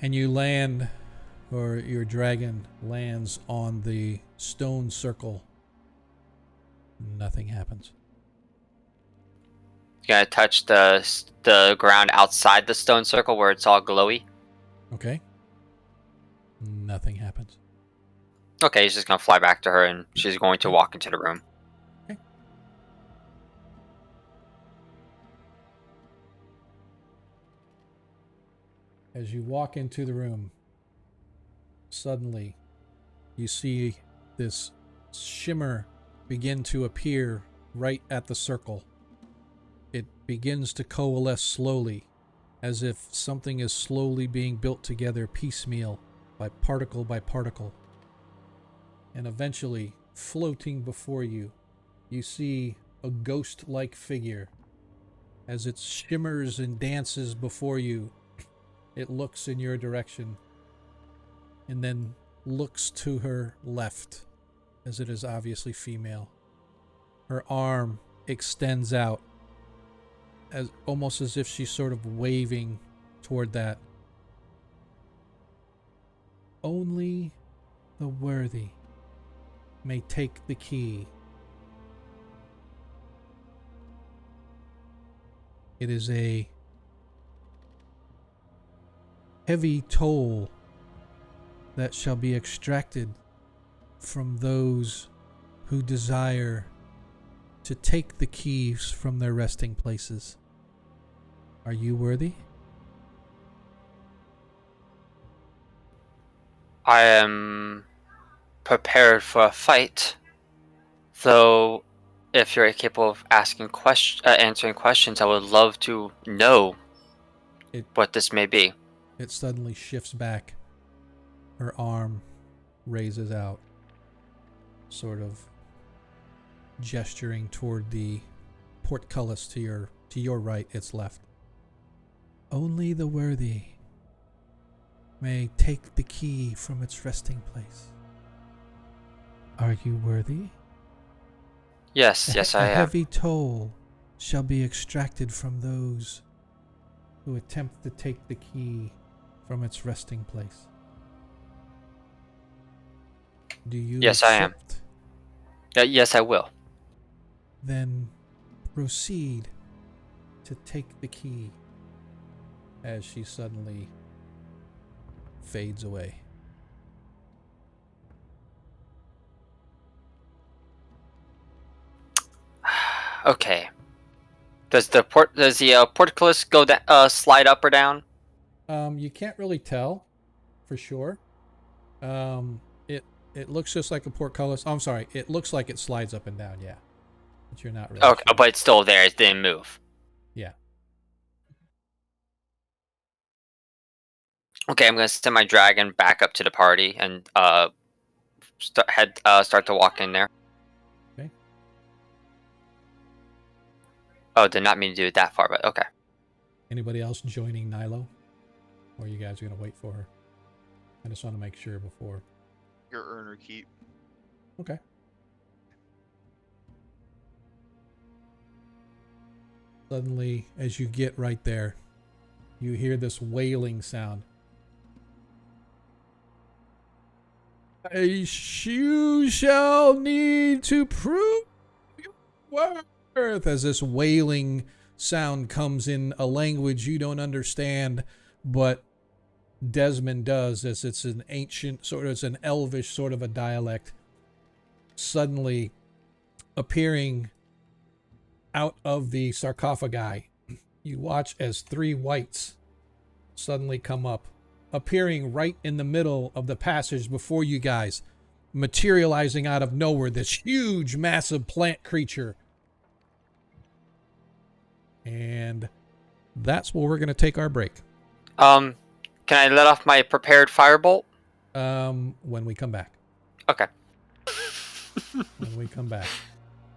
And you land, or your dragon lands on the stone circle. Nothing happens. You gonna touch the ground outside the stone circle where it's all glowy? Okay. Nothing happens. Okay, he's just gonna fly back to her, and she's going to walk into the room. Okay. As you walk into the room, suddenly you see this shimmer begin to appear right at the circle. It begins to coalesce slowly, as if something is slowly being built together piecemeal by particle. And eventually, floating before you, you see a ghost-like figure. As it shimmers and dances before you, it looks in your direction and then looks to her left, as it is obviously female. Her arm extends out, as almost as if she's sort of waving toward that. Only the worthy may take the key. It is a heavy toll that shall be extracted from those who desire to take the keys from their resting places. Are you worthy? I am prepared for a fight, though if you're capable of answering questions, I would love to know what this may be. It suddenly shifts back. Her arm raises out, sort of gesturing toward the portcullis to your right, its left. Only the worthy may take the key from its resting place. Are you worthy? Yes, I A am. heavy toll shall be extracted from those who attempt to take the key from its resting place. Do you Yes, I am. accept? Yes, I will. Then proceed to take the key, as she suddenly fades away. Okay. Does the portcullis go slide up or down? You can't really tell for sure. It looks just like a portcullis. I'm sorry, it looks like it slides up and down, yeah. But you're not really Okay, sure. but it's still there. It didn't move. Yeah. Okay, I'm gonna send my dragon back up to the party and start to walk in there. Okay. Oh, did not mean to do it that far, but okay. Anybody else joining Nilo? Or are you guys going to wait for her? I just want to make sure before. Your earn or keep. Okay. Suddenly, as you get right there, you hear this wailing sound. You shall need to prove your worth, as this wailing sound comes in a language you don't understand, but Desmond does, as it's an ancient it's an elvish sort of a dialect, suddenly appearing out of the sarcophagi. You watch as 3 whites suddenly come up, appearing right in the middle of the passage before you guys, materializing out of nowhere, this huge, massive plant creature. And that's where we're going to take our break. Can I let off my prepared firebolt? When we come back. Okay. When we come back.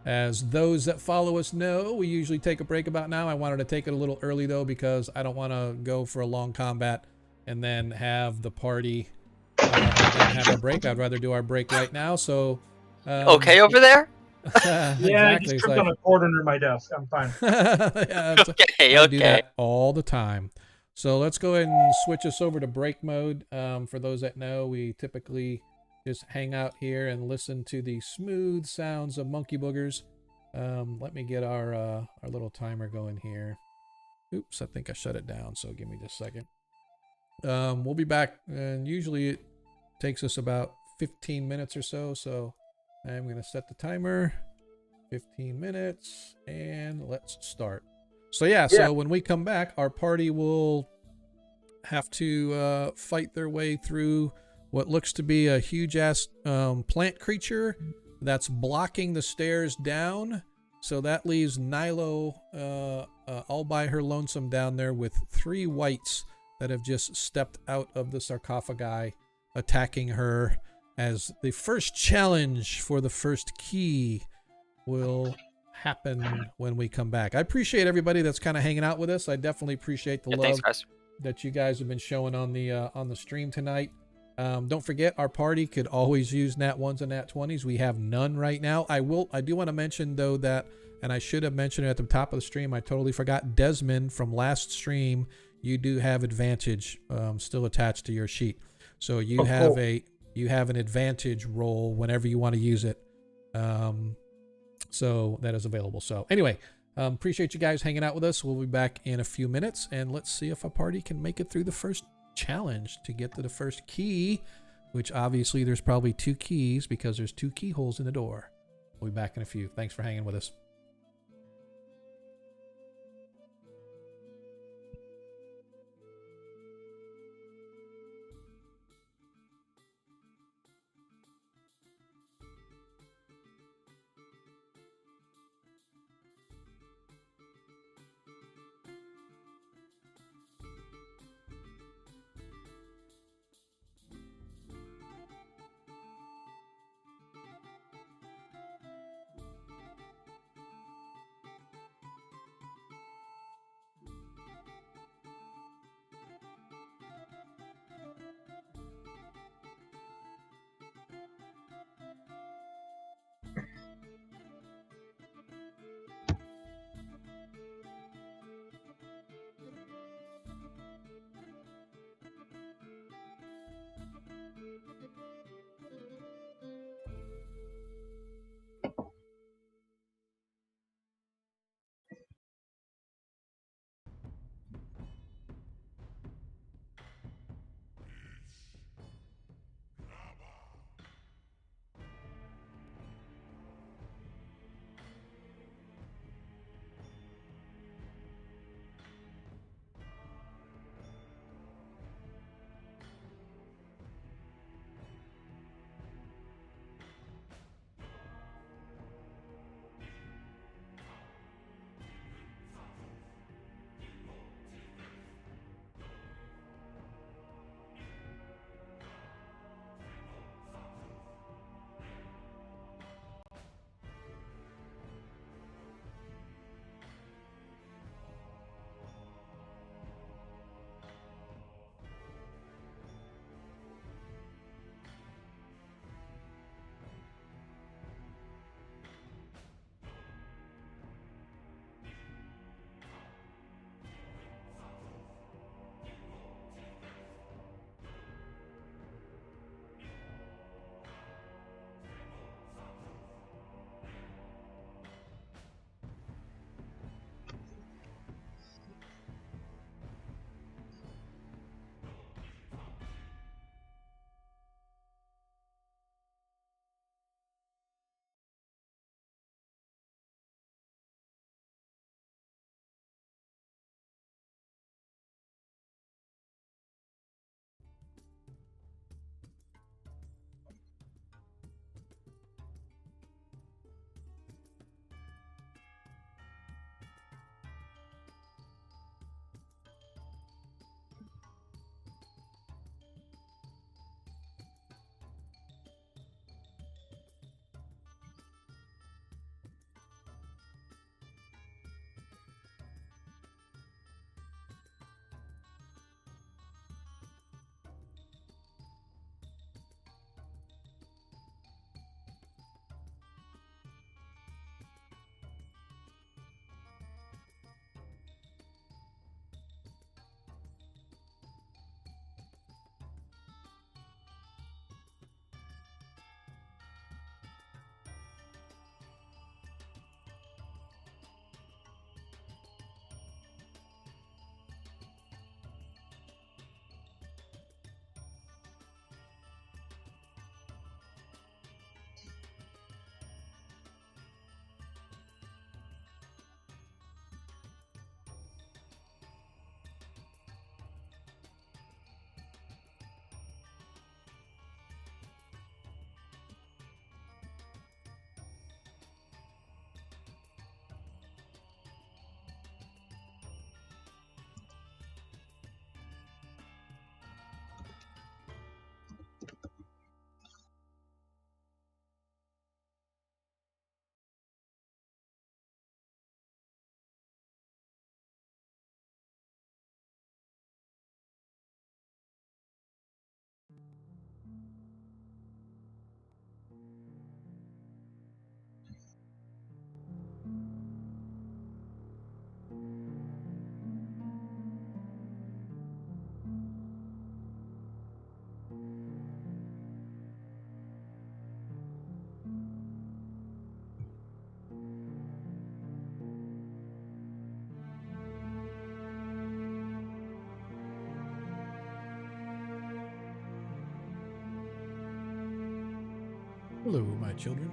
As those that follow us know, we usually take a break about now. I wanted to take it a little early, though, because I don't want to go for a long combat and then have the party and have our break. I'd rather do our break right now. So, Okay over there? Yeah, I Exactly. just It's tripped like, on a cord under my desk. I'm fine. yeah, Okay, I do okay. that all the time. So let's go ahead and switch us over to break mode. For those that know, we typically just hang out here and listen to the smooth sounds of monkey boogers. Let me get our little timer going here. Oops, I think I shut it down, so give me just a second. We'll be back, and usually it takes us about 15 minutes or so. So I'm going to set the timer. 15 minutes, and let's start. So yeah, so when we come back, our party will have to fight their way through what looks to be a huge ass plant creature that's blocking the stairs down. So that leaves Nilo all by her lonesome down there with 3 wights that have just stepped out of the sarcophagi, attacking her as the first challenge for the first key will happen when we come back. I appreciate everybody that's kind of hanging out with us. I definitely appreciate the Yeah, love thanks, guys. that you guys have been showing on the stream tonight. Don't forget, our party could always use nat 1s and nat 20s. We have none right now. I do want to mention though that, and I should have mentioned it at the top of the stream, I totally forgot, Desmond from last stream, you do have advantage still attached to your sheet. So you have an advantage roll whenever you want to use it. So that is available. So anyway, appreciate you guys hanging out with us. We'll be back in a few minutes, and let's see if our party can make it through the first challenge to get to the first key, which obviously there's probably 2 keys because there's 2 keyholes in the door. We'll be back in a few. Thanks for hanging with us. Hello, my children.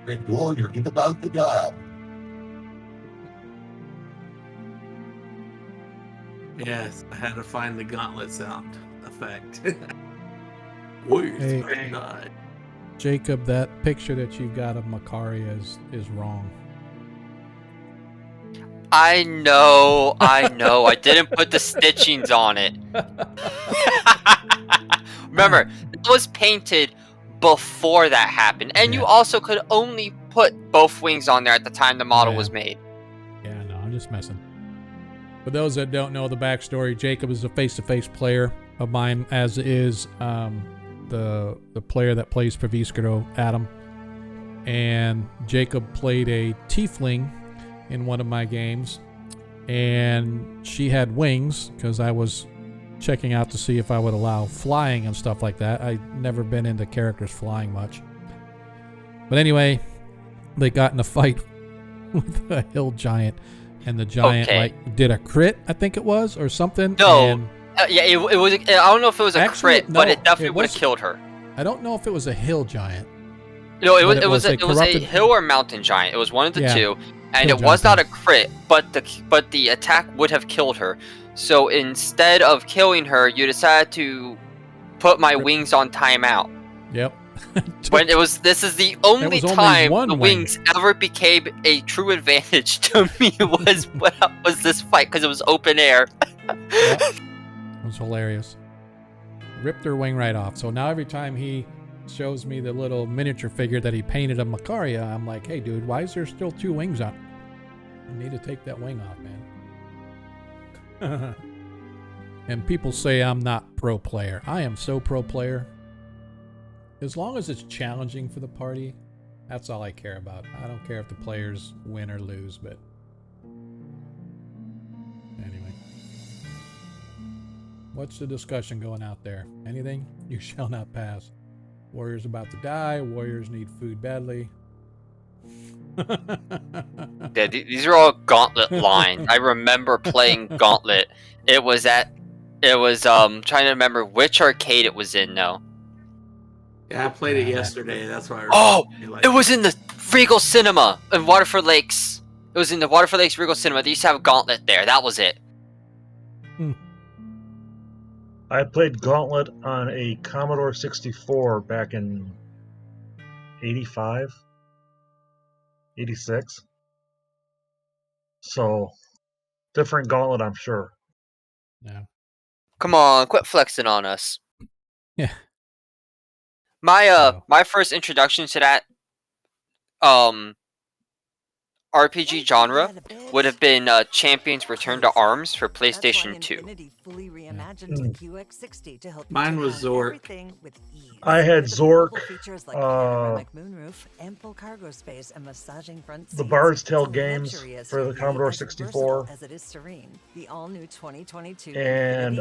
Red warrior, get about the job. Yes, I had to find the gauntlet sound effect. Warriors Hey. about to die. Jacob, that picture that you've got of Makaria is wrong. I know. I didn't put the stitchings on it. Remember, it was painted before that happened. And you Yeah. also could only put both wings on there at the time the model Yeah. was made. Yeah, no, I'm just messing. For those that don't know the backstory, Jacob is a face-to-face player of mine, as is the player that plays for Viscero, Adam. And Jacob played a tiefling in one of my games, and she had wings because I was checking out to see if I would allow flying and stuff like that. I'd never been into characters flying much. But anyway, they got in a fight with a hill giant, and the giant like did a crit, I think it was, or something. No. And Yeah, it was. I don't know if it was a Actually, crit, but no, it definitely it would was- have killed her. I don't know if it was a hill giant. No, it But was it was a a corrupted- hill or mountain giant. It was one of the Yeah, two, and hill it was giant not a crit, but the attack would have killed her. So instead of killing her, you decided to put my wings on timeout. Yep. When this is the only was only time one the wing. wings ever became a true advantage to me was this fight because it was open air. Yep. It was hilarious. Ripped her wing right off. So now every time he shows me the little miniature figure that he painted of Makaria, I'm like, hey, dude, why is there still 2 wings on? You need to take that wing off, man. And people say I'm not pro player. I am so pro player. As long as it's challenging for the party, that's all I care about. I don't care if the players win or lose, but anyway. What's the discussion going out there? Anything? You shall not pass. Warriors about to die. Warriors need food badly. Yeah, these are all Gauntlet lines. I remember playing Gauntlet. It was trying to remember which arcade it was in now. Yeah, I played it yesterday. That's why. Oh, it was in the Regal Cinema in Waterford Lakes. It was in the Waterford Lakes Regal Cinema. They used to have a Gauntlet there. That was it. I played Gauntlet on a Commodore 64 back in 85, 86. So, different Gauntlet, I'm sure. Yeah. Come on, quit flexing on us. Yeah. My first introduction to that RPG genre would have been Champions Return to Arms for PlayStation 2. Mine was Zork. I had Zork, the Bard's Tale games for the Commodore 64, and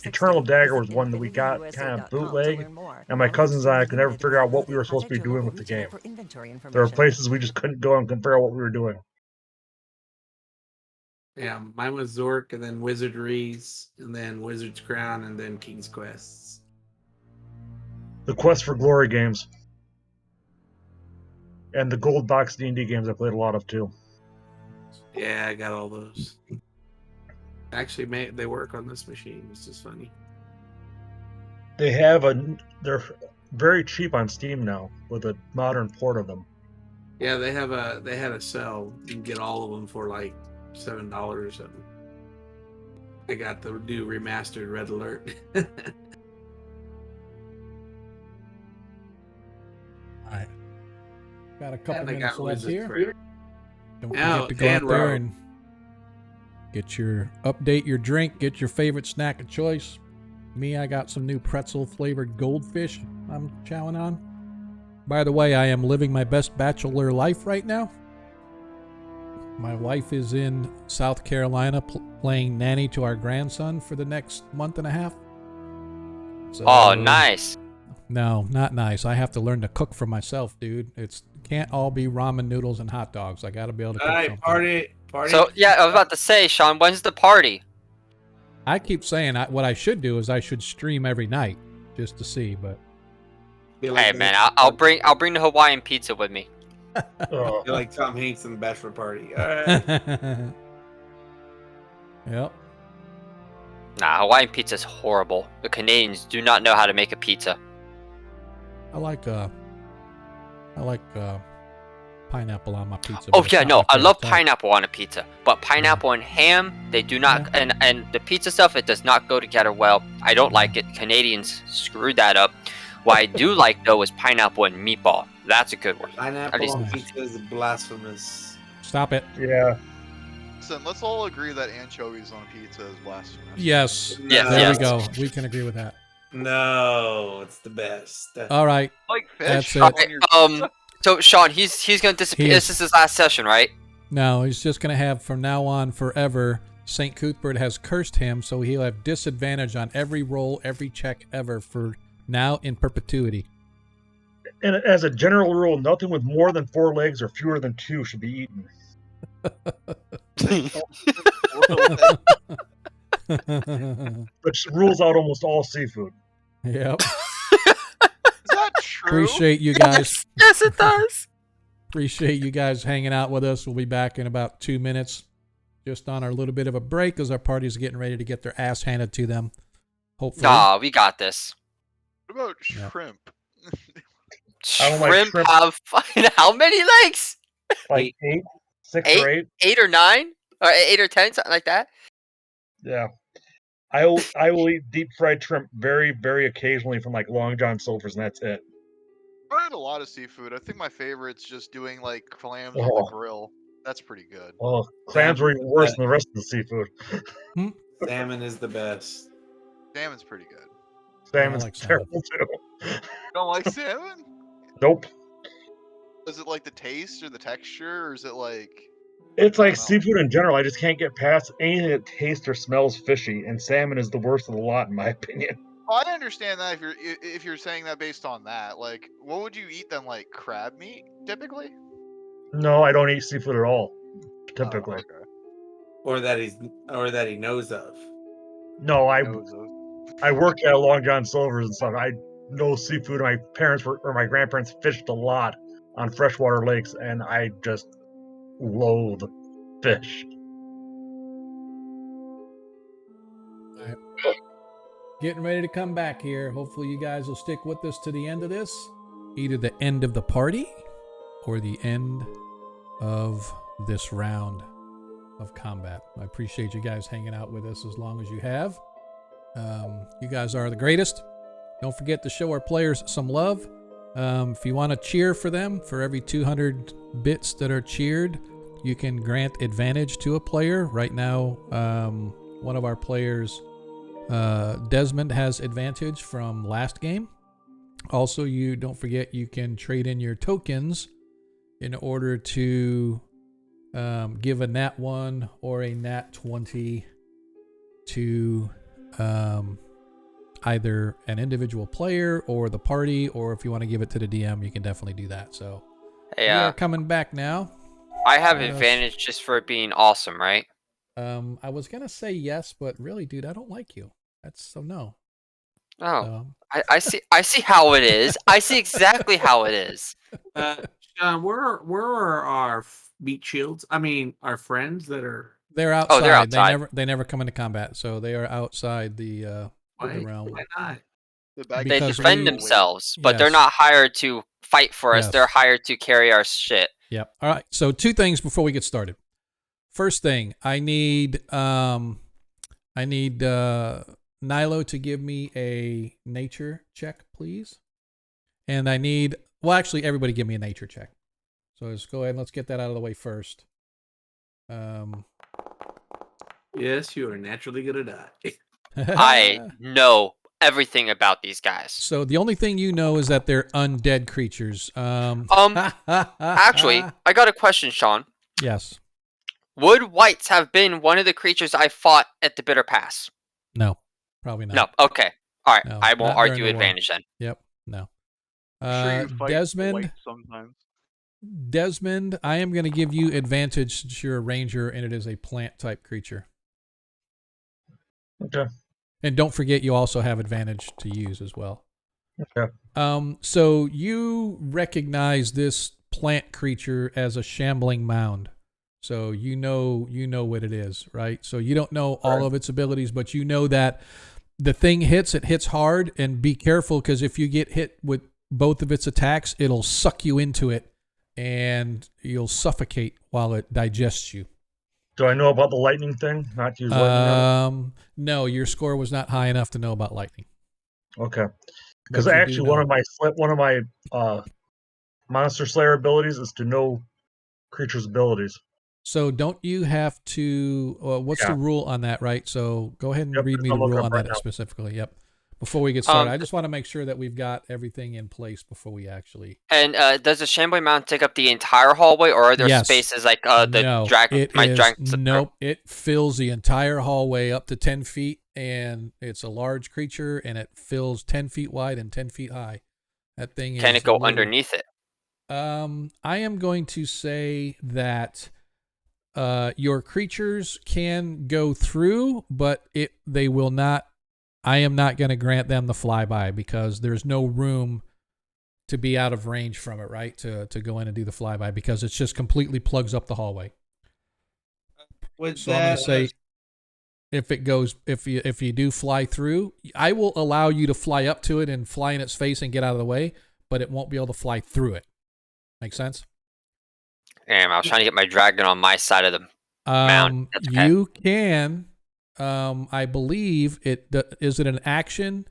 Eternal Dagger was one that we got kind of bootleg, and my cousins and I could never figure out what we were supposed to be doing with the game. There were places we just couldn't go and couldn't figure out what we were doing. Yeah, mine was Zork, and then Wizardries, and then Wizard's Crown, and then King's Quests. The Quest for Glory games. And the Gold Box D&D games I played a lot of too. Yeah, I got all those. Actually, they work on this machine. It's just funny. They're very cheap on Steam now with a modern port of them. Yeah, they had a sell. You can get all of them for like $7 or something. I got the new remastered Red Alert. Alright. Got a couple And I minutes got left Wizard's here. Crown. Don't Oh, forget to go out and there Rogue. and update your drink, get your favorite snack of choice. Me, I got some new pretzel flavored goldfish I'm chowing on. By the way, I am living my best bachelor life right now. My wife is in South Carolina playing nanny to our grandson for the next month and a half. So, Oh, nice. No, not nice. I have to learn to cook for myself, dude. Can't all be ramen noodles and hot dogs. I got to be able to cook something. Party. So, yeah, I was about to say, Sean, when's the party? I keep saying what I should do is I should stream every night just to see, but Hey, man, I'll bring the Hawaiian pizza with me. You're like Tom Hanks in the Bachelor Party. All right. Yep. Nah, Hawaiian pizza's horrible. The Canadians do not know how to make a pizza. I like pineapple on my pizza. Oh but it's yeah, not no, my I love favorite type. pineapple on a pizza, but pineapple and ham, they do not, and the pizza stuff, it does not go together well. I don't like it. Canadians screwed that up. What I do like though is pineapple and meatball. That's a good one. Pineapple on pizza is blasphemous. Stop it. Yeah. Listen, let's all agree that anchovies on pizza is blasphemous. Yes. Yes, There yes. we go. We can agree with that. No, it's the best. All right. Like That's fish it. on Okay, your pizza? so Sean, he's gonna disappear. He is. This is his last session, right? No, he's just going to have from now on forever. St. Cuthbert has cursed him, so he'll have disadvantage on every roll, every check ever for now in perpetuity. And as a general rule, nothing with more than 4 legs or fewer than 2 should be eaten. Which rules out almost all seafood. Yep. Is that true? Appreciate you guys. Yes, it does. Appreciate you guys hanging out with us. We'll be back in about 2 minutes. Just on our little bit of a break as our party's getting ready to get their ass handed to them. Hopefully. Nah, we got this. What about Yeah. shrimp? I don't like Shrimp shrimp. have how many legs? Like 8, 6 Eight? or 8. 8 or 9? Or 8 or 10, something like that? Yeah. I will eat deep fried shrimp very, very occasionally from like Long John Silver's, and that's it. I eat a lot of seafood. I think my favorite's just doing like clams on Oh. the grill. That's pretty good. Oh, clams are even worse than the rest of the seafood. Salmon is the best. Salmon's pretty good. Salmon's like salmon. terrible too. You don't like salmon? Nope. Is it like the taste or the texture, or is it like? It's like I don't know. seafood in general. I just can't get past anything that tastes or smells fishy, and salmon is the worst of the lot, in my opinion. Oh, I understand that if you're saying that based on that. Like, what would you eat then? Like crab meat, typically? No, I don't eat seafood at all, typically. Oh, okay. Or that he knows of. No, I Knows those. worked at Long John Silver's and stuff. I know seafood. My parents or my grandparents fished a lot on freshwater lakes, and I just loathe fish. Getting ready to come back here. Hopefully you guys will stick with us to the end of this. Either the end of the party or the end of this round of combat. I appreciate you guys hanging out with us as long as you have. You guys are the greatest. Don't forget to show our players some love. If you want to cheer for them, for every 200 bits that are cheered, you can grant advantage to a player. Right now, one of our players, Desmond, has advantage from last game. Also, you don't forget you can trade in your tokens in order to give a nat 1 or a nat 20 to either an individual player or the party, or if you want to give it to the DM, you can definitely do that. So we Hey, are coming back now. I have What else? advantage just for it being awesome, right? I was gonna say yes, but really, dude, I don't like you. That's so no. Oh, I see how it is. I see exactly how it is. Sean, where are our meat shields? I mean, our friends that are. They're outside. they're outside. They never come into combat, so they are outside the realm. Why not? The bag They Because defend we- themselves, but they're Yes. not hired to fight for us. Yes. They're hired to carry our shit. Yep. All right. So 2 things before we get started. First thing, I need Nilo to give me a nature check, please. And I need, well, actually, everybody give me a nature check. So let's go ahead and let's get that out of the way first. Yes, you are naturally gonna die. I know everything about these guys. So the only thing you know is that they're undead creatures. Actually, I got a question, Sean. Yes. Would whites have been one of the creatures I fought at the Bitter Pass? No. Probably not. No. Okay. All right, No, I won't not during argue the war. advantage then. Yep, no. I'm sure you fight the Desmond, whites sometimes. Desmond, I am going to give you advantage since you're a ranger and it is a plant type creature. Okay. And don't forget, you also have advantage to use as well. Okay. So you recognize this plant creature as a shambling mound. So you know what it is, right? So you don't know all of its abilities, but you know that the thing it hits hard, and be careful because if you get hit with both of its attacks, it'll suck you into it and you'll suffocate while it digests you. Do I know about the lightning thing? Not to use lightning on it? No, your score was not high enough to know about lightning. Okay. Because But you do actually, know. one of my Monster Slayer abilities is to know creatures' abilities. So don't you have to? What's the rule on that? Right. So go ahead and read me the rule on that specifically. Yep. Before we get started, I just want to make sure that we've got everything in place before we actually. And does the shambling mound take up the entire hallway, or are there spaces like No, nope. It fills the entire hallway up to 10 feet, and it's a large creature, and it fills 10 feet wide and 10 feet high. That thing is. Can it go underneath it? I am going to say that your creatures can go through, but they will not. I am not going to grant them the flyby because there's no room to be out of range from it, right? To go in and do the flyby because it's just completely plugs up the hallway. So I'm going to say if you do fly through, I will allow you to fly up to it and fly in its face and get out of the way, but it won't be able to fly through it. Make sense? Damn, I was trying to get my dragon on my side of the mound. That's okay. You can. I believe is it an action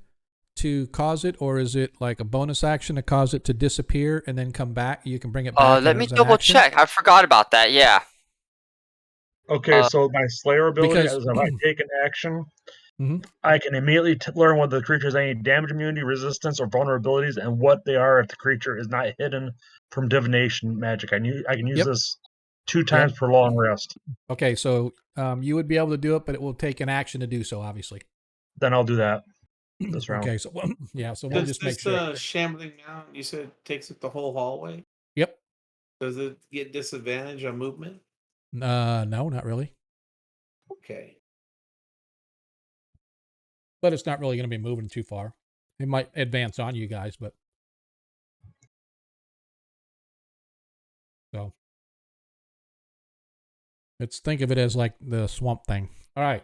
to cause it, or is it like a bonus action to cause it to disappear and then come back? You can bring it back. Let me double check. I forgot about that. Yeah. Okay, so my Slayer ability is if I take an action, I can immediately learn whether the creature has any damage immunity, resistance, or vulnerabilities, and what they are if the creature is not hidden from divination magic. I can use this 2 times per long rest. Okay, so you would be able to do it, but it will take an action to do so, obviously. Then I'll do that this round. Okay, so so we'll just make sure. Shambling mound, you said it takes up the whole hallway? Yep. Does it get disadvantage on movement? No, not really. Okay. But it's not really going to be moving too far. It might advance on you guys, but so think of it as like the swamp thing. All right.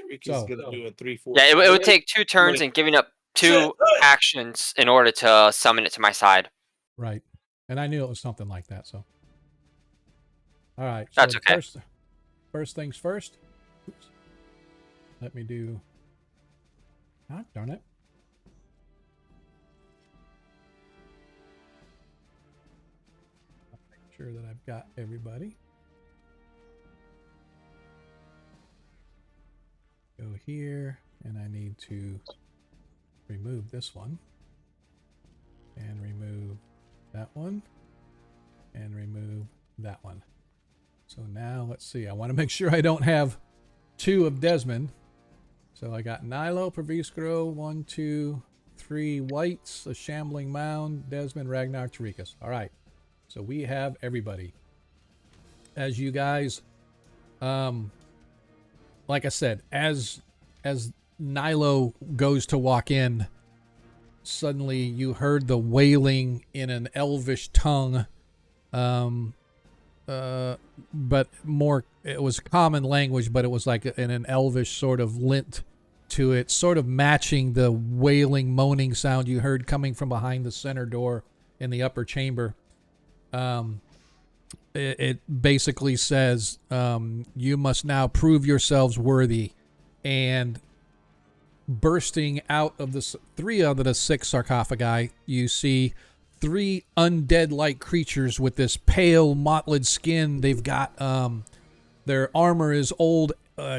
Rika's gonna do a 3-4. Yeah, it would take 2 turns and giving up 2 actions in order to summon it to my side. Right. And I knew it was something like that, so. All right. So that's okay. First things first. Oops. Let me do. Ah, darn it. I'll make sure that I've got everybody. Go here, and I need to remove this one. And remove that one. And remove that one. So now, let's see. I want to make sure I don't have 2 of Desmond. So I got Nilo, Perviscro, 1, 2, 3 whites, a shambling mound, Desmond, Ragnar, Tarikas. All right. So we have everybody. As you guys, like I said, as Nilo goes to walk in, suddenly you heard the wailing in an elvish tongue, but more, it was common language, but it was like in an elvish sort of lint to it, sort of matching the wailing, moaning sound you heard coming from behind the center door in the upper chamber. It basically says, you must now prove yourselves worthy. And bursting out of the 3 out of the 6 sarcophagi, you see 3 undead-like creatures with this pale, mottled skin. They've got their armor is old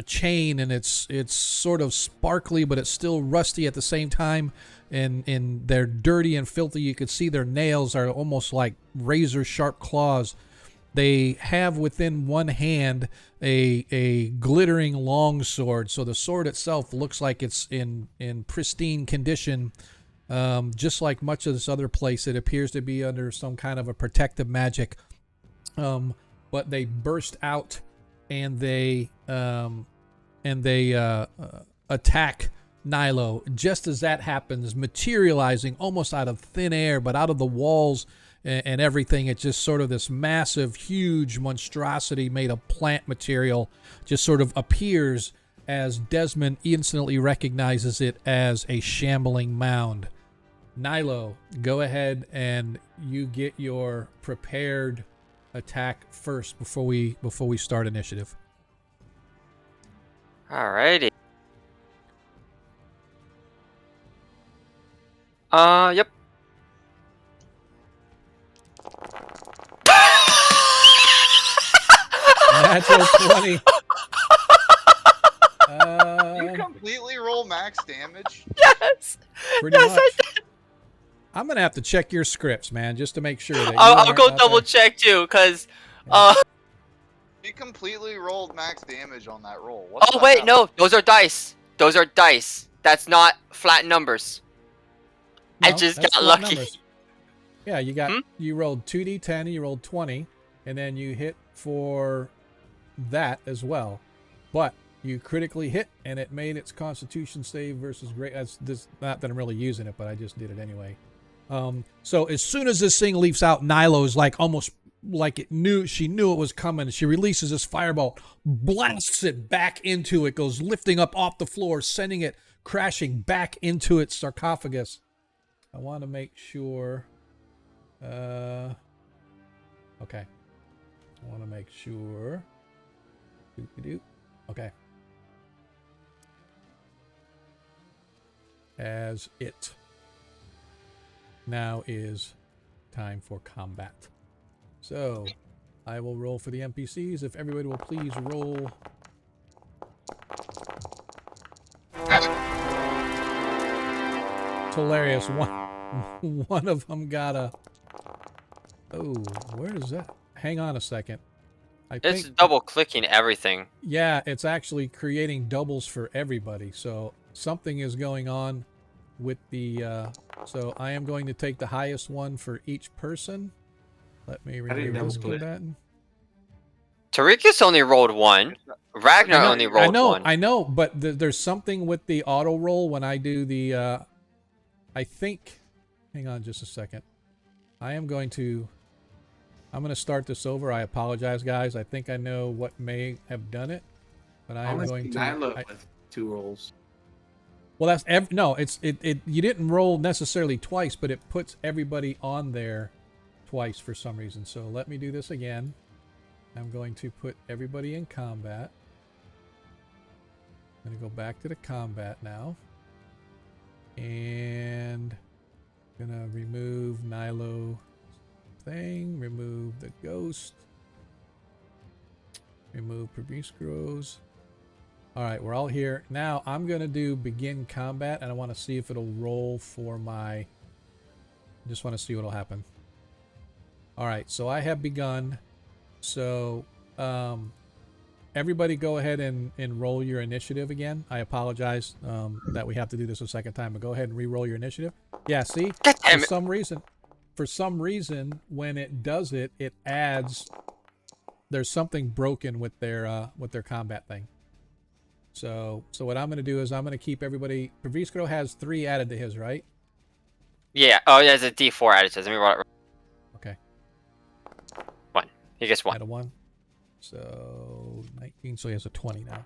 chain, and it's sort of sparkly, but it's still rusty at the same time. And they're dirty and filthy. You could see their nails are almost like razor-sharp claws. They have within one hand a glittering longsword, so the sword itself looks like it's in pristine condition, just like much of this other place. It appears to be under some kind of a protective magic, but they burst out and they attack Nilo. Just as that happens, materializing almost out of thin air, but out of the walls and everything, it's just sort of this massive, huge monstrosity made of plant material just sort of appears as Desmond instantly recognizes it as a shambling mound. Nilo, go ahead and you get your prepared attack first before we start initiative. Alrighty. Yep. Natural 20. You completely roll max damage? Yes. Pretty Yes, much. I did. I'm gonna have to check your scripts, man, just to make sure that I'll go double check too, cause You completely rolled max damage on that roll. What oh the wait, hell? no, those are dice. Those are dice. That's not flat numbers. I just that's got flat lucky. numbers. Yeah, you rolled 2d10, you rolled 20, and then you hit for that as well. But you critically hit, and it made its Constitution save versus great. That's this. Not that I'm really using it, but I just did it anyway. So as soon as this thing leaps out, Nilo's like almost like she knew it was coming. She releases this fireball, blasts it back into it, goes lifting up off the floor, sending it crashing back into its sarcophagus. I want to make sure. Okay. I want to make sure. Okay. As it now is time for combat. So, I will roll for the NPCs. If everybody will please roll. It's hilarious. One of them got a... Oh, where is that? Hang on a second. It's double clicking everything. Yeah, it's actually creating doubles for everybody. So something is going on with the... so I am going to take the highest one for each person. Let me remove this combatant. Tarikas only rolled one. Ragnar only rolled one. I know, but there's something with the auto roll when I do the... I think... Hang on just a second. I'm going to start this over. I apologize, guys. I think I know what may have done it, but I am going to... I look with 2 rolls. Well, that's... No, you didn't roll necessarily twice, but it puts everybody on there twice for some reason. So let me do this again. I'm going to put everybody in combat. I'm going to go back to the combat now. And I'm going to remove Nilo thing, remove the ghost, remove Probiscros. Alright, we're all here. Now I'm going to do begin combat, and I want to see if it'll roll for my... I just want to see what'll happen. Alright, so I have begun. So, everybody go ahead and roll your initiative again. I apologize that we have to do this a second time, but go ahead and re-roll your initiative. Yeah, see? For some reason, when it does it, it adds... There's something broken with their combat thing. So what I'm going to do is I'm going to keep everybody... Probiscro has 3 added to his, right? Yeah. Oh, yeah, there's a D4 added to it. Let me roll it. Okay. 1. He gets 1. Add a 1. So 19. So he has a 20 now.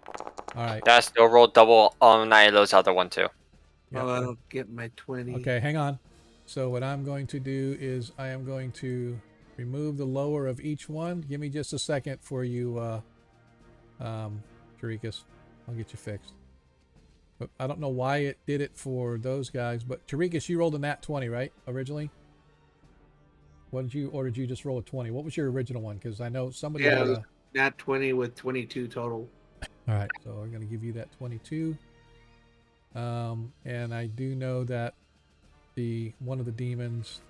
All right. That still rolled double on Nilo's other one too. Yep. Oh, I don't get my 20. Okay, hang on. So what I'm going to do is I am going to remove the lower of each one. Give me just a second for you, Tarikas. I'll get you fixed. But I don't know why it did it for those guys. But Tarikas, you rolled a nat 20, right? Originally? What did you, or did you just roll a 20? What was your original one? Because I know somebody Yeah, had a... nat 20 with 22 total. All right, so I'm going to give you that 22. And I do know that one of the demons,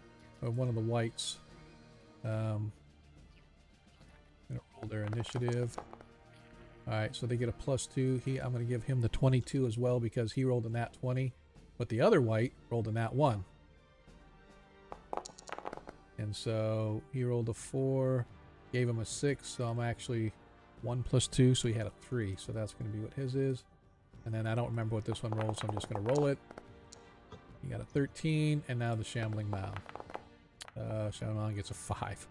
or one of the whites, Roll their initiative. All right, so they get a +2. I'm going to give him the 22 as well because he rolled a nat 20, but the other white rolled a nat 1. And so he rolled a 4, gave him a 6, so I'm actually 1 + 2, so he had a 3. So that's going to be what his is. And then I don't remember what this one rolls, so I'm just going to roll it. He got a 13, and now the Shambling Mound. Shambling Mound gets a 5.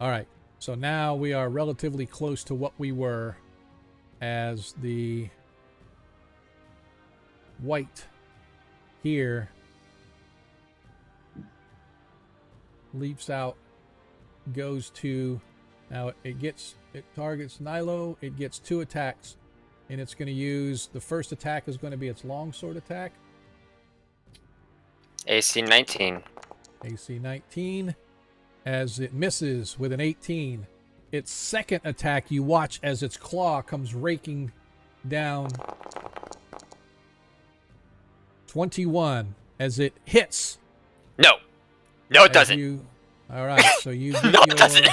All right, so now we are relatively close to what we were as the white here leaps out, goes to, now it targets Nilo, it gets 2 attacks, and it's going to use, the first attack is going to be its longsword attack. AC 19. AC 19. As it misses with an 18. Its second attack, you watch as its claw comes raking down. 21. As it hits. No, it doesn't. All right, so you get No, it doesn't.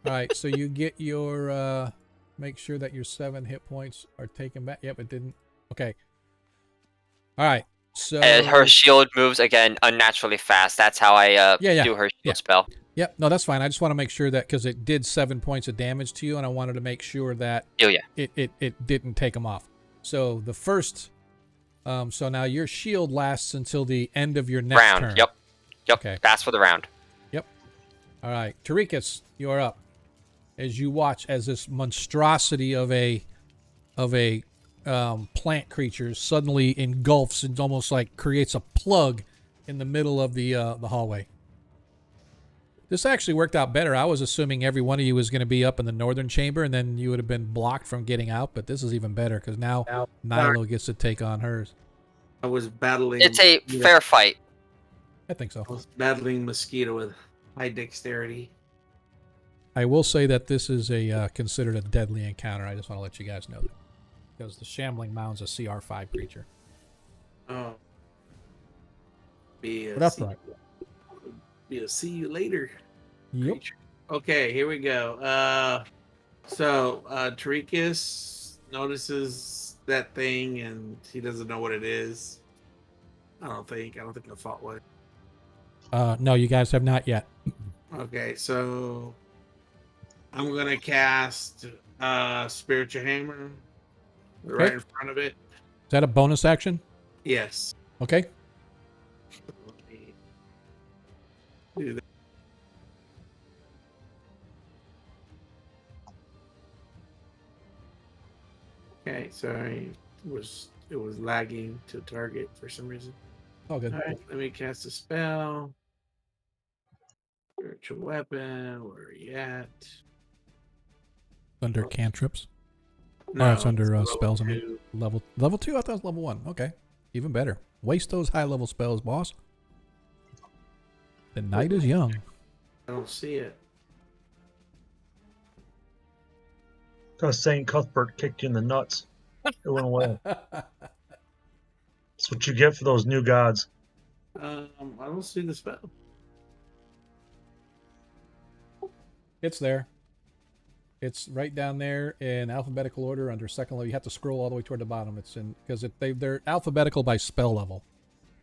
all right, so you get your, make sure that your 7 hit points are taken back. Yep, it didn't. Okay. All right, so. And her shield moves again unnaturally fast. That's how I do her shield spell. Yep, no, that's fine. I just want to make sure that, because it did 7 points of damage to you, and I wanted to make sure that it didn't take them off. So the first, so now your shield lasts until the end of your next turn. Yep. Okay. That's for the round. Yep. All right, Tarikas, you're up. As you watch as this monstrosity of a plant creature suddenly engulfs and almost like creates a plug in the middle of the hallway. This actually worked out better. I was assuming every one of you was going to be up in the northern chamber, and then you would have been blocked from getting out. But this is even better because now Nilo gets to take on hers. I was battling. It's a fair fight. I think so. I was battling mosquito with high dexterity. I will say that this is considered a deadly encounter. I just want to let you guys know that. Because the Shambling Mound's a CR5 creature. Oh. But upright. Be a see you later. Yep. Creature. Okay, here we go. So Tarikas notices that thing and he doesn't know what it is. I don't think I fought one. No, you guys have not yet. Okay, so I'm gonna cast Spiritual Hammer right in front of it. Is that a bonus action? Yes. Okay. Let me do that. Okay, sorry. It was lagging to target for some reason. Oh, good. All right, let me cast a spell. Spiritual weapon. Where are you at? Under cantrips. No, Oh, it's under spells. I mean, 2. level 2. I thought it was level 1. Okay, even better. Waste those high level spells, boss. The night is young. I don't see it. Because St. Cuthbert kicked you in the nuts. It went away. That's what you get for those new gods. I don't see the spell. It's there. It's right down there in alphabetical order under second level. You have to scroll all the way toward the bottom. It's in because they're alphabetical by spell level,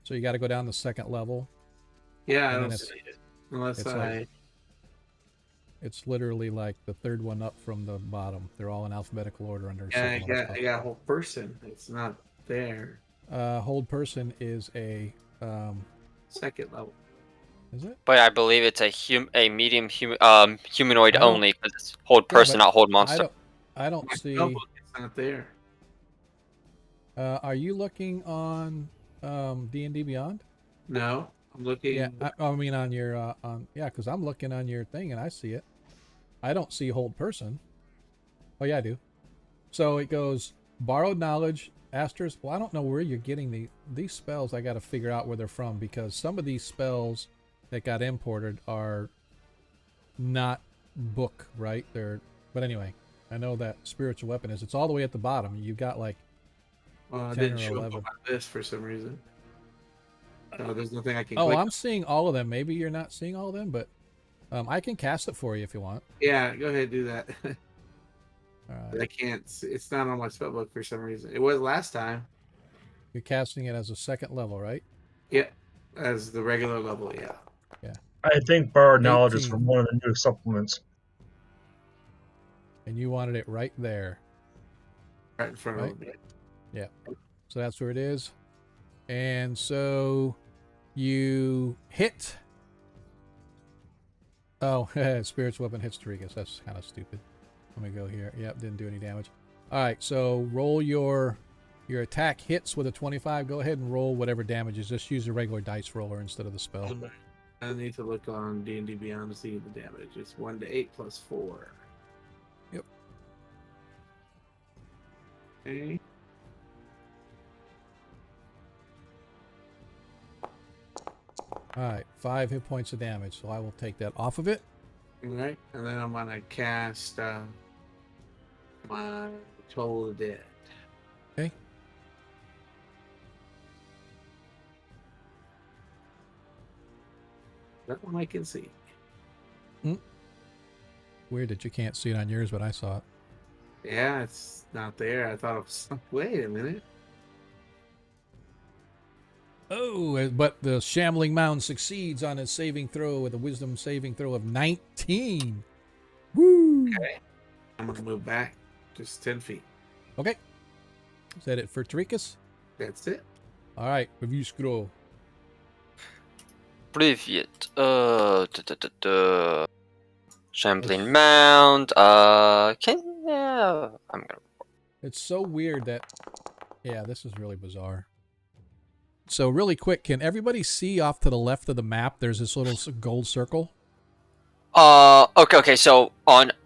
so you got to go down to second level. Yeah, I don't see it unless It's literally like the third one up from the bottom. They're all in alphabetical order under. Yeah, I got a whole person. It's not there. Hold person is a Second level. Is it? But I believe it's a medium humanoid only because it's hold person, not hold monster. I don't see. It's not there. Are you looking on D&D Beyond? No, I'm looking. Yeah, I mean on your because I'm looking on your thing and I see it. I don't see hold person. Oh yeah, I do. So it goes borrowed knowledge, asterisk. Well, I don't know where you're getting these spells. I got to figure out where they're from because some of these spells that got imported are not book, right? But anyway, I know that spiritual weapon is. It's all the way at the bottom. You've got like 10 I didn't or show 11. up on this for some reason. So there's nothing I can. Oh, click. I'm seeing all of them. Maybe you're not seeing all of them, but I can cast it for you if you want. Yeah, go ahead, do that. All I right. can't. It's not on my spellbook for some reason. It was last time. You're casting it as a 2nd level, right? Yep, as the regular level. Yeah. Yeah. I think Borrowed Knowledge is 18. from one of the new supplements. And you wanted it right there. Right in front Right? of me. Yeah. So that's where it is. And so you hit. Oh, Spirit's Weapon hits Tarikas. That's kind of stupid. Let me go here. Yep, didn't do any damage. All right, so roll your attack hits with a 25. Go ahead and roll whatever damage is. Just use a regular dice roller instead of the spell. I need to look on D&D Beyond to see the damage. It's 1d8 plus 4. Yep. Okay. All right, 5 hit points of damage. So I will take that off of it. All right, and then I'm gonna cast my Toll of the Dead. Okay. That one I can see. Weird that you can't see it on yours, but I saw it. Yeah, it's not there. I thought it was. Wait a minute. Oh, but the Shambling Mound succeeds on his saving throw with a Wisdom saving throw of 19. Woo! Okay. I'm gonna move back just 10 feet. Okay. Is that it for Tarikas? That's it. All right, review scroll. Привет. Shambling Mound. I'm gonna. It's so weird that. Yeah, this is really bizarre. So really quick, can everybody see off to the left of the map? There's this little gold circle. Okay. So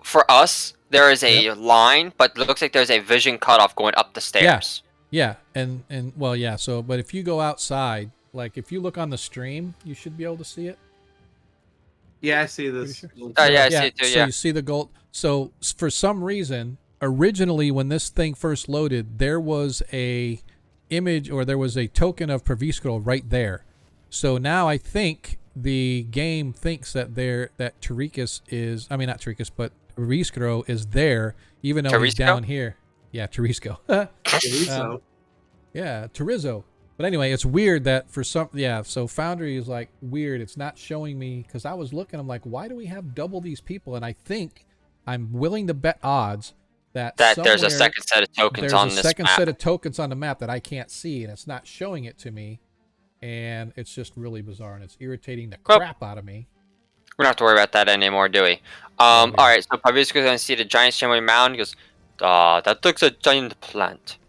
for us, there is a line, but it looks like there's a vision cutoff going up the stairs. Yeah, and well, yeah. So, but if you go outside, like if you look on the stream, you should be able to see it. Yeah, I see this. Sure? I see it too. So Yeah. you see the gold. So for some reason, originally when this thing first loaded, there was a image or there was a token of Praviscro right there. So now I think the game thinks that Tarikas is, I mean not Tarikas, but Praviscro is there, even though he's down here. Yeah, Tarisco. Yeah, Terizo. But anyway, it's weird that for some, so Foundry is like weird. It's not showing me, because I was looking, I'm like, why do we have double these people? And I think I'm willing to bet odds that there's a second set of tokens on this map. There's a second set of tokens on the map that I can't see, and it's not showing it to me. And it's just really bizarre, and it's irritating the crap out of me. We don't have to worry about that anymore, do we? All right, so Pravisco's going to see the giant shambling mound. He goes, that looks a giant plant.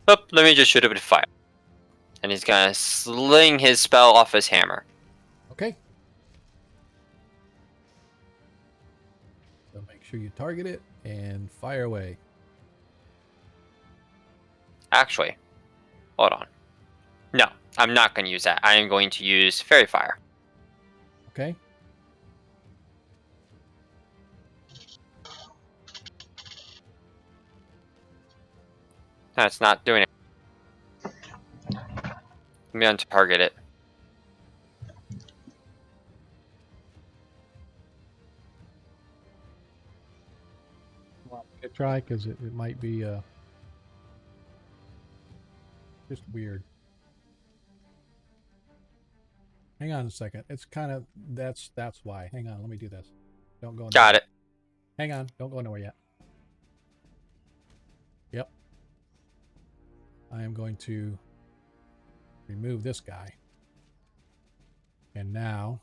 Oh, let me just shoot it with fire. And he's going to sling his spell off his hammer. Okay. So make sure you target it and fire away. Actually, hold on. No, I'm not going to use that. I am going to use Fairy Fire. Okay. No, it's not doing it. Let me untarget it. Want me to try? Because it might be just weird. Hang on a second. It's kind of, that's why. Hang on, let me do this. Don't go. Got it. Hang on, don't go nowhere yet. Yep. I am going to remove this guy. And now.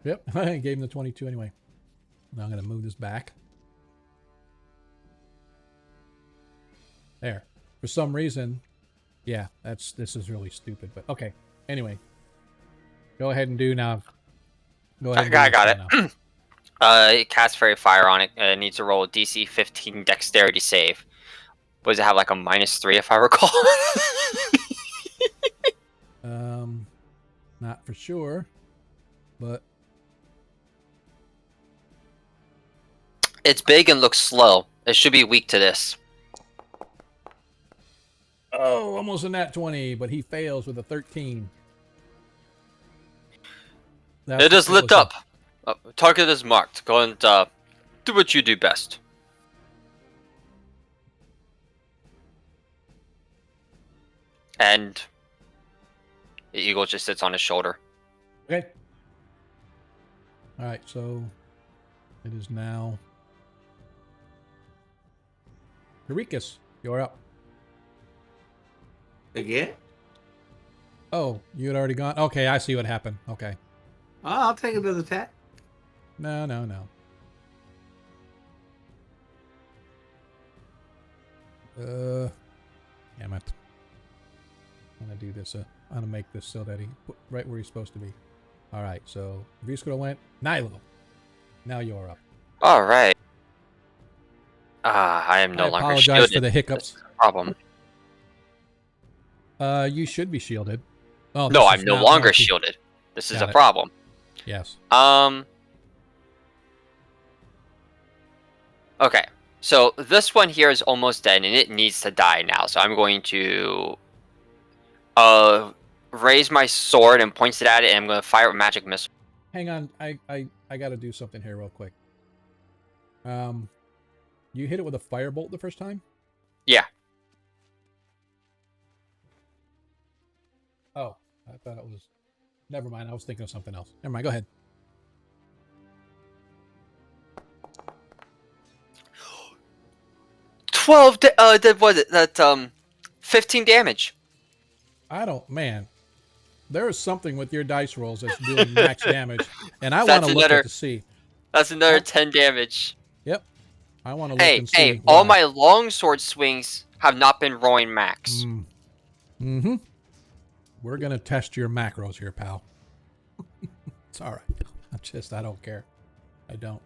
Yep, I gave him the 22 anyway. Now I'm going to move this back. There. For some reason, yeah, this is really stupid, but okay. Anyway, go ahead and do now. Go ahead. I got it. It casts Fairy Fire on it. It needs to roll a DC 15 Dexterity save. What does it have, like a -3 if I recall? Not for sure, but it's big and looks slow. It should be weak to this. oh, almost a nat 20, but he fails with a 13. It is lit up. Target is marked. Go and do what you do best. And the eagle just sits on his shoulder. Okay. All right, so it is now Eureka's. You're up. Again? Oh, you had already gone? Okay, I see what happened. Okay. Oh, I'll take another attack. No. Damn it. I'm gonna do this. I'm gonna make this so that he put right where he's supposed to be. All right, so Viscera went. Nilo. Now you're up. All right. I am no longer apologize shielded. for the hiccups. Problem. You should be shielded. Oh, No, this I'm is no now longer multi- shielded. This is Got a it. problem. Yes. Okay. So this one here is almost dead, and it needs to die now. So I'm going to raise my sword and point it at it, and I'm going to fire a magic missile. Hang on. I got to do something here real quick. You hit it with a firebolt the first time? Yeah. Oh, I thought it was... Never mind, I was thinking of something else. Never mind, go ahead. Was it that 15 damage? I don't... Man, there is something with your dice rolls that's doing max damage, and I want to look at to see. That's another 10 damage. Yep. I want to look and see. Hey, all my longsword swings have not been rolling max. Mm-hmm. We're going to test your macros here, pal. It's all right. I don't care. I don't.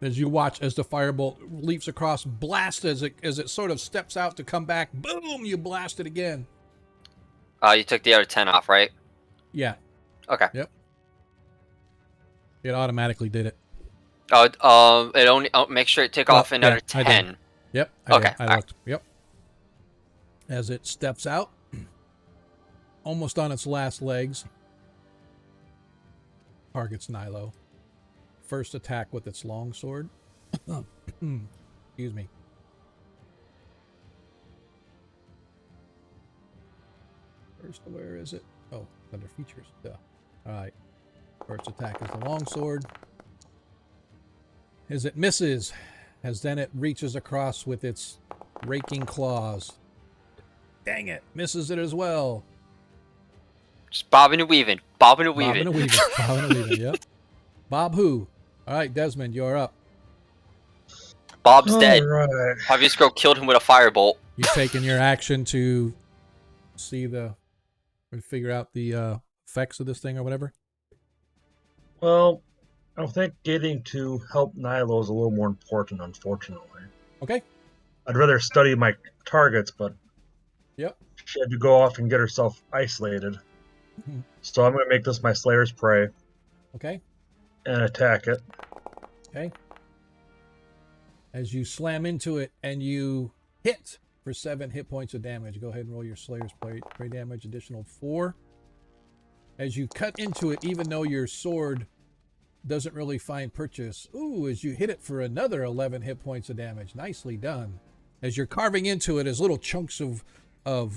As you watch as the firebolt leaps across, blast as it sort of steps out to come back, boom, you blast it again. You took the other 10 off, right? Yeah. Okay. Yep. It automatically did it. It only make sure it take off another 10. Yep. I looked. Yep. As it steps out, almost on its last legs, targets Nilo. First attack with its longsword. Excuse me. First, where is it? Oh, under features. Duh. All right. First attack is the longsword. As it misses, as then it reaches across with its raking claws. Dang it! Misses it as well. Just bobbing and weaving. Bobbing and weaving. Bobbing and weaving. Bobbing and weaving, yep. Bob who? All right, Desmond, you're up. Bob's dead. Right. Javier killed him with a firebolt. You taking your action to see or figure out the effects of this thing or whatever? Well, I think getting to help Nilo is a little more important, unfortunately. Okay. I'd rather study my targets, but yep, she had to go off and get herself isolated. Mm-hmm. So I'm going to make this my Slayer's Prey. Okay. And attack it. Okay. As you slam into it and you hit for 7 hit points of damage, go ahead and roll your Slayer's Prey damage, additional 4. As you cut into it, even though your sword doesn't really find purchase, as you hit it for another 11 hit points of damage. Nicely done. As you're carving into it, as little chunks of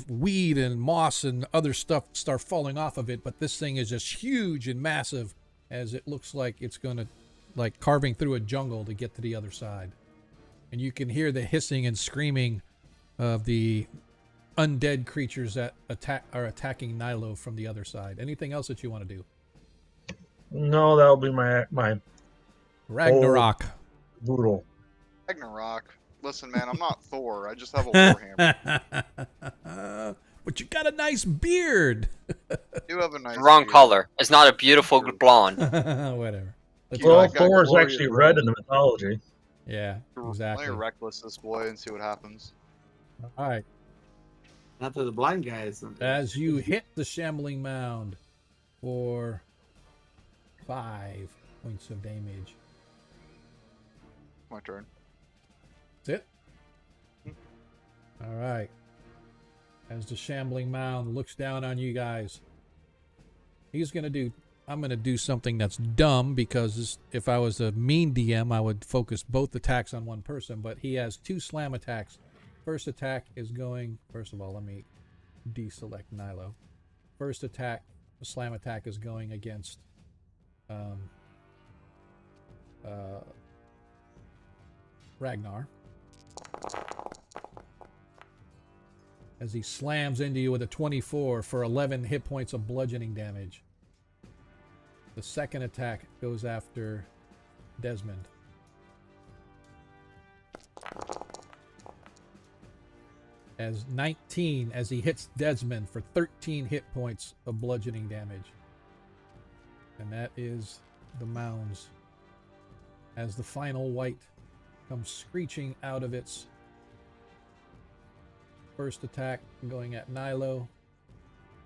weed and moss and other stuff start falling off of it, but this thing is just huge and massive, as it looks like it's going to, like carving through a jungle to get to the other side. And you can hear the hissing and screaming of the undead creatures that are attacking Nilo from the other side. Anything else that you want to do? No, that'll be my Ragnarok. Boodle. Ragnarok. Listen, man, I'm not Thor. I just have a warhammer. But you got a nice beard. You have a nice Wrong beard. color. It's not a beautiful blonde. Whatever. Well, Thor is actually red in the mythology. Yeah, exactly. Let me reckless this boy and see what happens. All right. Not to the blind guys. As you hit the shambling mound for 5 points of damage. My turn. That's it? All right. As the shambling mound looks down on you guys, he's going to do I'm going to do something that's dumb because if I was a mean DM, I would focus both attacks on one person, but he has 2 slam attacks. First attack is going... First of all, let me deselect Nilo. First attack, the slam attack is going against Ragnar. As he slams into you with a 24 for 11 hit points of bludgeoning damage. The second attack goes after Desmond. As 19, as he hits Desmond for 13 hit points of bludgeoning damage. And that is the mounds. As the final white comes screeching out of its first attack, going at Nilo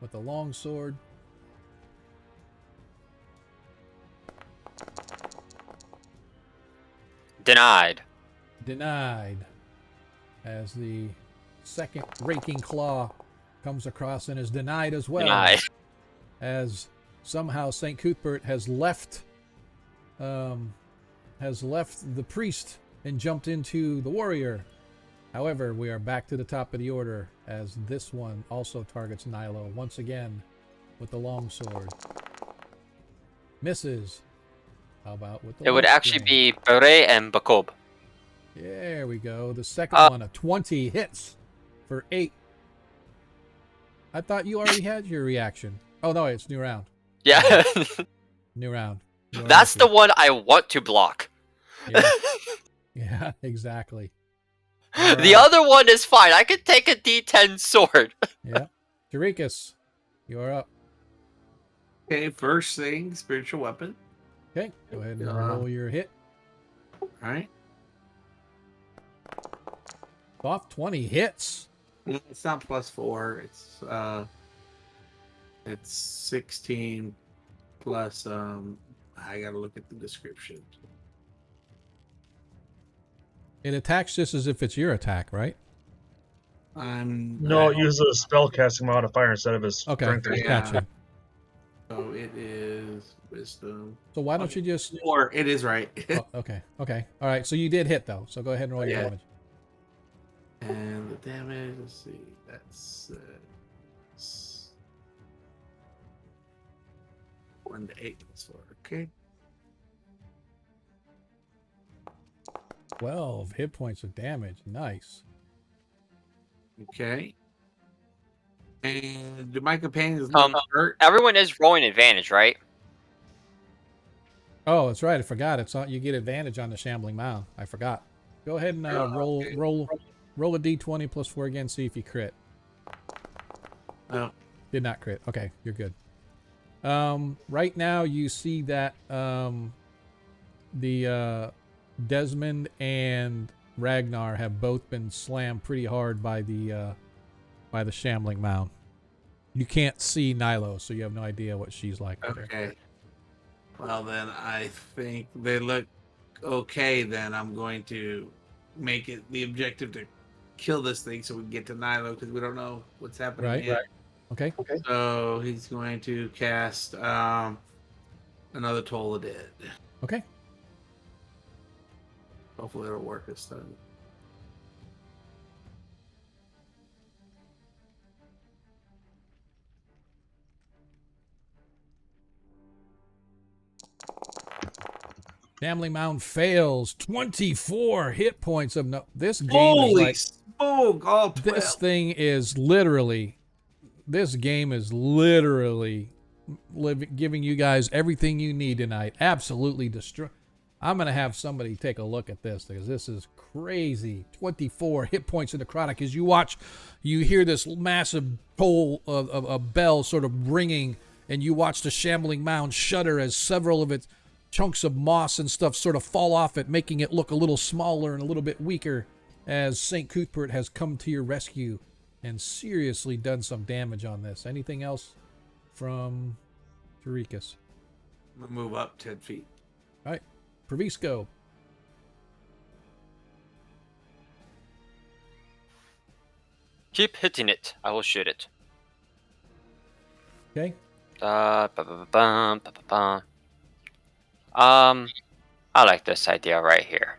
with a longsword. Denied. As the second raking claw comes across and is denied as well. Denied. As somehow St. Cuthbert has left the priest and jumped into the warrior. However, we are back to the top of the order as this one also targets Nilo once again with the longsword. Misses. How about with the It would actually string? be Beret and Bakob. There we go. The second one, a 20 hits for 8. I thought you already had your reaction. Oh, no, it's new round. Yeah. New round. That's the one I want to block. Yeah, yeah, exactly. The other one is fine. I could take a D10 sword. Yeah. Jarikus, you're up. Okay, first thing, spiritual weapon. Okay, go ahead and roll your hit. All right. Off 20 hits. It's not +4. It's 16 plus I gotta look at the description. It attacks just as if it's your attack, right? No, it uses a spellcasting modifier instead of his Okay, strength. Yeah. gotcha. So it is wisdom. So why don't you just... 4. It is right. Oh, okay. All right, so you did hit, though. So go ahead and roll your Yeah. damage. And the damage, let's see, that's 1 to 8 plus 4. Okay. 12 hit points of damage. Nice. Okay. And do my companions not hurt? Everyone is rolling advantage, right? Oh, that's right. I forgot. It's on. You get advantage on the shambling mound. I forgot. Go ahead and roll a d20 plus 4 again. See if you crit. Oh. Did not crit. Okay, you're good. Right now you see that the Desmond and Ragnar have both been slammed pretty hard by the shambling mound. You can't see Nilo, so you have no idea what she's like. Okay. Well, then I think they look okay. Then I'm going to make it the objective to kill this thing so we can get to Nilo because we don't know what's happening Right. yet. Okay. So he's going to cast another Toll of Dead. Okay. Hopefully it'll work this time. Shambling mound fails. 24 hit points of no. This game Holy is smoke! All 12. this thing is literally. This game is literally giving you guys everything you need tonight. Absolutely destroy. I'm gonna have somebody take a look at this because this is crazy. 24 hit points in necrotic as you hear this massive toll of a bell sort of ringing, and you watch the shambling mound shudder as several of its chunks of moss and stuff sort of fall off it, making it look a little smaller and a little bit weaker as St. Cuthbert has come to your rescue and seriously done some damage on this. Anything else from Jarikus? I'm gonna move up 10 feet. All right, Pravisco. Keep hitting it. I will shoot it. Okay. I like this idea right here.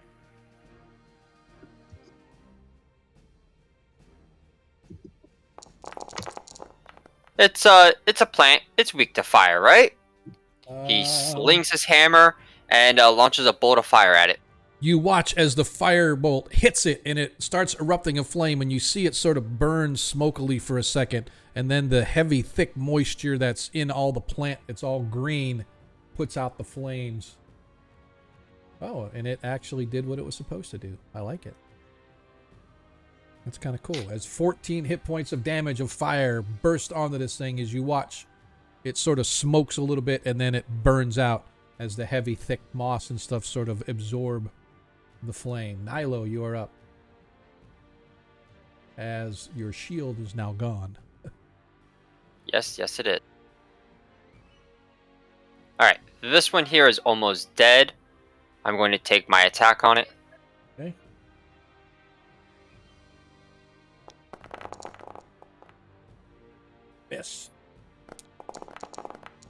It's a plant. It's weak to fire, right? He slings his hammer and launches a bolt of fire at it. You watch as the firebolt hits it and it starts erupting a flame, and you see it sort of burn smokily for a second, and then the heavy, thick moisture that's in all the plant, it's all green, puts out the flames. Oh, and it actually did what it was supposed to do. I like it. That's kind of cool. As 14 hit points of damage of fire burst onto this thing as you watch, it sort of smokes a little bit and then it burns out as the heavy, thick moss and stuff sort of absorb the flame. Nilo, you are up. As your shield is now gone. Yes, it is. Alright, this one here is almost dead. I'm going to take my attack on it. Okay. Miss.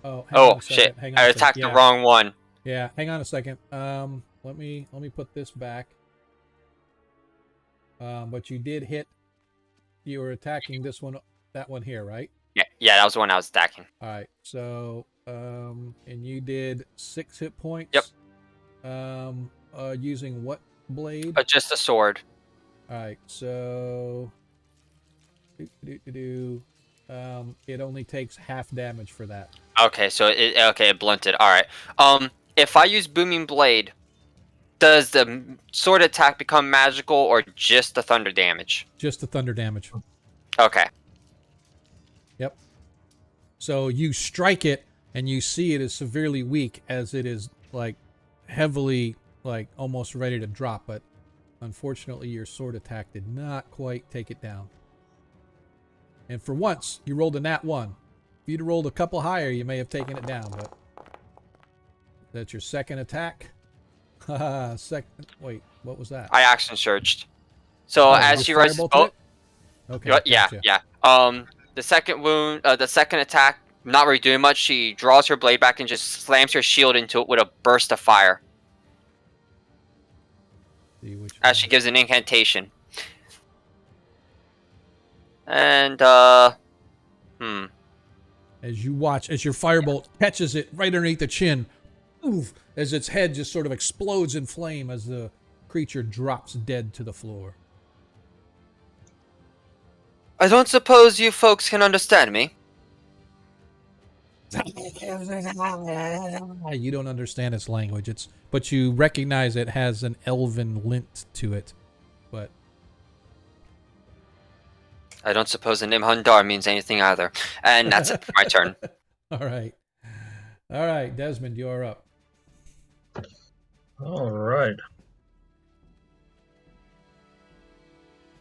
Oh shit! I attacked the wrong one. Yeah, hang on a second. Let me put this back. But you did hit. You were attacking this one, that one here, right? Yeah, that was the one I was attacking. All right. So, and you did 6 hit points. Yep. Using what blade? Just a sword. All right. So, it only takes half damage for that. Okay, so it blunted. All right. If I use booming blade, does the sword attack become magical or just the thunder damage? Just the thunder damage. Okay. Yep. So you strike it and you see it is severely weak as it is like heavily, like almost ready to drop, but unfortunately your sword attack did not quite take it down. And for once, you rolled a nat 1. If you'd rolled a couple higher, you may have taken it down, but that's your second attack. Wait, what was that? I action searched. So as she rises, okay, yeah. The second wound, the second attack, not really doing much. She draws her blade back and just slams her shield into it with a burst of fire. As she gives an incantation. And as you watch, as your firebolt catches it right underneath the chin, oof, as its head just sort of explodes in flame as the creature drops dead to the floor. I don't suppose you folks can understand me. You don't understand its language, but you recognize it has an elven lint to it. But I don't suppose the Nimhundar means anything either. And that's it for my turn. All right, Desmond, you're up. All right.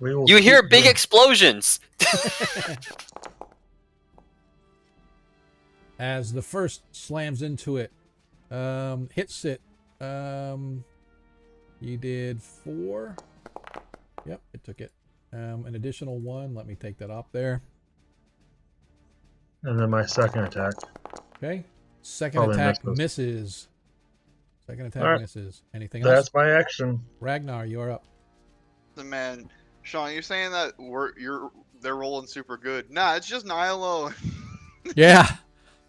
You hear big explosions. As the first slams into it, hits it. You did 4. Yep, it took it. An additional 1. Let me take that off there. And then my second attack. Okay. Second attack misses. Second attack misses. Anything else? That's my action. Ragnar, you're up. Man, Sean, you're saying that they're rolling super good. Nah, it's just Nilo. Yeah,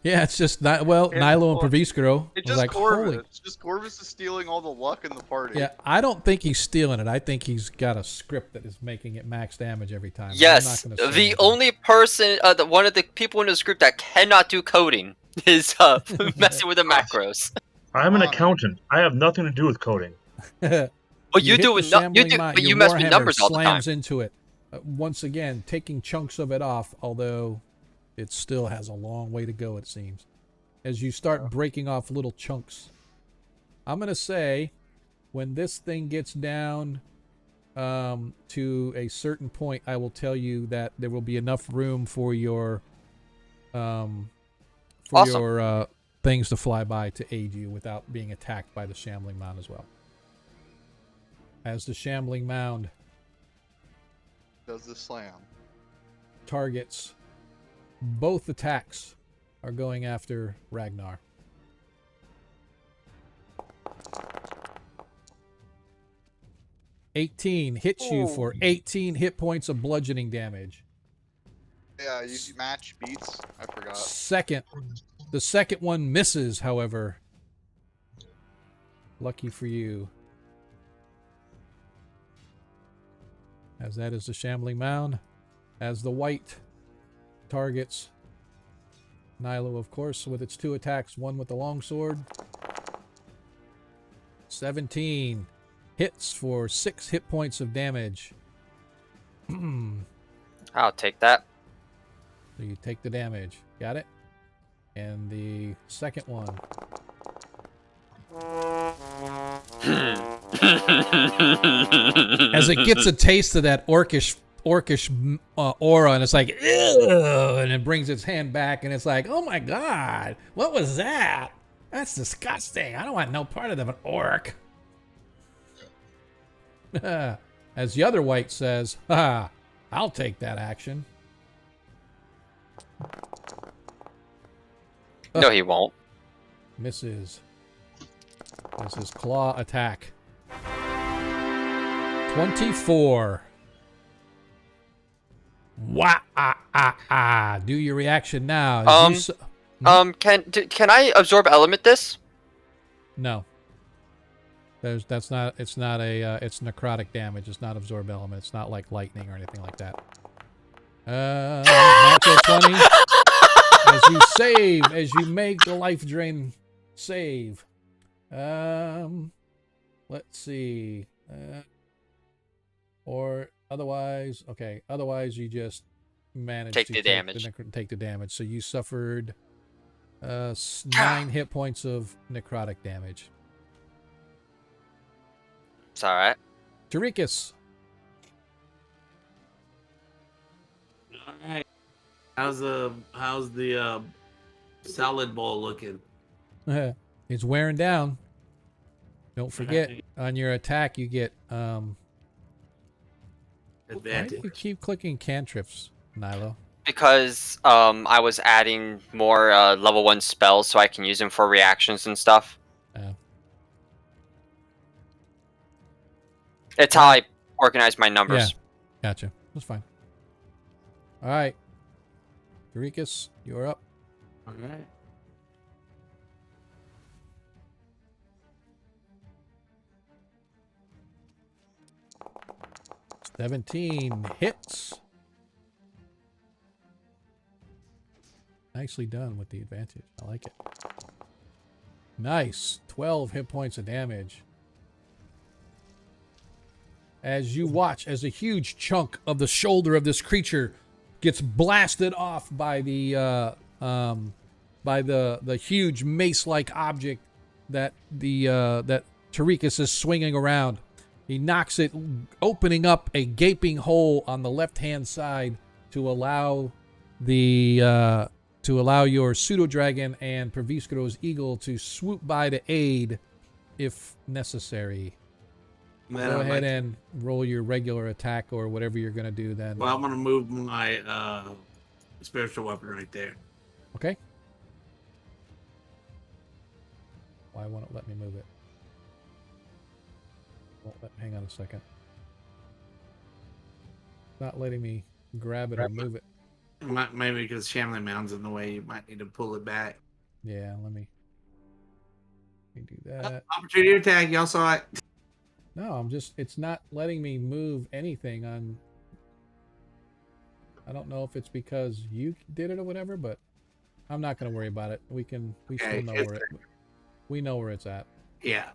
it's just Nilo and Praviskro. It's just like, Corvus. It's just Corvus is stealing all the luck in the party. Yeah, I don't think he's stealing it. I think he's got a script that is making it max damage every time. Yes, the only person, one of the people in this group that cannot do coding is messing with the macros. I'm an accountant. I have nothing to do with coding. But you mess with numbers all the time. Slams into it. Once again, taking chunks of it off, although it still has a long way to go, it seems. As you start breaking off little chunks. I'm going to say, when this thing gets down to a certain point, I will tell you that there will be enough room for your things to fly by to aid you without being attacked by the Shambling Mound as well. As the Shambling Mound does the slam, targets both attacks are going after Ragnar. $18 hits you for 18 hit points of bludgeoning damage. Yeah, you match beats. I forgot. The second one misses, however. Lucky for you. As that is the Shambling Mound. As the white targets Nilo, of course, with its 2 attacks, one with the longsword. 17 hits for 6 hit points of damage. I'll take that. So you take the damage. Got it? And the second one. As it gets a taste of that orcish aura, and it's like, ew, and it brings its hand back, and it's like, oh my god, what was that? That's disgusting. I don't want no part of an orc. As the other white says, ha, I'll take that action. No, he won't. Misses. That's his claw attack. 24. Wah. Do your reaction now. Can I absorb element this? No. It's not it's necrotic damage. It's not absorb element. It's not like lightning or anything like that. Natural 20. As you make the life drain save. Let's see. Or otherwise, okay. Otherwise, you just manage to take the damage. So you suffered 9 hit points of necrotic damage. It's all right. Tarikas. All right. How's the salad bowl looking? It's wearing down. Don't forget, on your attack, you get advantage. Why do you keep clicking cantrips, Nilo? Because I was adding more level 1 spells so I can use them for reactions and stuff. Oh. It's how I organize my numbers. Yeah, gotcha. That's fine. All right. Tarikas, you're up. All right. $17 hits. Nicely done with the advantage. I like it. Nice. 12 hit points of damage. As you watch as a huge chunk of the shoulder of this creature gets blasted off by the huge mace-like object that that Tarikas is swinging around. He knocks it, opening up a gaping hole on the left-hand side to allow your pseudo-dragon and Perviskro's eagle to swoop by to aid if necessary. Go ahead and roll your regular attack or whatever you're going to do then. Well, I'm going to move my spiritual weapon right there. Okay. Why won't it let me move it? Hang on a second. It's not letting me grab it or move it. Maybe because Shambling Mound's in the way, you might need to pull it back. Yeah, let me do that. Opportunity attack, y'all saw it. No, it's not letting me move anything on. I don't know if it's because you did it or whatever, but I'm not going to worry about it. We still know we know where it's at. Yeah.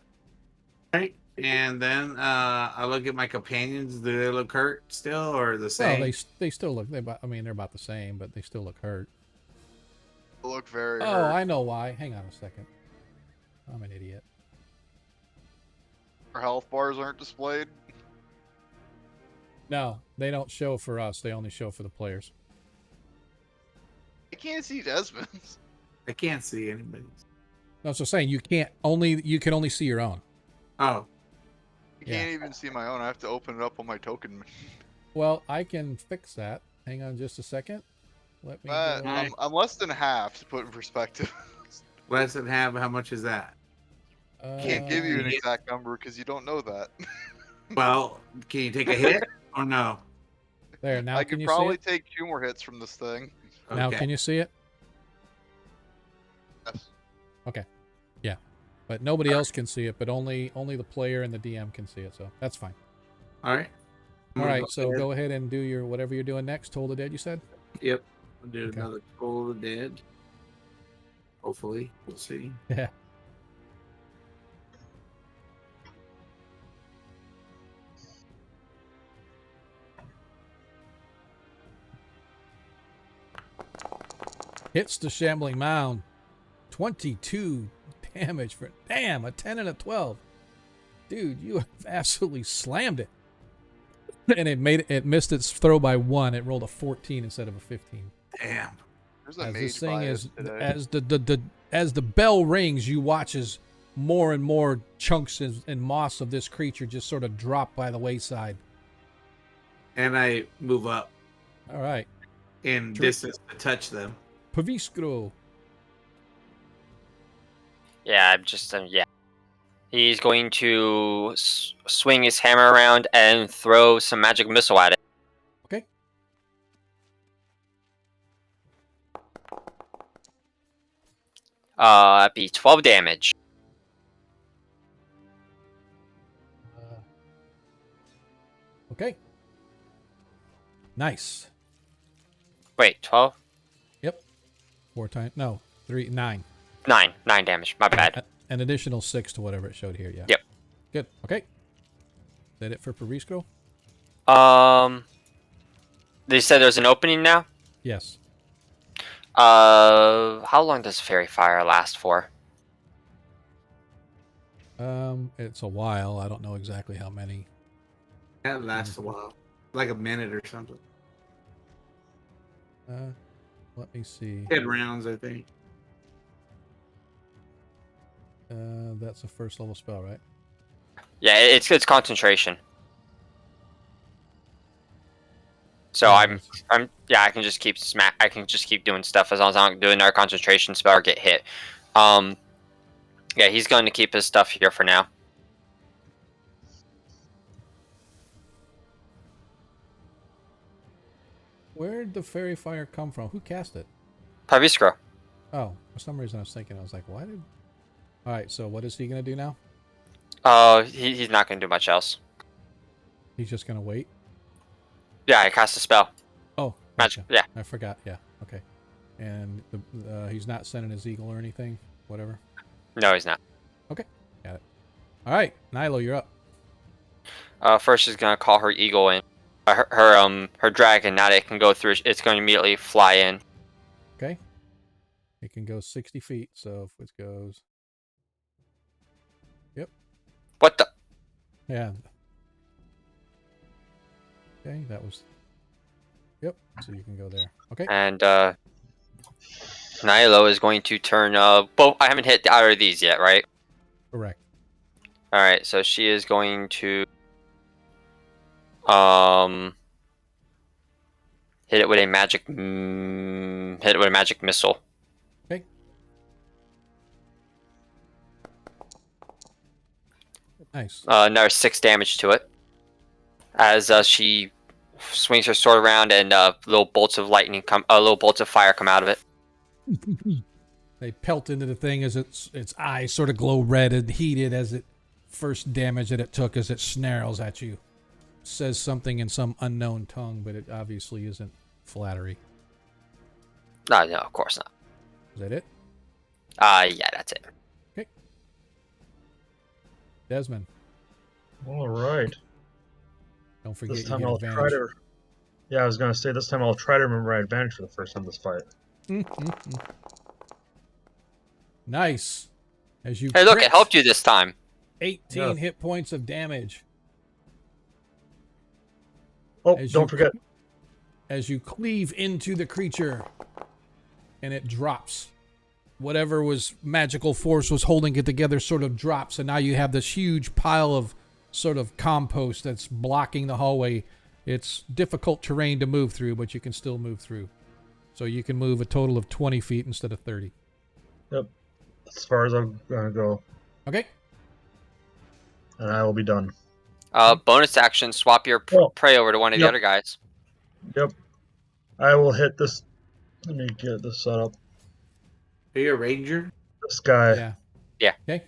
Right. And then I look at my companions. Do they look hurt still or the same? Well, they still look. They're about the same, but they still look hurt. They look very. Oh, hurt. I know why. Hang on a second. I'm an idiot. Our health bars aren't displayed. No, they don't show for us. They only show for the players. I can't see Desmond's. I can't see anybody's. No, so saying you can only see your own. Oh. I can't even see my own. I have to open it up on my token. Well, I can fix that. Hang on just a second. Let me go. I'm less than half to put in perspective. Less than half. How much is that? Can't give you an Yeah. exact number because you don't know that. Well, can you take a hit or no? There, now I can could you probably see it? take 2 more hits from this thing. Now Okay. can you see it? Yes. Okay. Yeah. But nobody else can see it, but only the player and the DM can see it, so that's fine. All right. I'm All gonna right, so ahead. go ahead and do your whatever you're doing next. Toll the Dead, you said? Yep. I'll do Okay. another Toll of the Dead. Hopefully, we'll see. Yeah. Hits the shambling mound. 22 damage for damn a 10 and a 12. Dude, you have absolutely slammed it. And it missed its throw by 1. It rolled a 14 instead of a 15. Damn. There's a As mage this thing bias is, today. as the bell rings, you watch as more and more chunks and moss of this creature just sort of drop by the wayside. And I move up All right, in True. distance to touch them. Paviskro. Yeah, I'm just yeah. He's going to swing his hammer around and throw some magic missile at it. Okay. That'd be 12 damage. Okay. Nice. Wait, 12? Yep. 4 times. No, 3, 9. 9 damage. My bad. An additional 6 to whatever it showed here. Yeah. Yep. Good. Okay. Is that it for Paviskro? They said there's an opening now. Yes. How long does fairy fire last for? It's a while. I don't know exactly how many. That lasts a while, like a minute or something. Let me see. 10 rounds, I think. That's a first level spell, right? Yeah, it's concentration. So I can just keep I can just keep doing stuff as long as I'm not doing our concentration spell or get hit. Yeah, he's going to keep his stuff here for now. Where'd the fairy fire come from? Who cast it? Paviskro. Oh, for some reason I was thinking, I was like, why did... Alright, so what is he going to do now? He's not going to do much else. He's just going to wait? Yeah, I cast a spell. Oh, Magic. gotcha. Yeah. I forgot, yeah, okay. And he's not sending his eagle or anything? Whatever? No, he's not. Okay, got it. Alright, Nilo, you're up. First she's going to call her eagle in. Her dragon, now that it can go through, it's going to immediately fly in. Okay. It can go 60 feet, so if it goes... Yep. What the? Yeah. Okay, that was... Yep, so you can go there. Okay. And, Nilo is going to turn, both, I haven't hit either of these yet, right? Correct. Alright, so she is going to, hit it with a magic, missile. Okay. Nice. Another 6 damage to it. As, she swings her sword around and, little bolts of fire come out of it. They pelt into the thing as its eyes sort of glow red and heated as it first damage that it took as it snarls at you. Says something in some unknown tongue, but it obviously isn't flattery. No, of course not. Is that it? Yeah, that's it. Okay. Desmond. All right. Don't forget This you time get I'll advantage. try to. Yeah, I was gonna say this time I'll try to remember my advantage for the first time this fight. Nice. As you Hey, look, crit, it helped you this time. 18 Yeah. hit points of damage. Oh, As don't you- forget. As you cleave into the creature and it drops. Whatever was magical force was holding it together sort of drops, and now you have this huge pile of sort of compost that's blocking the hallway. It's difficult terrain to move through, but you can still move through. So you can move a total of 20 feet instead of 30. Yep. As far as I'm gonna go. Okay. And I will be done. Bonus action, swap your prey over to one of the other guys. Yep. I will hit this. Let me get this set up. Are you a ranger? This guy. Yeah. Yeah. Okay.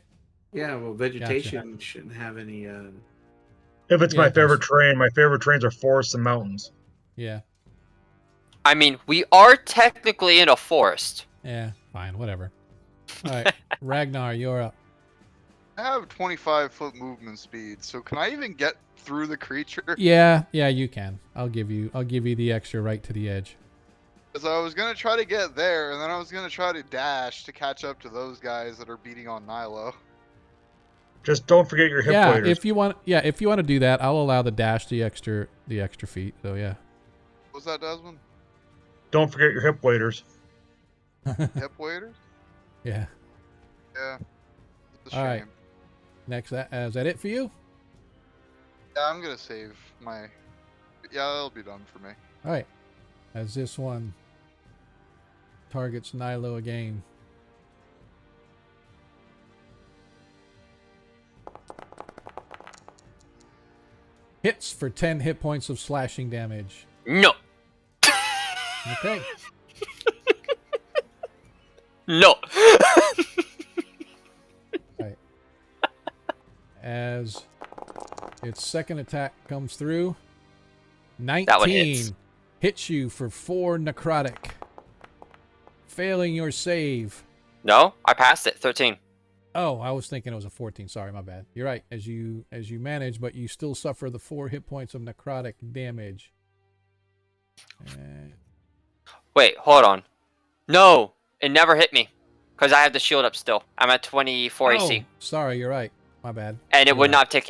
Yeah, well, vegetation shouldn't have any... If it's my favorite terrain, my favorite terrains are forests and mountains. Yeah. I mean, we are technically in a forest. Yeah, fine, whatever. All right, Ragnar, you're up. I have 25-foot movement speed, so can I even get through the creature? Yeah, you can. I'll give you the extra right to the edge. Because I was gonna try to get there, and then I was gonna try to dash to catch up to those guys that are beating on Nilo. Just don't forget your hip waders. If you want to do that, I'll allow the dash the extra feet. So yeah. What's that, Desmond? Don't forget your hip waders. Hip waders? Yeah. Yeah. It's a All shame. right. Next, is that it for you? Yeah, I'm gonna save my. Yeah, that'll be done for me. All right. As this one targets Nilo again. Hits for 10 hit points of slashing damage. No. Okay. No. Right. As its second attack comes through, 19 hits you for 4 necrotic, failing your save. No, I passed it. 13. Oh, I was thinking it was a 14. Sorry, my bad. You're right. As you manage, but you still suffer the 4 hit points of necrotic damage. Wait, hold on. No, it never hit me because I have the shield up still. I'm at 24 AC. Sorry, you're right. My bad. And it would not take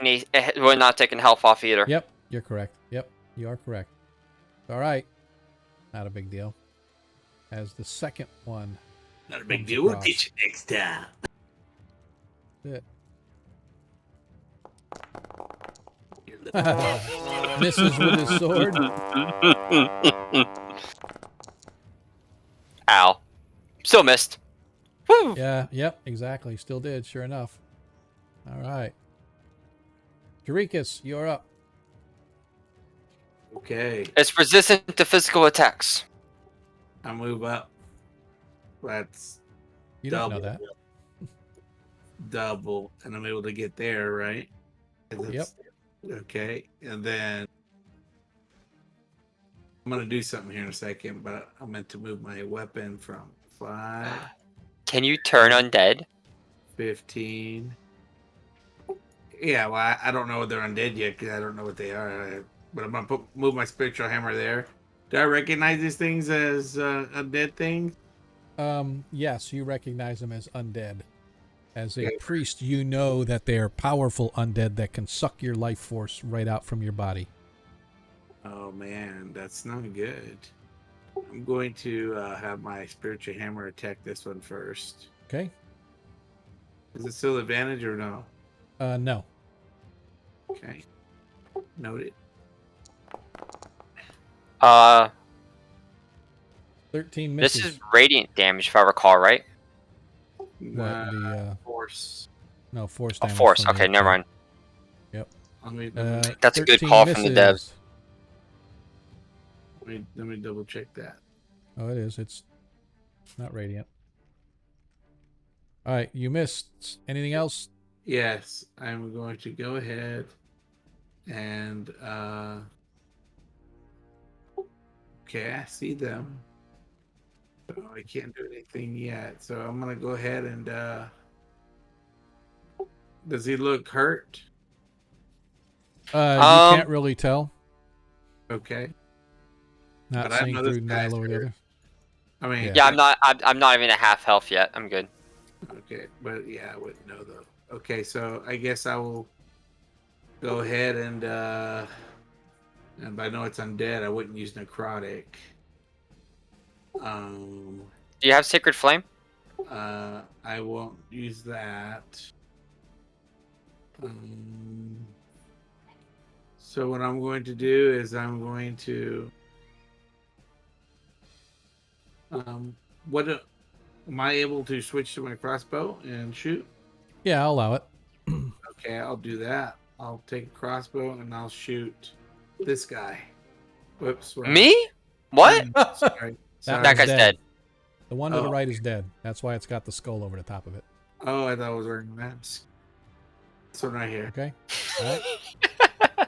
health off either. Yep, you're correct. Yep, you are correct. All right, not a big deal. As the second one. Not a big deal. We'll get you next time. It. Misses with his sword. Ow. Still missed. Woo! Yeah, yep, exactly. Still did, sure enough. All right. Jarikus, you're up. Okay. It's resistant to physical attacks. I move up. That's You double. don't know that. Double. And I'm able to get there, right? Yep. Okay. And then I'm going to do something here in a second, but I meant to move my weapon from 5. Can you turn undead? 15. Yeah, well, I don't know if they're undead yet because I don't know what they are. But I'm going to move my spiritual hammer there. Do I recognize these things as undead things? Yes, you recognize them as undead. As a priest, you know that they are powerful undead that can suck your life force right out from your body. Oh, man, that's not good. I'm going to have my spiritual hammer attack this one first. Okay. Is it still advantage or no? No. Okay. Noted. 13 misses. This is radiant damage, if I recall, right? Force. No, force Oh, damage. force. Okay, never mind. Yep. That's a good call from the devs. Let me double check that. Oh, it is. It's not radiant. All right, you missed. Anything else? Yes, I'm going to go ahead and okay, I see them. So I can't do anything yet. So I'm gonna go ahead and does he look hurt? You can't really tell. Okay. Not But I seeing know this through guy's Nilo or the hurt. other. I mean, Yeah, I'm not even at half health yet. I'm good. okay, but yeah, I wouldn't know though. Okay, so I guess I will go ahead and I know it's undead, I wouldn't use necrotic. Do you have Sacred Flame? I won't use that. So what I'm going to do is I'm going to What am I able to switch to my crossbow and shoot? Yeah, I'll allow it. Okay, I'll do that. I'll take a crossbow and I'll shoot this guy. Whoops. Wrong. Me? What? Sorry. That That one's guy's dead. The one to the Oh. right is dead. That's why it's got the skull over the top of it. Oh, I thought I was wearing maps. This one right here. Okay. All right. All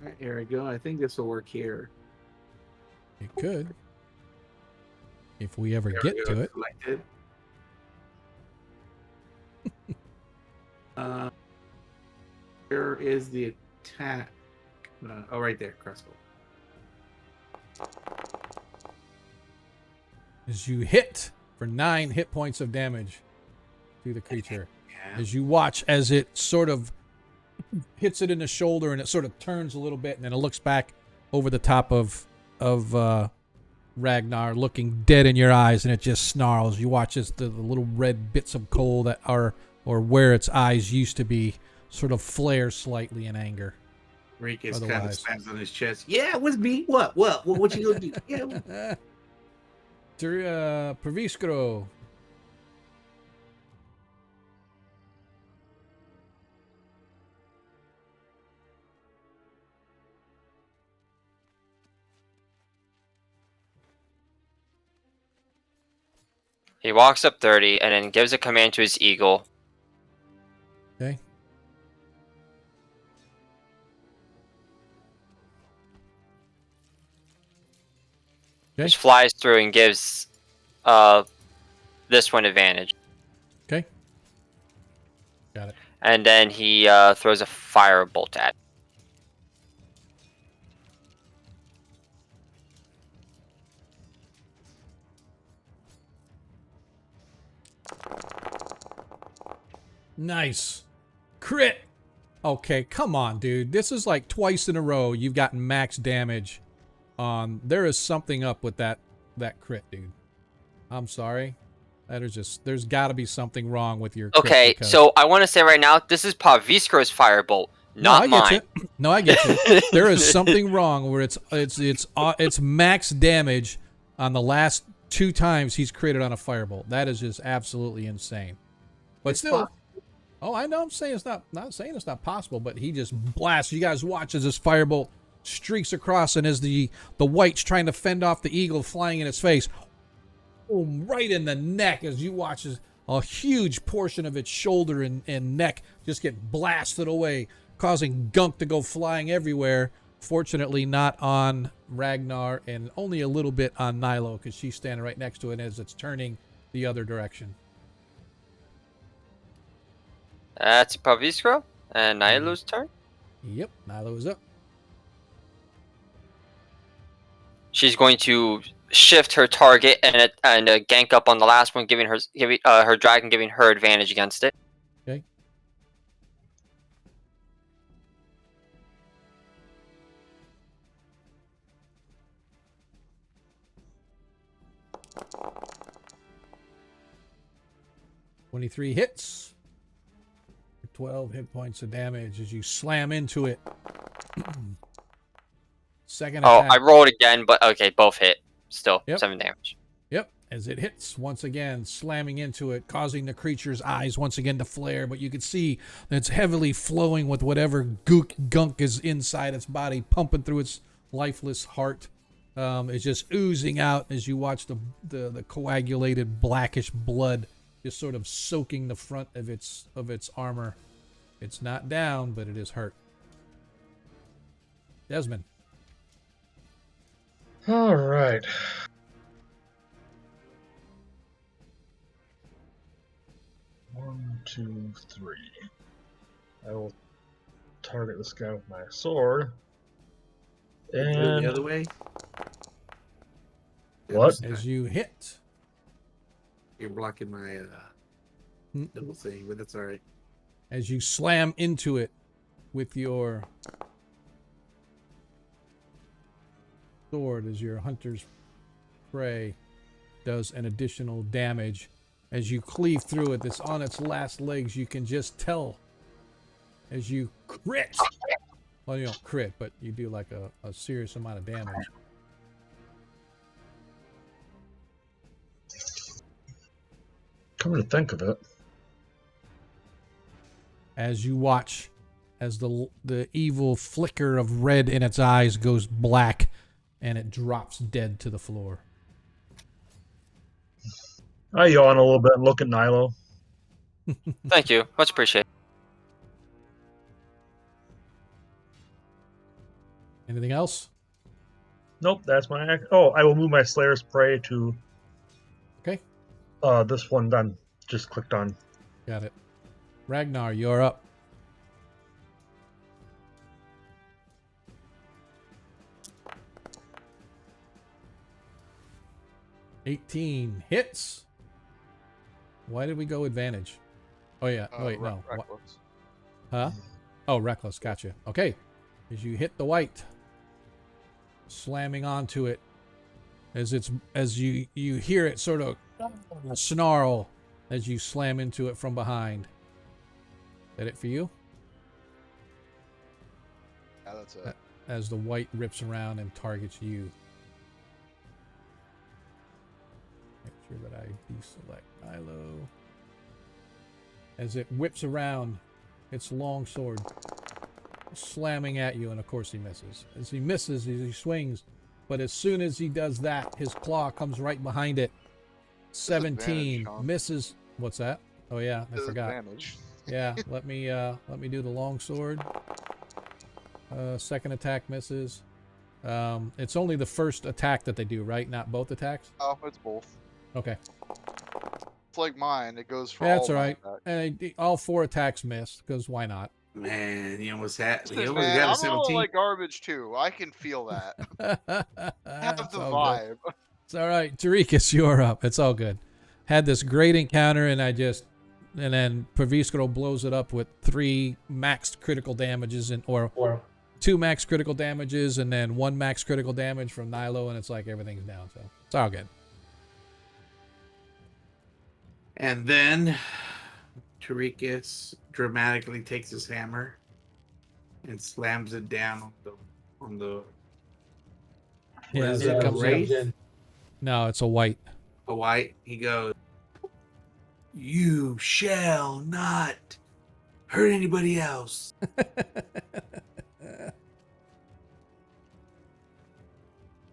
right, here we go. I think this will work here. It could. If we ever There get we go, to it. selected. Where is the attack? Oh, right there, crossbow. As you hit for 9 hit points of damage to the creature. Yeah. As you watch as it sort of hits it in the shoulder and it sort of turns a little bit and then it looks back over the top of Ragnar, looking dead in your eyes, and it just snarls. You watch as the little red bits of coal that are, or where its eyes used to be, sort of flare slightly in anger. Rikus kind of Otherwise. slams on his chest. Yeah, it was me. What you gonna do? Yeah. Praviskro. He walks up 30 and then gives a command to his eagle. Okay. Which flies through and gives this one advantage. Okay. Got it. And then he throws a firebolt at it. Nice. Crit. Okay, come on, dude. This is like twice in a row you've gotten max damage on. There is something up with that crit, dude. I'm sorry. That is just, there's got to be something wrong with your crit. Okay, so I want to say right now, this is Paviskro's firebolt, not mine. No, I get you. There is something wrong where it's max damage on the last 2 times he's critted on a firebolt. That is just absolutely insane. But still, oh, I know. I'm saying it's not saying it's not possible, but he just blasts. You guys watch as this firebolt streaks across, and as the white's trying to fend off the eagle flying in its face, boom, right in the neck. As you watch as a huge portion of its shoulder and neck just get blasted away, causing gunk to go flying everywhere. Fortunately, not on Ragnar, and only a little bit on Nilo, because she's standing right next to it as it's turning the other direction. That's Paviskro, and Nilo's turn. Yep, Nilo is up. She's going to shift her target and gank up on the last one, giving her dragon giving her advantage against it. Okay. $23 hits. 12 hit points of damage as you slam into it. Second Oh, attack. I rolled again, but okay, both hit. Still, Yep. 7 damage. Yep, as it hits once again, slamming into it, causing the creature's eyes once again to flare. But you can see that it's heavily flowing with whatever gunk is inside its body, pumping through its lifeless heart. It's just oozing out as you watch the coagulated blackish blood just sort of soaking the front of its armor. It's not down, but it is hurt. Desmond. All right. One, two, three. I will target this guy with my sword. And The other way. What? As you hit. You're blocking my double thing, but that's all right. As you slam into it with your sword, as your hunter's prey does an additional damage. As you cleave through it, this on its last legs, you can just tell as you crit. Well, you don't crit, but you do like a serious amount of damage. Come to think of it. As you watch, as the evil flicker of red in its eyes goes black, and it drops dead to the floor. I yawn a little bit and look at Nilo. Thank you. Much appreciated. Anything else? Nope, that's my act. Oh, I will move my Slayer's Prey to Okay. This one done. Just clicked on. Got it. Ragnar, you're up. $18 hits. Why did we go advantage? Oh yeah. Wait, no. Reckless. Huh? Oh, reckless. Gotcha. Okay. As you hit the white, slamming onto it, as you hear it sort of snarl as you slam into it from behind. Is that it for you? Yeah, that's it. As the white rips around and targets you. Make sure that I deselect Nilo. As it whips around its long sword, slamming at you, and of course he misses. As he misses, he swings, but as soon as he does that, his claw comes right behind it. 17 misses. What's that? Oh yeah, I forgot. Yeah, let me do the long sword. Second attack misses. It's only the first attack that they do, right? Not both attacks? Oh, it's both. Okay. It's like mine. It goes for That's all all right. attacks. And all 4 attacks miss, because why not? Man, you almost had. You Listen, almost man, got a I'm a 17. little like garbage too. I can feel that. Have It's the all vibe. good. It's all right. Tarikas, you're up. It's all good. Had this great encounter, and then Praviskro blows it up with 3 maxed critical damages, or 2 max critical damages, and then 1 max critical damage from Nilo, and it's like everything's down. So it's all good. And then Tarikas dramatically takes his hammer and slams it down on the Yeah, is as it it, comes wraith? in. No, it's a white. A white. He goes, "You shall not hurt anybody else."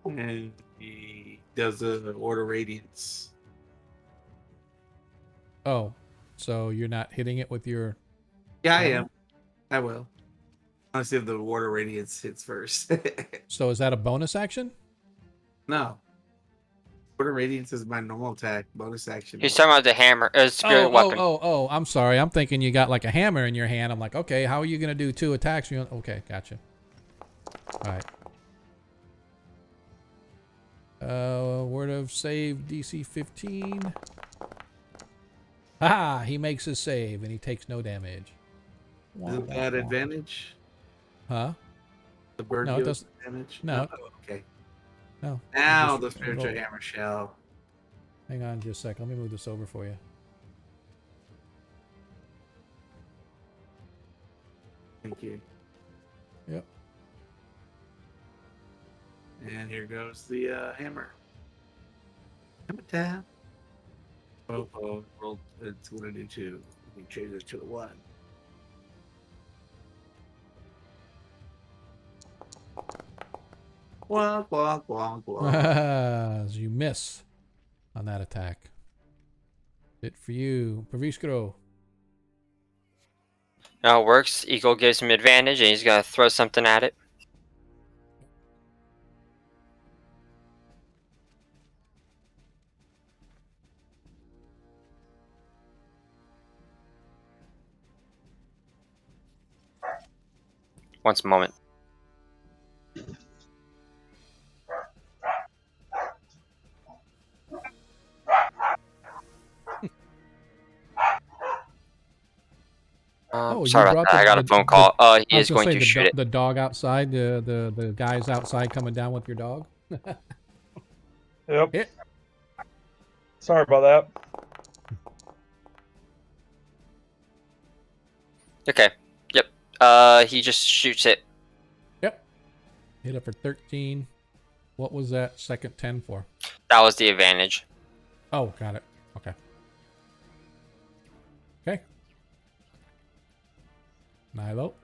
And he does the order radiance. Oh, so you're not hitting it with your... Yeah, I hammer? am. I will. I want to see if the water radiance hits first. So is that a bonus action? No. Water radiance is my normal attack, bonus action. He's talking about the hammer, spirit weapon. Oh, I'm sorry. I'm thinking you got like a hammer in your hand. I'm like, okay, how are you going to do 2 attacks? Okay, gotcha. All right. Word of save, DC 15. Ah, he makes his save and he takes no damage. Isn't that advantage? Huh? The bird No, it gives doesn't. damage? No. Oh, okay. No. Now Just the spiritual roll. hammer shall. Hang on just a sec. Let me move this over for you. Thank you. Yep. And here goes the hammer. Hammer time. Oh, roll. It's going to do 2. You can change this to a 1. Wonk, wonk, wonk, wonk. As you miss on that attack. It for you, Praviskro. Now it works. Eagle gives him advantage, and he's gonna throw something at it. Once a moment. You Sorry about brought that. I got a phone call. He is going to shoot it. The dog outside, the guys outside coming down with your dog. Yep. Hit. Sorry about that. Okay. Yep. He just shoots it. Yep. Hit up for 13. What was that second 10 for? That was the advantage. Oh, got it. Okay. Okay. Nilo.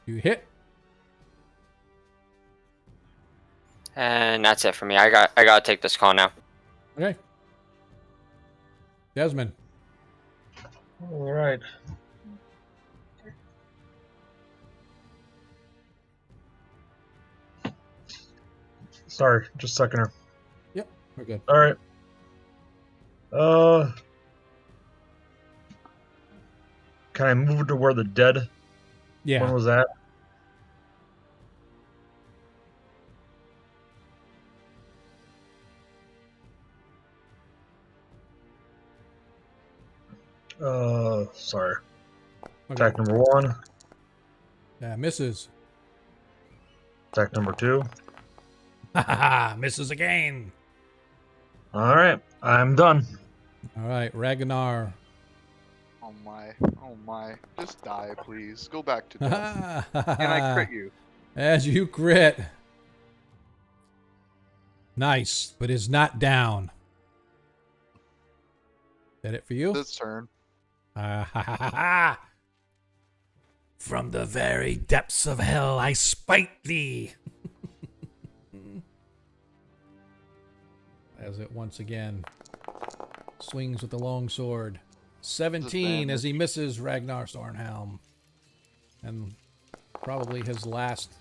You hit. And that's it for me. I gotta take this call now. Okay. Desmond. All right. Sorry, just a second here. Yep, we're good. All right. Can I move to where the dead one was at? Sorry. Okay. Attack number 1. Yeah, misses. Attack number 2. Misses again. All right, I'm done. All right, Ragnar. Oh my. Oh my. Just die, please. Go back to death. Can I crit you? As you crit. Nice, but is not down. That it for you? This turn. From the very depths of hell, I spite thee. As it once again swings with the long sword. 17 as he misses Ragnar Stornhelm. And probably his last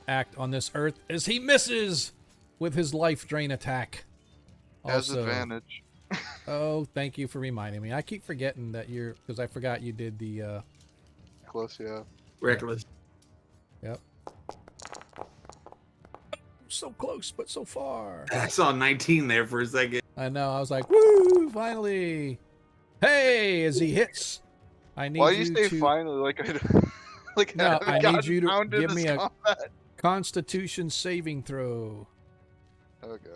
act on this earth as he misses with his life drain attack. Has Also, advantage. oh, thank you for reminding me. I keep forgetting that you're, because I forgot you did the Close, yeah. Reckless. Yep. So close, but so far. I saw 19 there for a second. I know. I was like, woo, finally. Hey, as he hits. I need Why you you say to... finally like I like No, I, I need gotten you to pounded give in me this a combat. Constitution saving throw. Okay.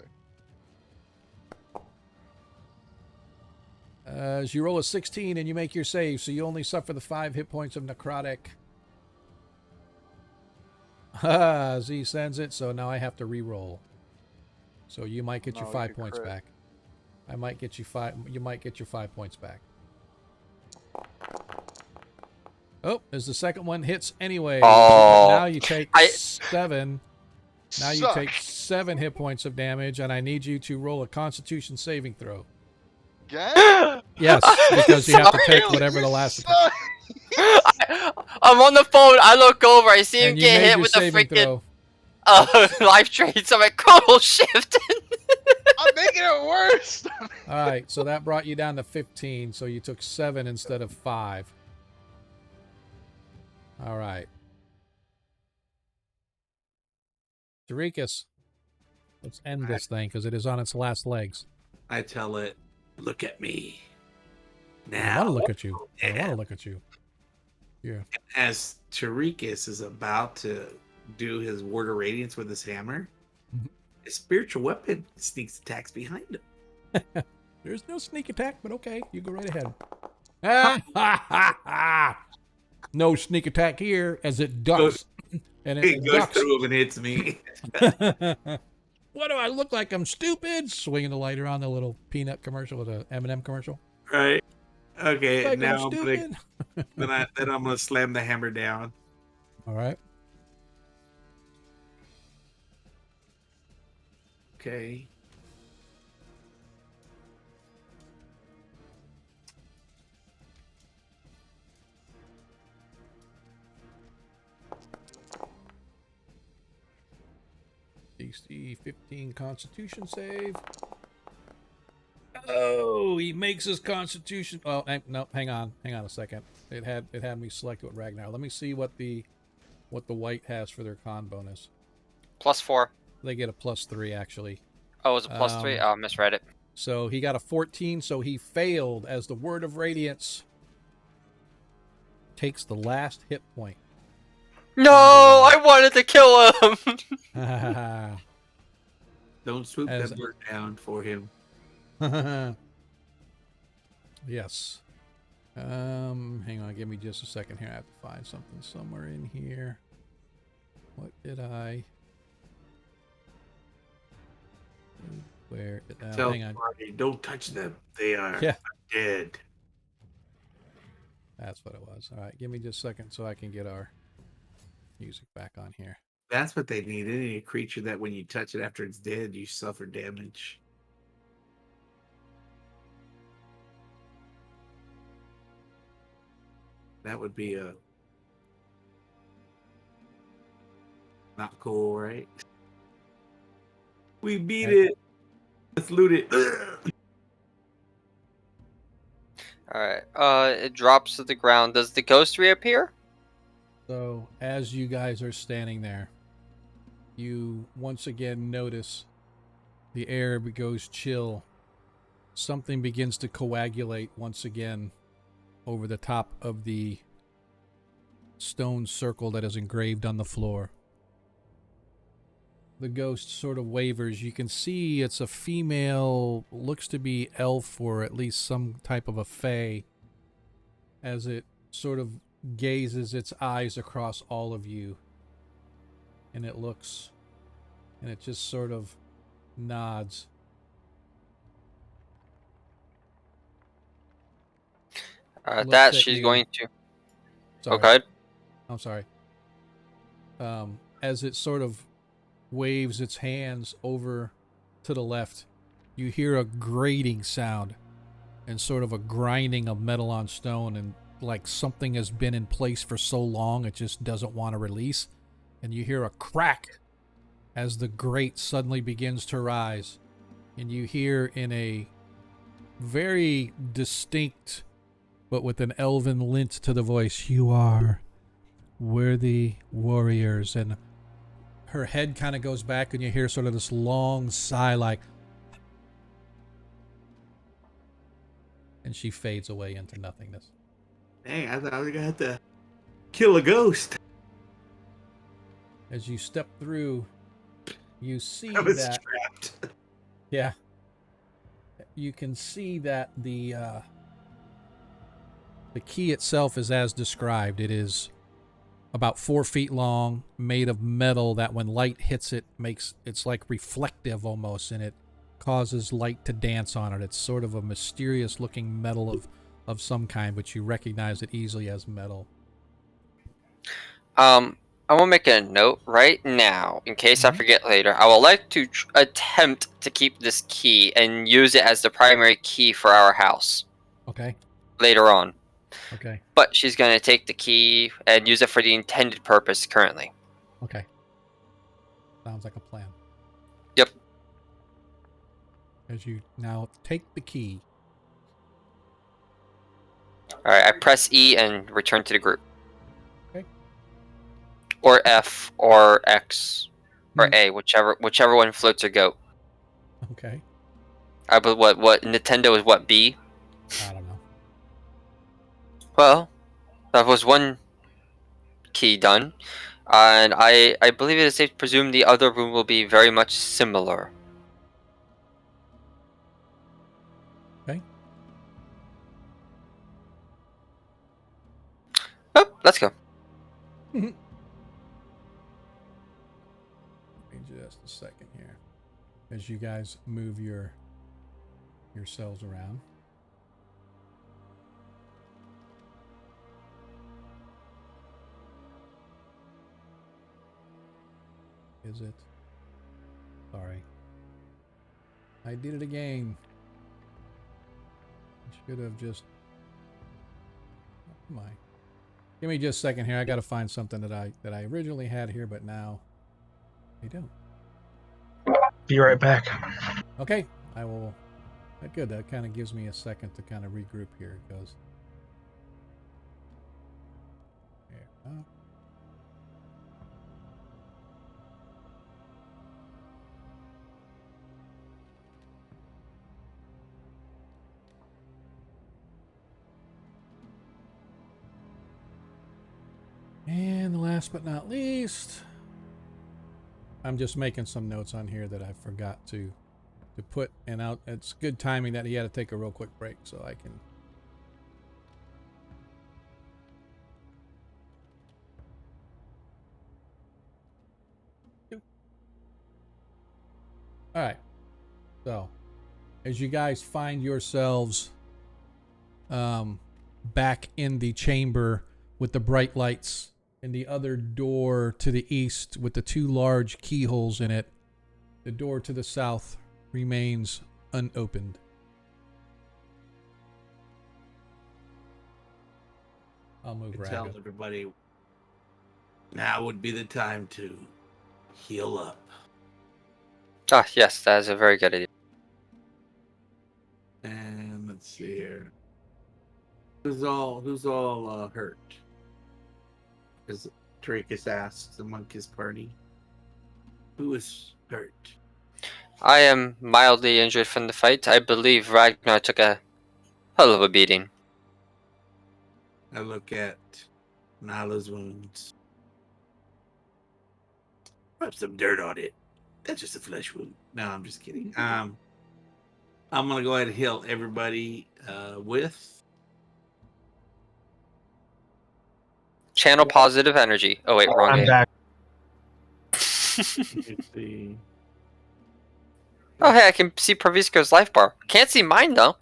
As you roll a 16 and you make your save, so you only suffer the 5 hit points of necrotic. Z sends it, so now I have to re-roll. So you might get your 5 points back. I might get you 5. You might get your 5 points back. Oh, as the second one hits anyway. Oh. Now you take 7. Now you take 7 hit points of damage, and I need you to roll a Constitution saving throw. Again? Yes, because you have to take whatever the last. I'm on the phone. I look over. I see him And you get made hit your with the saving freaking throw. life train. So my chronal shift. I'm making it worse. All right, so that brought you down to 15. So you took 7 instead of 5. All right. Dorikas, let's end this thing because it is on its last legs. I tell it, look at me. I Now. want to look at you. I want to look at you. Yeah. As Tarikas is about to do his Word of Radiance with his hammer, his spiritual weapon sneaks attacks behind him. There's no sneak attack, but okay, you go right ahead. Ha ha ha! No sneak attack here as it ducks. And it goes ducks. through him and hits me. What do I look like? I'm stupid. Swinging the lighter on the little peanut commercial with a M&M commercial. Right. Okay. Like now I'm then I'm gonna slam the hammer down. All right. Okay. DC 15 Constitution save. Oh, he makes his Constitution. Oh, no, hang on a second. It had me select what Ragnar. Let me see what the white has for their con bonus. +4. They get a +3 actually. Oh, it was a +3. Oh, I misread it. So he got a 14. So he failed as the Word of Radiance takes the last hit point. No, I wanted to kill him. Don't swoop that bird down for him. Yes. Hang on, give me just a second here. I have to find something somewhere in here. What did I? Where? Tell Hang on. Marty, don't touch them. They are Yeah. dead. That's what it was. All right, give me just a second so I can get our music back on here. That's what they need. They need a creature that when you touch it after it's dead, you suffer damage. That would be a not cool, right? We beat it. Let's loot it. Alright, it drops to the ground. Does the ghost reappear? So as you guys are standing there, you once again notice the air goes chill. Something begins to coagulate once again over the top of the stone circle that is engraved on the floor. The ghost sort of wavers. You can see it's a female, looks to be elf or at least some type of a fae, as it sort of gazes its eyes across all of you. And it looks, and it just sort of nods. That she's going to... Sorry. Okay. I'm sorry. As it sort of waves its hands over to the left, you hear a grating sound and sort of a grinding of metal on stone, and like something has been in place for so long it just doesn't want to release. And you hear a crack as the grate suddenly begins to rise, and you hear in a very distinct but with an elven lint to the voice, "You are worthy warriors." And her head kind of goes back and you hear sort of this long sigh, like, and she fades away into nothingness. Dang, I thought I was gonna have to kill a ghost. As you step through, you see I was that trapped. yeah, you can see that the key itself is as described. It is about 4 feet long, made of metal that when light hits it, it's like reflective almost, and it causes light to dance on it. It's sort of a mysterious looking metal of some kind, but you recognize it easily as metal. I want to make a note right now, in case I forget later. I would like to attempt to keep this key and use it as the primary key for our house. Okay. Later on. Okay. But she's going to take the key and use it for the intended purpose currently. Okay. Sounds like a plan. Yep. As you now take the key. Alright, I press E and return to the group. Okay. Or F, or X, or A, whichever one floats your goat. Okay. But what Nintendo is what, B? I don't know. Well, that was one key done. And I believe it is safe to presume the other room will be very much similar. Okay. Oh, let's go. Just a second here. As you guys move yourselves around. Is it? Sorry. I did it again. I should have just... Come on. Give me just a second here. I gotta find something that I originally had here, but now I don't. Be right back. Okay. I will... Good. That kind of gives me a second to kind of regroup here. It goes... There. And last but not least, I'm just making some notes on here that I forgot to put, and out. It's good timing that he had to take a real quick break so I can. All right. So, as you guys find yourselves back in the chamber with the bright lights and the other door to the east with the two large keyholes in it, the door to the south remains unopened. I'll move Tell Rag up. everybody now would be the time to heal up. Ah, yes, that is a very good idea. And let's see here. Who's all hurt? As Tricus asks among his party. Who is hurt? I am mildly injured from the fight. I believe Ragnar took a hell of a beating. I look at Nyla's wounds. Rub some dirt on it. That's just a flesh wound. No, I'm just kidding. I'm gonna go ahead and heal everybody with Channel positive energy. Oh wait, wrong I'm game. back. let's see. Oh hey, I can see Pravisko's life bar. Can't see mine though.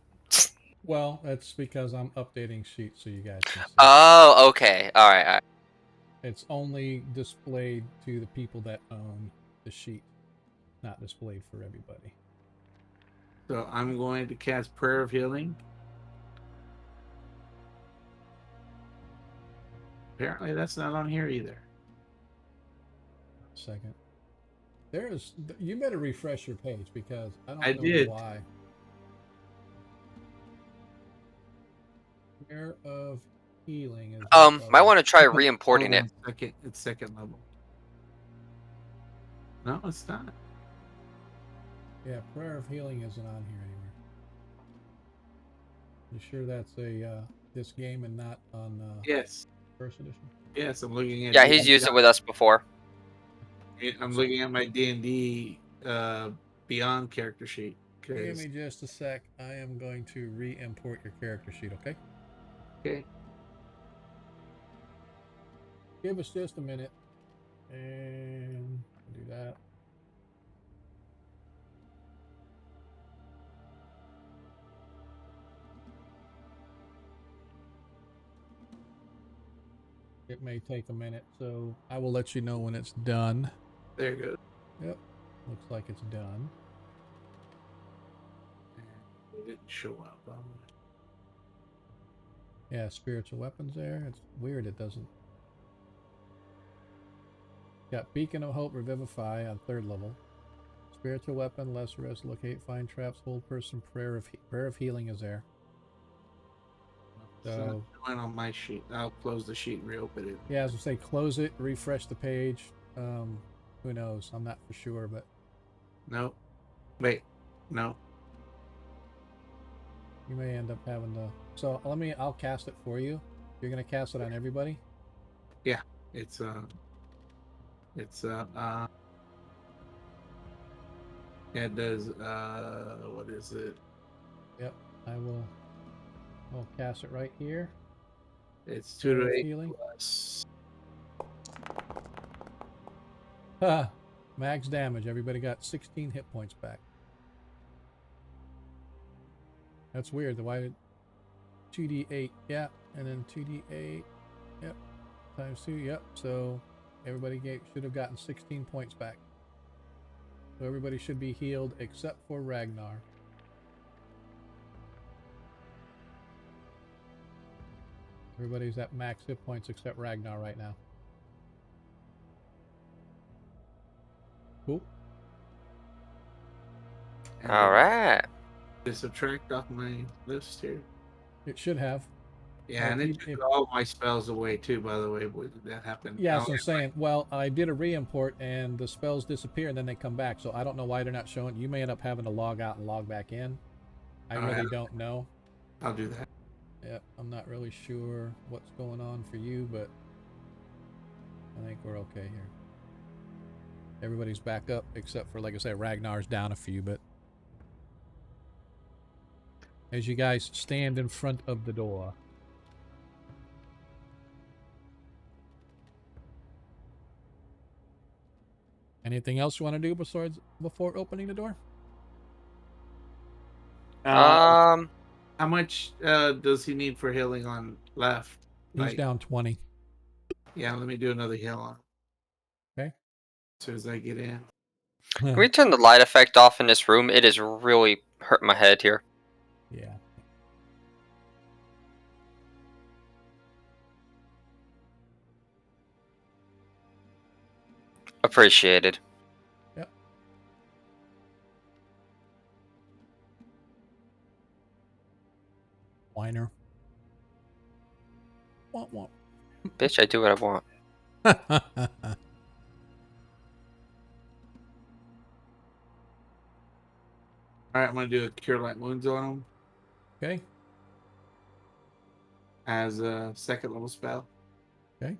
Well, that's because I'm updating sheets so you guys can see. Oh, okay. All right. It's only displayed to the people that own the sheet, not displayed for everybody. So I'm going to cast Prayer of Healing. Apparently that's not on here either. Second. You better refresh your page because I don't I know did. why. Prayer of Healing is Might want to try re-importing Hold it. on a second. It's second level. No, it's not. Yeah, Prayer of Healing isn't on here anywhere. You sure that's this game and not on Yes. first edition? Yes, I'm looking at. Yeah, he's used it with us before. I'm looking at my D&D Beyond character sheet. Give me just a sec. I am going to re-import your character sheet, okay? Okay. Give us just a minute. And do that. It may take a minute, so I will let you know when it's done. There you go. Yep. Looks like it's done. It didn't show up. Yeah, spiritual weapons there. It's weird it doesn't. Got Beacon of Hope, Revivify on 3rd level. Spiritual weapon, Lesser Rest, Locate, Find Traps, Hold Person, Prayer of Healing is there. So on my sheet. I'll close the sheet and reopen it. yeah, as I say, close it, refresh the page. Who knows? I'm not for sure, but No. Wait. No. you may end up having to. So I'll cast it for you. You're gonna cast it on everybody. Yeah. It's it does what is it? Yep, I will. I'll cast it right here. It's 2 to 8 Healing. plus. Max damage. Everybody got 16 hit points back. That's weird. Why did 2d8? Yeah, and then 2d8. Yep, times 2. Yep. So everybody should have gotten 16 points back. So everybody should be healed except for Ragnar. Everybody's at max hit points except Ragnar right now. Cool. All right. To subtract off my list here. It should have. Yeah, and it took all my spells away too, by the way. That happened. Yeah, that's what I'm saying. Well, I did a re-import and the spells disappear and then they come back. So I don't know why they're not showing. You may end up having to log out and log back in. I really don't know. I'll do that. Yeah, I'm not really sure what's going on for you, but I think we're okay here. Everybody's back up except for, like I said, Ragnar's down a few, but as you guys stand in front of the door. Anything else you want to do before opening the door? How much does he need for healing on left? He's down 20. Yeah, let me do another heal on. Okay. As soon as I get in. Can we turn the light effect off in this room? It is really hurting my head here. Yeah. Appreciated. Yep. Whiner. Womp womp. Bitch, I do what I want. Alright, I'm gonna do a Cure Light Wounds on him. Okay. As a second level spell. Okay.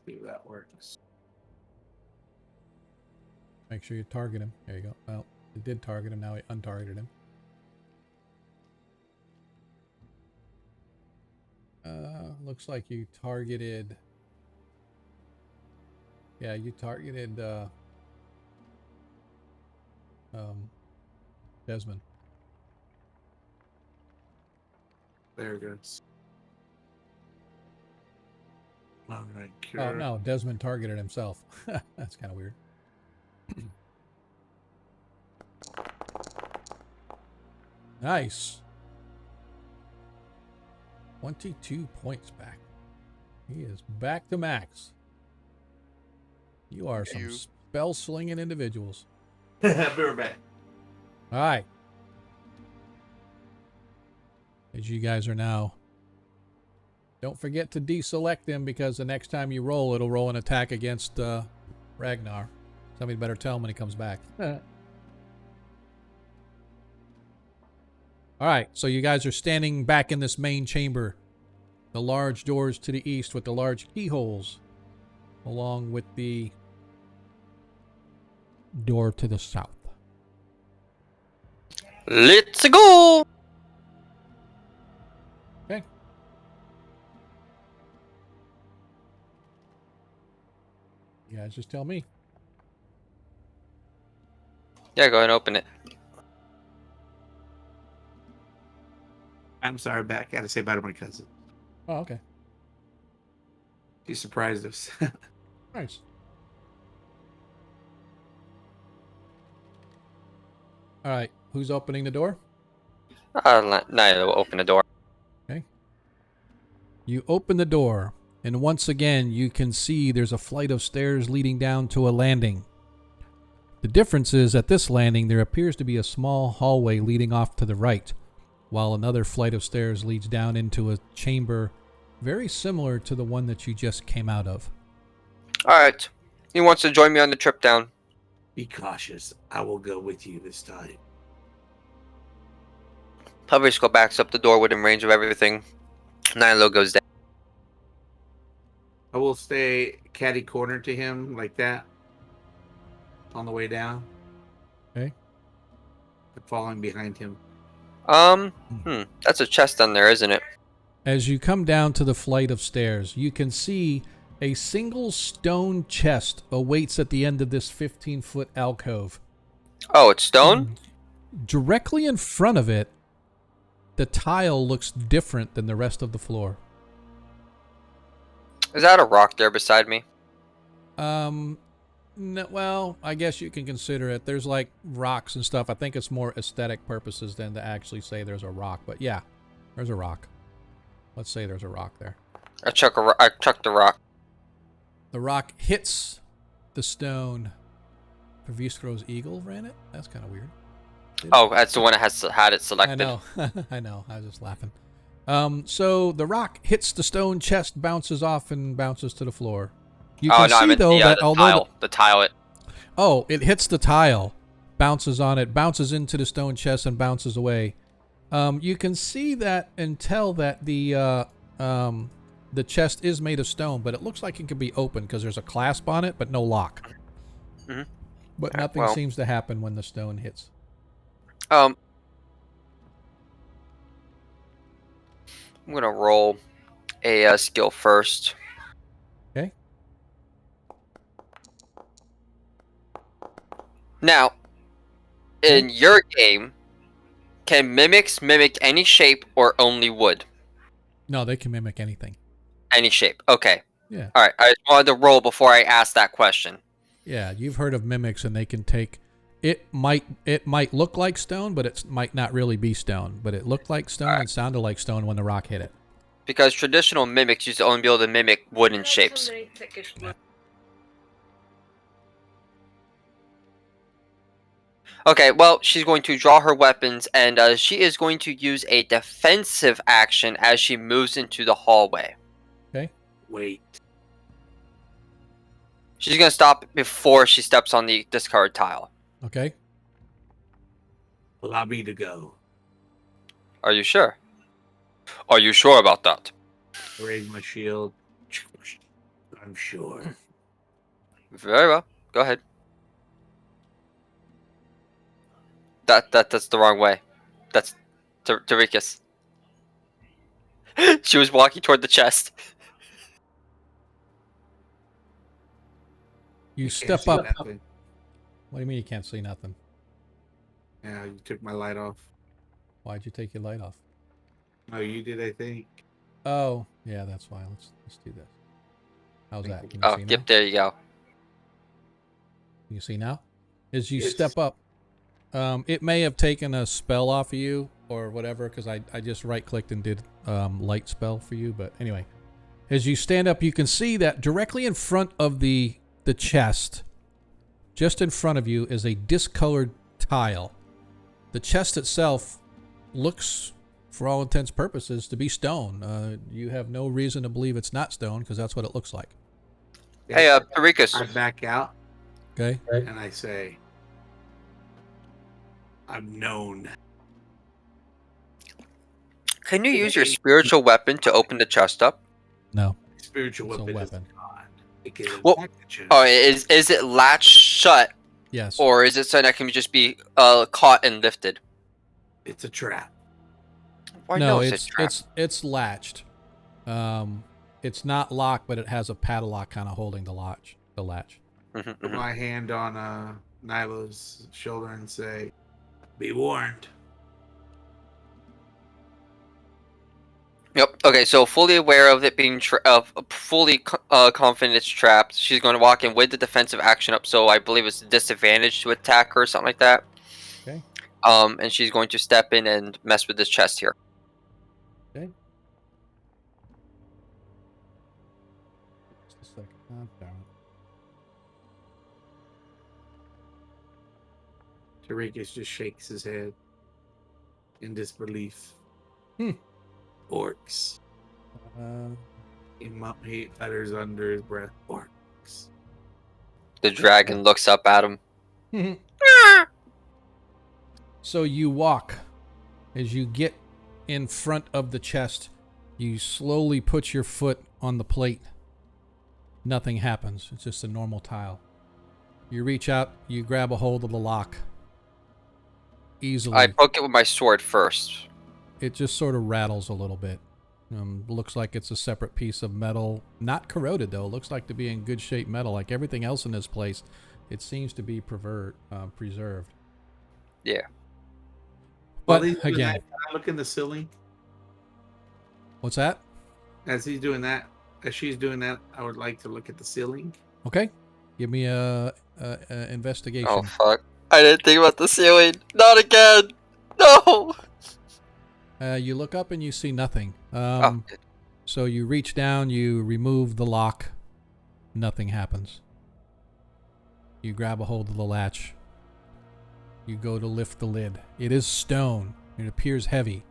See if that works. Make sure you target him. There you go. Well, it did target him. Now it untargeted him. Looks like you targeted. Yeah, you targeted Desmond. There it goes. Alright, cure. Oh no, Desmond targeted himself. That's kind of weird. Nice. 22 points back. He is back to max. You are some spell slinging individuals. Be right back. All right. As you guys are now. Don't forget to deselect him because the next time you roll, it'll roll an attack against Ragnar. Somebody better tell him when he comes back. All right, so you guys are standing back in this main chamber. The large doors to the east with the large keyholes, along with the door to the south. Let's go! Okay. You guys just tell me. Yeah, go ahead and open it. I'm sorry, back. I had to say bye to my cousin. Oh, okay. He surprised us. Nice. All right, who's opening the door? Nyla will open the door. Okay. You open the door, and once again, you can see there's a flight of stairs leading down to a landing. The difference is, at this landing, there appears to be a small hallway leading off to the right, while another flight of stairs leads down into a chamber very similar to the one that you just came out of. Alright. He wants to join me on the trip down. Be cautious. I will go with you this time. Hubrisco backs up the door within range of everything. Nyla goes down. I will stay catty corner to him like that. On the way down. Okay. Following behind him. That's a chest on there, isn't it? As you come down to the flight of stairs, you can see a single stone chest awaits at the end of this 15-foot alcove. Oh, it's stone? Directly in front of it, the tile looks different than the rest of the floor. Is that a rock there beside me? No, well, I guess you can consider it. There's like rocks and stuff. I think it's more aesthetic purposes than to actually say there's a rock. But yeah, there's a rock. Let's say there's a rock there. I chuck the rock. The rock hits the stone. Pavistro's eagle ran it? That's kind of weird. Oh, that's the one that had it selected. I know. I know. I was just laughing. So the rock hits the stone chest, bounces off, and bounces to the floor. You can see, though, that although the tile. It hits the tile, bounces on it, bounces into the stone chest, and bounces away. You can see that and tell that the chest is made of stone, but it looks like it could be open because there's a clasp on it, but no lock. Mm-hmm. But nothing seems to happen when the stone hits. I'm gonna roll a skill first. Okay. Now, in your game, can mimics mimic any shape or only wood? No, they can mimic anything. Any shape. Okay. Yeah. All right. I just wanted to roll before I asked that question. Yeah, you've heard of mimics, and they can take. It might look like stone, but it might not really be stone. But it looked like stone and sounded like stone when the rock hit it. Because traditional mimics used to only be able to mimic wooden shapes. Okay, well, she's going to draw her weapons, and she is going to use a defensive action as she moves into the hallway. Okay. Wait. She's going to stop before she steps on the discard tile. Okay. Allow me to go. Are you sure? Are you sure about that? Raise my shield. I'm sure. Very well. Go ahead. That's the wrong way. That's Tarikas. She was walking toward the chest. You Can't step see up. nothing. What do you mean you can't see nothing? Yeah, you took my light off. Why'd you take your light off? Oh, you did, I think. Oh, yeah, that's why. Let's do this. How's that? Can you Oh, see now? yep, there you go. You see now? As you Yes. step up, it may have taken a spell off of you or whatever, because I just right-clicked and did light spell for you. But anyway, as you stand up, you can see that directly in front of the chest, just in front of you, is a discolored tile. The chest itself looks, for all intents and purposes, to be stone. You have no reason to believe it's not stone, because that's what it looks like. Hey, Tarikas. I back out Okay? and I say, I'm known. Can you use your spiritual weapon to open the chest up? No. Spiritual It's a weapon. weapon. Is God. It can Well, attack the chest. Oh, is it latched shut, Yes. or is it something that can just be caught and lifted? It's a trap. Why No, it's a trap. it's latched. It's not locked, but it has a padlock kind of holding the latch. Mhm, Put mhm. my hand on Nyla's shoulder and say, be warned. Yep. Okay. So fully aware of it being fully confident it's trapped, she's going to walk in with the defensive action up. So I believe it's disadvantage to attack her or something like that. Okay. And she's going to step in and mess with this chest here. Okay. Just a second. Oh, darn it. Tarikas just shakes his head in disbelief. Hmm. Orcs. Uh, He utters under his breath, orcs. The dragon looks up at him. So you walk. As you get in front of the chest, you slowly put your foot on the plate. Nothing happens. It's just a normal tile. You reach out, you grab a hold of the lock. Easily. I poke it with my sword first. It just sort of rattles a little bit. Looks like it's a separate piece of metal. Not corroded, though. Looks like to be in good shape metal. Like everything else in this place, it seems to be preserved. Yeah. But While he's doing again, that, can I look in the ceiling? what's that? As he's doing that, as she's doing that, I would like to look at the ceiling. Okay. Give me a investigation. Oh fuck! I didn't think about the ceiling. Not again. No. You look up and you see nothing. Oh, good. So you reach down, you remove the lock. Nothing happens. You grab a hold of the latch. You go to lift the lid. It is stone. It appears heavy.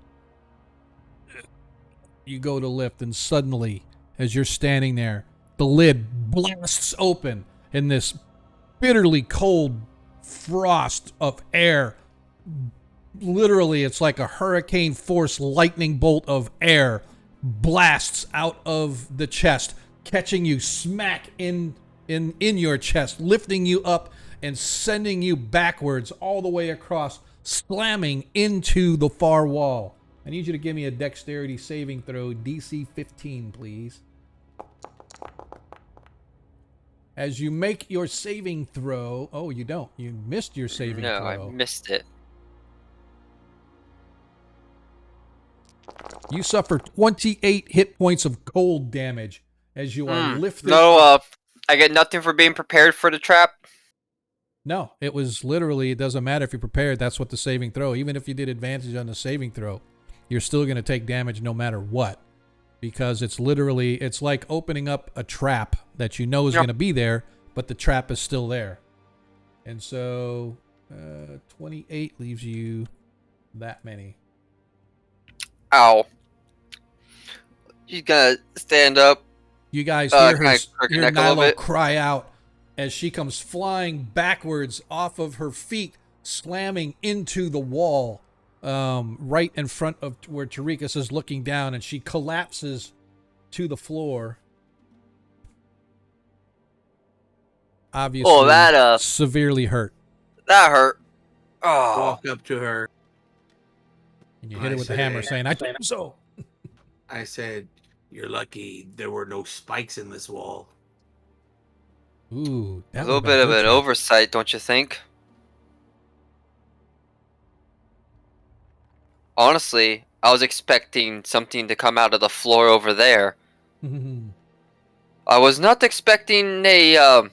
You go to lift, and suddenly, as you're standing there, the lid blasts open, and this bitterly cold frost of air, literally, it's like a hurricane force lightning bolt of air, blasts out of the chest, catching you smack in your chest, lifting you up and sending you backwards all the way across, slamming into the far wall. I need you to give me a dexterity saving throw, DC 15, please. As you make your saving throw... Oh, you don't. You missed your saving No, throw. I missed it. You suffer 28 hit points of cold damage as you are lifted No, up. I get nothing for being prepared for the trap. No, it was literally, it doesn't matter if you're prepared. That's what the saving throw. Even if you did advantage on the saving throw, you're still going to take damage no matter what. Because it's literally, it's like opening up a trap that you know is going to be there, but the trap is still there. And so 28 leaves you that many. Ow. She's gonna stand up. You guys hear her, hear neck a little Nyla bit. cry out as she comes flying backwards off of her feet, slamming into the wall right in front of where Tarikas is looking down, and she collapses to the floor. Obviously, severely hurt. That hurt. Oh. Walk up to her. And you hit her with the hammer, saying, "I told you so." I said, "You're lucky there were no spikes in this wall." Ooh, a little bit of an oversight, don't you think? Honestly, I was expecting something to come out of the floor over there. I was not expecting a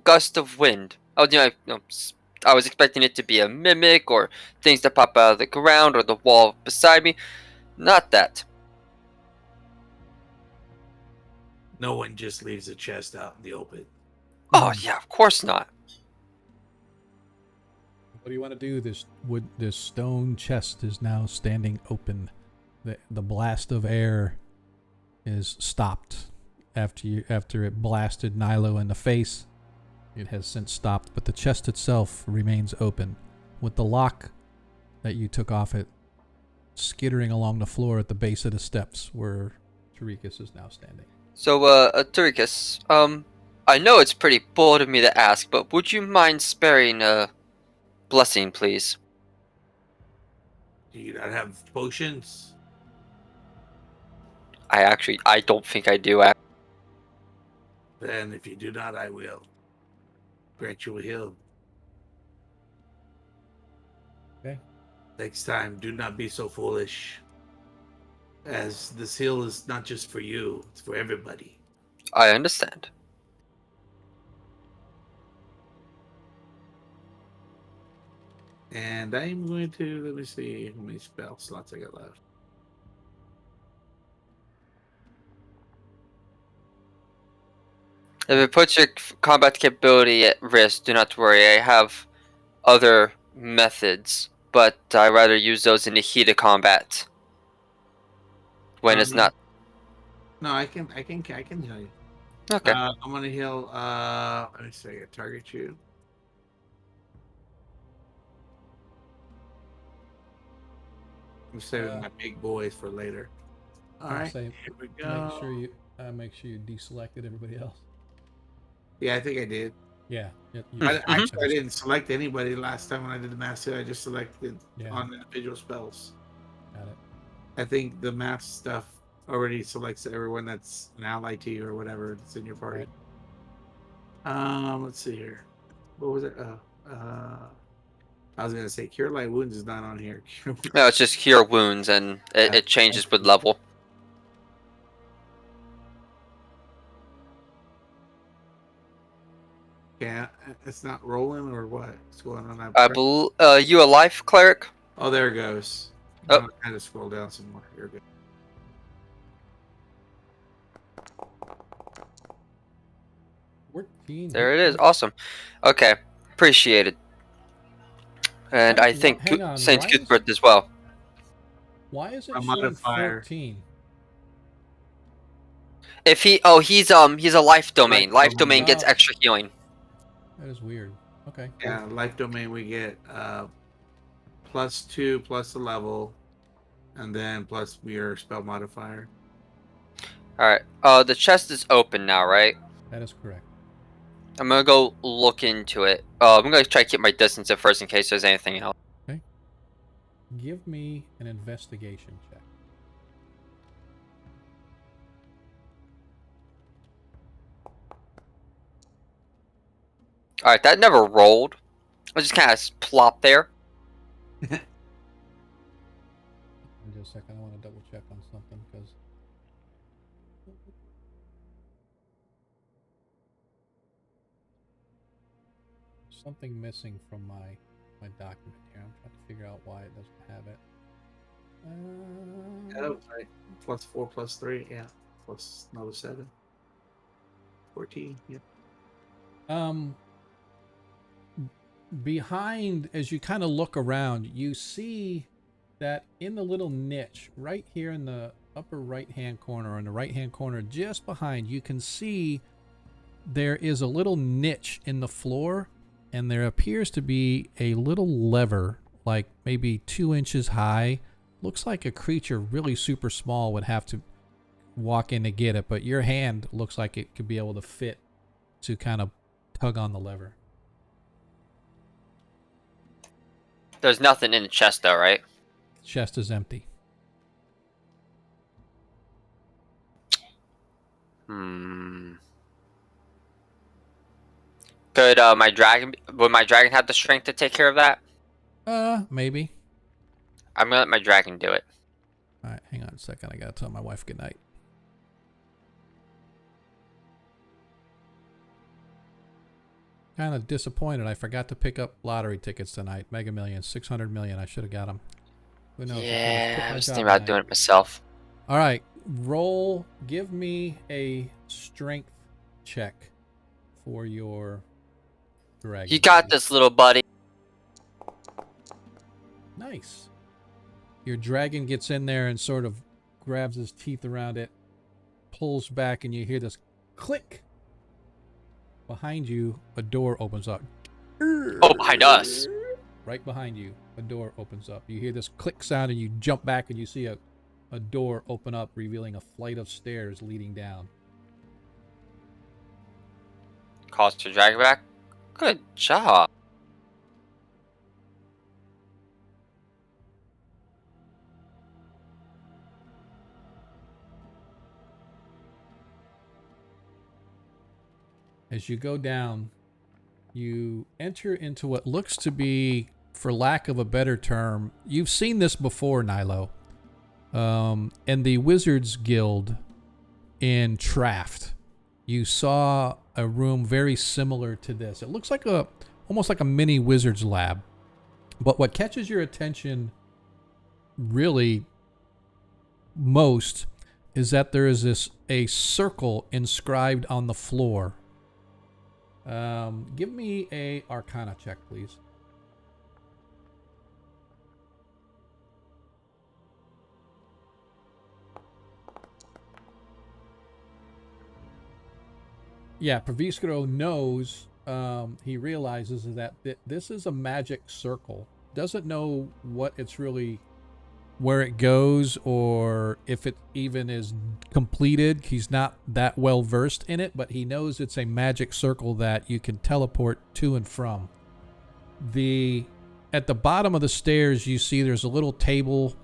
gust of wind. I was expecting it to be a mimic or things that pop out of the ground or the wall beside me. Not that. No one just leaves a chest out in the open. Oh yeah, of course not. What do you want to do? This stone chest is now standing open. The blast of air is stopped after it blasted Nilo in the face. It has since stopped, but the chest itself remains open, with the lock that you took off it skittering along the floor at the base of the steps where Tarikas is now standing. So, Tarikas, I know it's pretty bold of me to ask, but would you mind sparing a blessing, please? Do you not have potions? I don't think I do. Then if you do not, I will grant you a heal. Okay. Next time, do not be so foolish. As this heal is not just for you, it's for everybody. I understand. And I'm going to, let me see how many spell slots I got left. If it puts your combat capability at risk, do not worry. I have other methods, but I rather use those in the heat of combat. When it's not. No, I can heal you. Okay. I'm gonna heal. Let me see. I target you. I'm saving my big boys for later. All right. Here we go. Make sure you deselected everybody else. Yeah, I think I did. Yeah. I didn't select anybody last time when I did the mass heal. I just selected on individual spells. Got it. I think the mass stuff already selects everyone that's an ally to you or whatever that's in your party. Right. Let's see here. What was it? I was gonna say Cure Light Wounds is not on here. No, it's just Cure Wounds, and it changes with level. Yeah, it's not rolling or what? What's going on? I believe you a life cleric? Oh, there it goes. Oh. I had to scroll down some more. You're good. There it is. Awesome. Okay, appreciate it. And I think Saint Cuthbert as well. Why is it showing 14? If he's a life domain. Life domain gets extra healing. That is weird. Okay. Yeah, life domain we get +2 plus the level, and then plus your spell modifier. All right. The chest is open now, right? That is correct. I'm gonna go look into it. I'm gonna try to keep my distance at first in case there's anything else. Okay. Give me an investigation check. All right, that never rolled. I just kind of plopped there. Just a second, I want to double check on something because something missing from my document here. I'm trying to figure out why it doesn't have it. Oh, right. +4, +3, yeah. Plus another 7. 14, yep. Behind, as you kind of look around, you see that in the little niche right here in the upper right hand corner, or in the right hand corner just behind, you can see there is a little niche in the floor, and there appears to be a little lever, like maybe 2 inches high. Looks like a creature really super small would have to walk in to get it, but your hand looks like it could be able to fit to kind of tug on the lever. There's nothing in the chest, though, right? Chest is empty. Could would my dragon have the strength to take care of that? Maybe. I'm gonna let my dragon do it. All right, hang on a second. I gotta tell my wife goodnight. Kind of disappointed. I forgot to pick up lottery tickets tonight. Mega Millions, 600 million. I should have got them. Who knows? Yeah, I was thinking about doing it myself. All right, roll. Give me a strength check for your dragon. You got this, little buddy. Nice. Your dragon gets in there and sort of grabs his teeth around it, pulls back, and you hear this click. Behind you, a door opens up. Oh, behind us. Right behind you, a door opens up. You hear this click sound, and you jump back, and you see a door open up, revealing a flight of stairs leading down. Calls to drag back. Good job. As you go down, you enter into what looks to be, for lack of a better term, you've seen this before, Nilo. In the Wizards Guild in Traft, you saw a room very similar to this. It looks like almost like a mini wizard's lab. But what catches your attention really most is that there is a circle inscribed on the floor. Give me a Arcana check, please. Yeah, Praviskro knows, he realizes that this is a magic circle. Doesn't know what it's really, where it goes, or if it even is completed. He's not that well versed in it, but he knows it's a magic circle that you can teleport to and from. At the bottom of the stairs, you see there's a little table,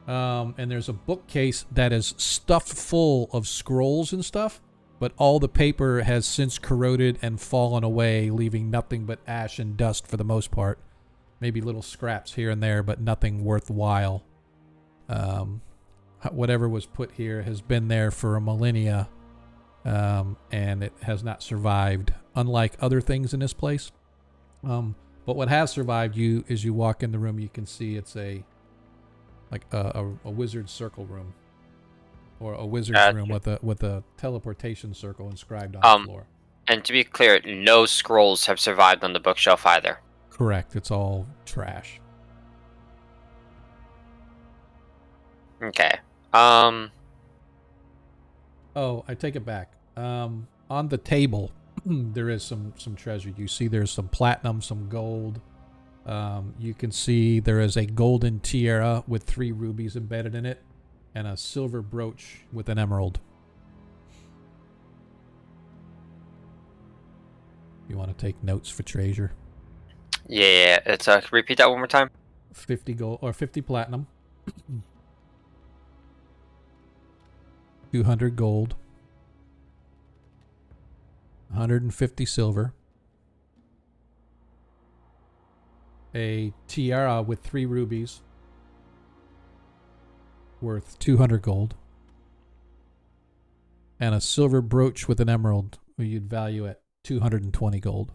and there's a bookcase that is stuffed full of scrolls and stuff, but all the paper has since corroded and fallen away, leaving nothing but ash and dust for the most part. Maybe little scraps here and there, but nothing worthwhile. Whatever was put here has been there for a millennia, and it has not survived, unlike other things in this place. But what has survived you is you walk in the room, you can see it's a wizard's circle room, or a wizard's room with a teleportation circle inscribed on the floor. And to be clear, no scrolls have survived on the bookshelf either. Correct. It's all trash. Okay. Oh, I take it back. On the table, there is some treasure. You see there's some platinum, some gold. You can see there is a golden tiara with 3 rubies embedded in it, and a silver brooch with an emerald. You want to take notes for treasure? Yeah, it's repeat that one more time. 50 gold or 50 platinum. 200 gold, 150 silver, a tiara with 3 rubies worth 200 gold, and a silver brooch with an emerald where you'd value at 220 gold.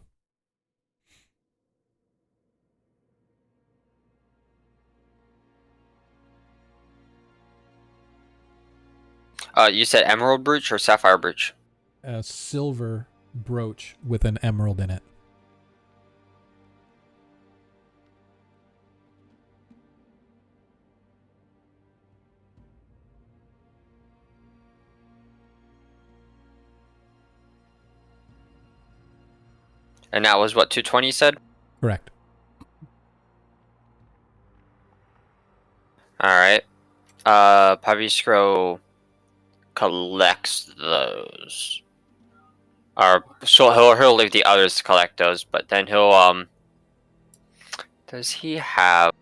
You said emerald brooch or sapphire brooch? A silver brooch with an emerald in it. And that was what, 220 you said? Correct. Alright. Paviscro collects those. Or so he'll leave the others to collect those, but then he'll does he have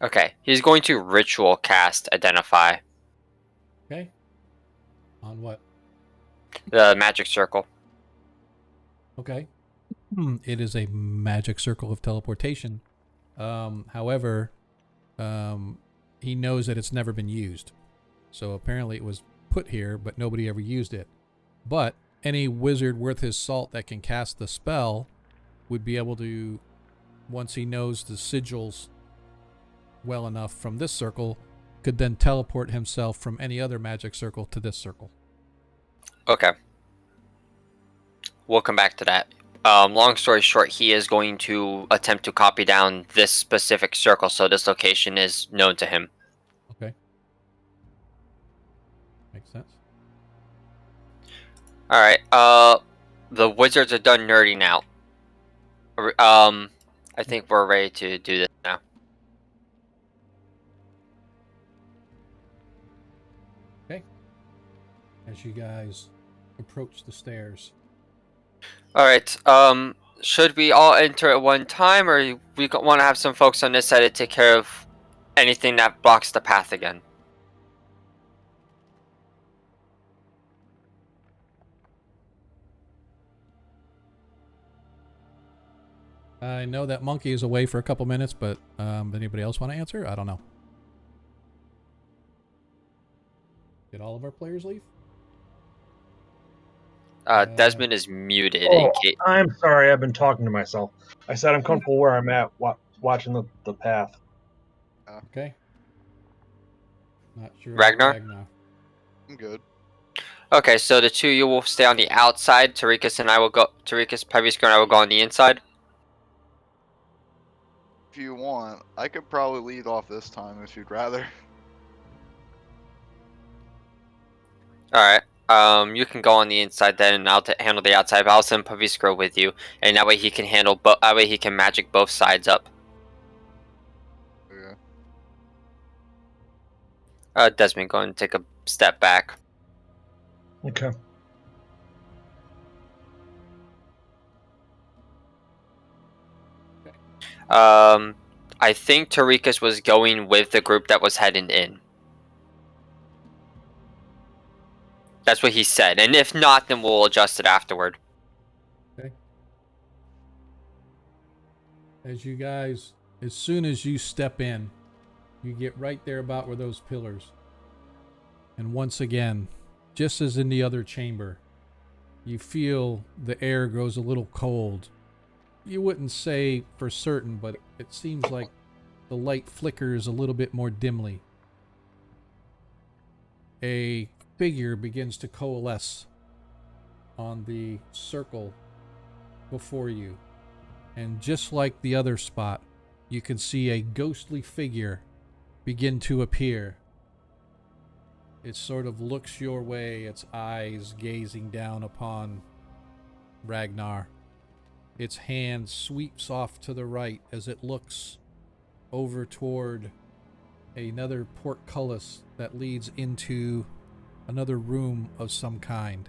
Okay, he's going to ritual cast identify. Okay. On what? The magic circle. Okay. It is a magic circle of teleportation. However, he knows that it's never been used. So apparently it was put here, but nobody ever used it. But any wizard worth his salt that can cast the spell would be able to, once he knows the sigils well enough from this circle, could then teleport himself from any other magic circle to this circle. Okay. We'll come back to that. Long story short, he is going to attempt to copy down this specific circle so this location is known to him. Okay. Makes sense. Alright, the wizards are done nerding out. I think we're ready to do this now. Okay. As you guys approach the stairs. Alright, should we all enter at one time, or we want to have some folks on this side to take care of anything that blocks the path again? I know that monkey is away for a couple minutes, but anybody else want to answer? I don't know. Did all of our players leave? Desmond is muted. Oh, I'm sorry. I've been talking to myself. I said I'm comfortable where I'm at, watching the path. Okay. Not sure. Ragnar? I'm good. Okay, so the two of you will stay on the outside. Tarikas and I will go. Tarikas, Pavisco, and I will go on the inside. If you want, I could probably lead off this time if you'd rather. Alright. You can go on the inside then, and I'll handle the outside. But I'll send Pavisco with you, and that way he can handle. That way he can magic both sides up. Yeah. Desmond, go and take a step back. Okay. I think Tarikas was going with the group that was heading in. That's what he said, and if not, then we'll adjust it afterward. Okay. As you guys, as soon as you step in, you get right there about where those pillars. And once again, just as in the other chamber, you feel the air grows a little cold. You wouldn't say for certain, but it seems like the light flickers a little bit more dimly. A figure begins to coalesce on the circle before you. And just like the other spot, you can see a ghostly figure begin to appear. It sort of looks your way, its eyes gazing down upon Ragnar. Its hand sweeps off to the right as it looks over toward another portcullis that leads into another room of some kind.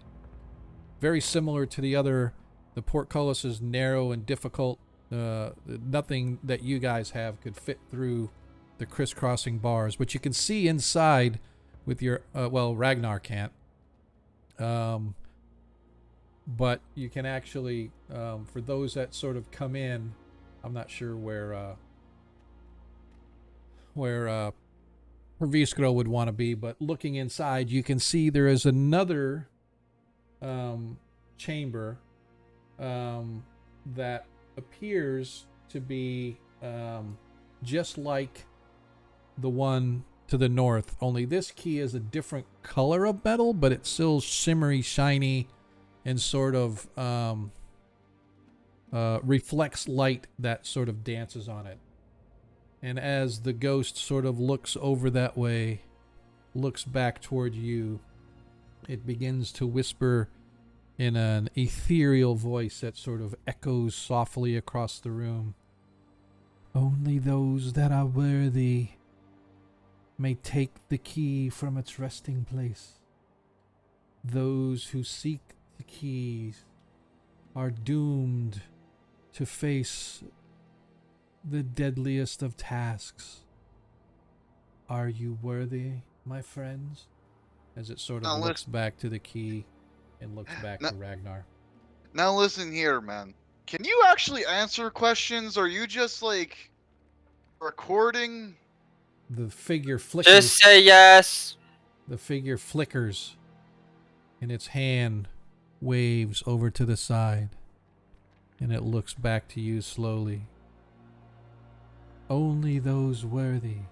Very similar to the other, the portcullis is narrow and difficult. Nothing that you guys have could fit through the crisscrossing bars, but you can see inside with your, well, Ragnar can't. but you can actually, for those that sort of come in, I'm not sure where Perviscro would want to be, but looking inside, you can see there is another chamber that appears to be just like the one to the north, only this key is a different color of metal, but it's still shimmery, shiny, and sort of reflects light that sort of dances on it. And as the ghost sort of looks over that way, looks back toward you, it begins to whisper in an ethereal voice that sort of echoes softly across the room. Only those that are worthy may take the key from its resting place. Those who seek the keys are doomed to face the deadliest of tasks. Are you worthy, my friends? As it sort of looks back to the key and looks back to Ragnar. Now listen here, man. Can you actually answer questions, or are you just like recording? The figure flickers. Just say yes. The figure flickers, and its hand waves over to the side, and it looks back to you slowly. Only those worthy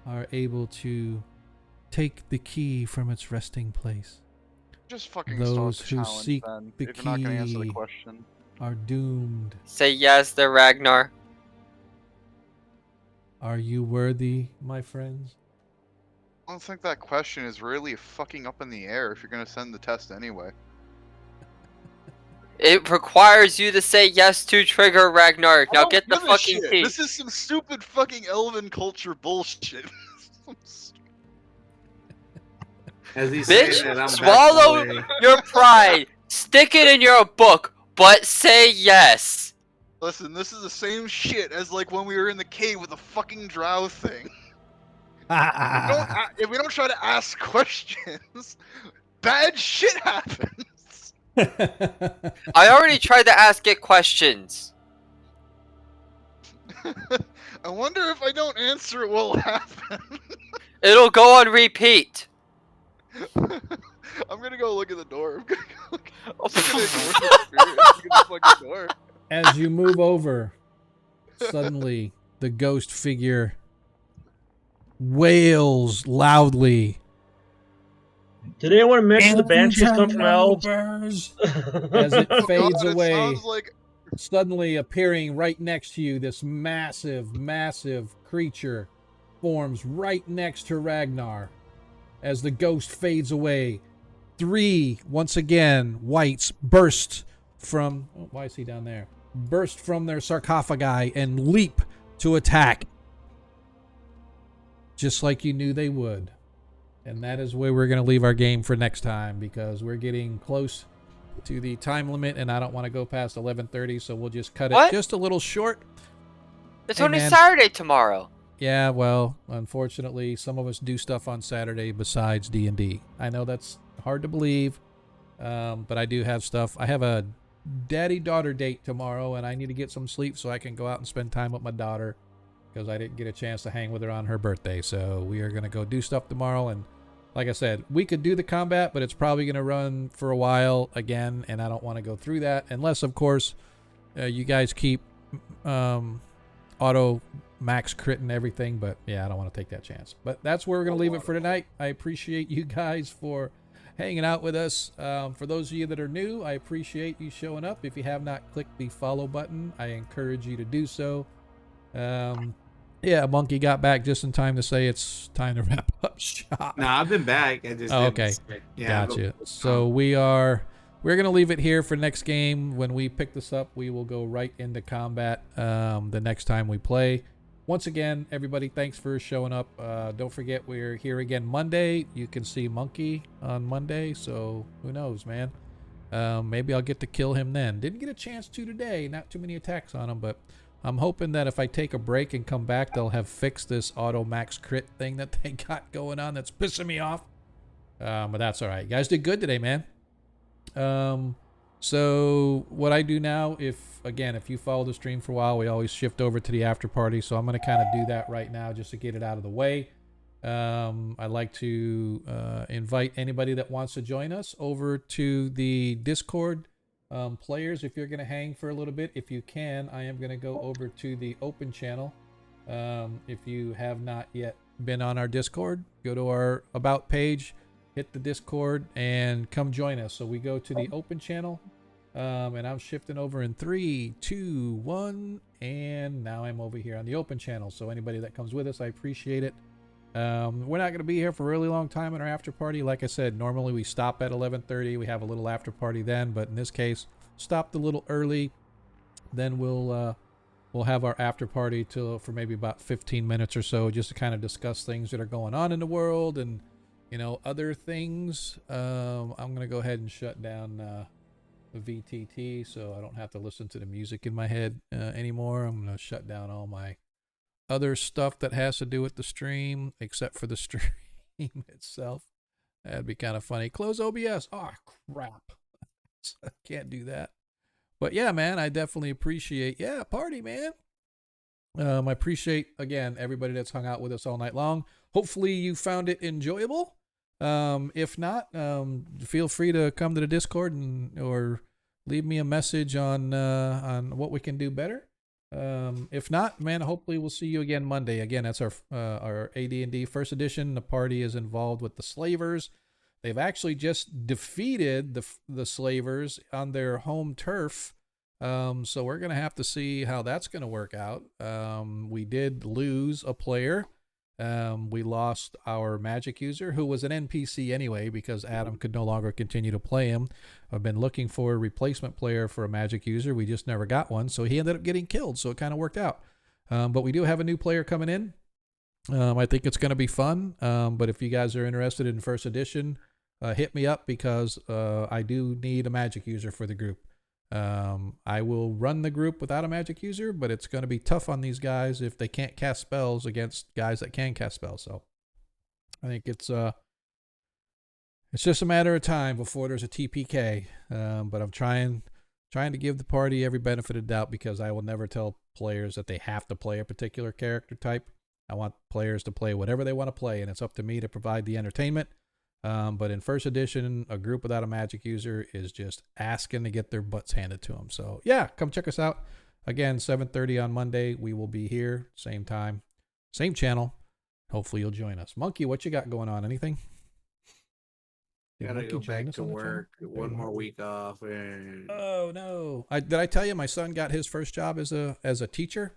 are able to take the key from its resting place. Just fucking Those start the who challenge, seek then, the if you're not gonna answer the key question. are doomed. Say yes, the Ragnar. Are you worthy, my friends? I don't think that question is really fucking up in the air if you're gonna send the test anyway. It requires you to say yes to trigger Ragnar. Now get the fucking key. This is some stupid fucking elven culture bullshit. As he's saying Bitch, that, I'm swallow backing away. your pride. Stick it in your book, but say yes. Listen, this is the same shit as like when we were in the cave with the fucking drow thing. If we don't try to ask questions, bad shit happens. I already tried to ask it questions. I wonder if I don't answer it, what will happen. It'll go on repeat. I'm gonna go look at the door. I'm gonna ignore the spirit. Look at the fucking door. As you move over, suddenly the ghost figure wails loudly. Did anyone mention the banshees come from elves? As it fades away, sounds like... suddenly appearing right next to you, this massive, massive creature forms right next to Ragnar. As the ghost fades away, 3, once again, whites burst from... Oh, why is he down there? Burst from their sarcophagi and leap to attack. Just like you knew they would. And that is where we're going to leave our game for next time, because we're getting close to the time limit and I don't want to go past 11:30, so we'll just cut it just a little short. It's only Saturday tomorrow. Yeah, well, unfortunately, some of us do stuff on Saturday besides D&D. I know that's hard to believe, but I do have stuff. I have a daddy-daughter date tomorrow, and I need to get some sleep so I can go out and spend time with my daughter, because I didn't get a chance to hang with her on her birthday. So we are going to go do stuff tomorrow, and like I said, we could do the combat, but it's probably going to run for a while again, and I don't want to go through that, unless, of course, you guys keep auto max crit and everything, but yeah, I don't want to take that chance. But that's where we're going to leave it for tonight. I appreciate you guys for hanging out with us. For those of you that are new, I appreciate you showing up. If you have not clicked the follow button, I encourage you to do so. Yeah, Monkey got back just in time to say it's time to wrap up shop. No, I've been back. I just okay. Yeah, Gotcha. So we're going to leave it here for next game. When we pick this up, we will go right into combat the next time we play. Once again, everybody, thanks for showing up. Don't forget, we're here again Monday. You can see Monkey on Monday, so who knows, man. Maybe I'll get to kill him then. Didn't get a chance to today. Not too many attacks on him, but I'm hoping that if I take a break and come back, they'll have fixed this auto max crit thing that they got going on that's pissing me off. But that's all right. You guys did good today, man. So what I do now, if you follow the stream for a while, we always shift over to the after party. So I'm going to kind of do that right now just to get it out of the way. I'd like to invite anybody that wants to join us over to the Discord. Players, if you're going to hang for a little bit, if you can, I am going to go over to the open channel. If you have not yet been on our Discord, go to our About page, hit the Discord, and come join us. So we go to the open channel, and I'm shifting over in 3, 2, 1, and now I'm over here on the open channel. So anybody that comes with us, I appreciate it. We're not going to be here for a really long time in our after party. Like I said, normally we stop at 11:30. We have a little after party then, but in this case, stopped a little early. Then we'll have our after party for maybe about 15 minutes or so, just to kind of discuss things that are going on in the world and other things. I'm going to go ahead and shut down the VTT so I don't have to listen to the music in my head anymore. I'm going to shut down all my other stuff that has to do with the stream, except for the stream itself. That'd be kind of funny. Close OBS. Oh, crap. I can't do that. But yeah, man, I definitely appreciate, party, man. I appreciate, again, everybody that's hung out with us all night long. Hopefully you found it enjoyable. If not, feel free to come to the Discord or leave me a message on what we can do better. If not, man, hopefully we'll see you again Monday. Again, that's our AD&D first edition. The party is involved with the Slavers. They've actually just defeated the Slavers on their home turf. So we're going to have to see how that's going to work out. We did lose a player. We lost our magic user, who was an NPC anyway, because Adam could no longer continue to play him. I've been looking for a replacement player for a magic user. We just never got one. So he ended up getting killed. So it kind of worked out. But we do have a new player coming in. I think it's going to be fun. But if you guys are interested in first edition, hit me up, because I do need a magic user for the group. I will run the group without a magic user, but it's going to be tough on these guys if they can't cast spells against guys that can cast spells. So I think it's just a matter of time before there's a TPK. But I'm trying to give the party every benefit of doubt, because I will never tell players that they have to play a particular character type. I want players to play whatever they want to play, and it's up to me to provide the entertainment. But in first edition, a group without a magic user is just asking to get their butts handed to them. So yeah, come check us out. Again, 7:30 on Monday. We will be here, same time, same channel. Hopefully you'll join us. Monkey, what you got going on? Anything? Gotta go back to work. One more week off. And... Oh no! Did I tell you my son got his first job as a teacher?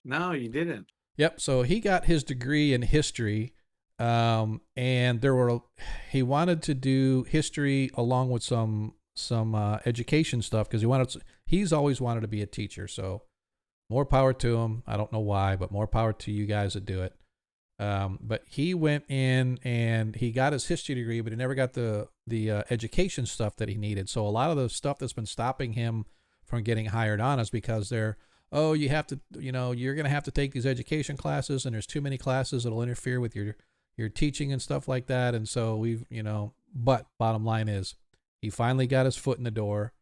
No, you didn't. Yep. So he got his degree in history. And he wanted to do history along with some education stuff, because he's always wanted to be a teacher. So more power to him. I don't know why, but more power to you guys that do it. But he went in and he got his history degree, but he never got the education stuff that he needed. So a lot of the stuff that's been stopping him from getting hired on is because you have to, you're going to have to take these education classes, and there's too many classes that'll interfere with your teaching and stuff like that. And so but bottom line is he finally got his foot in the door.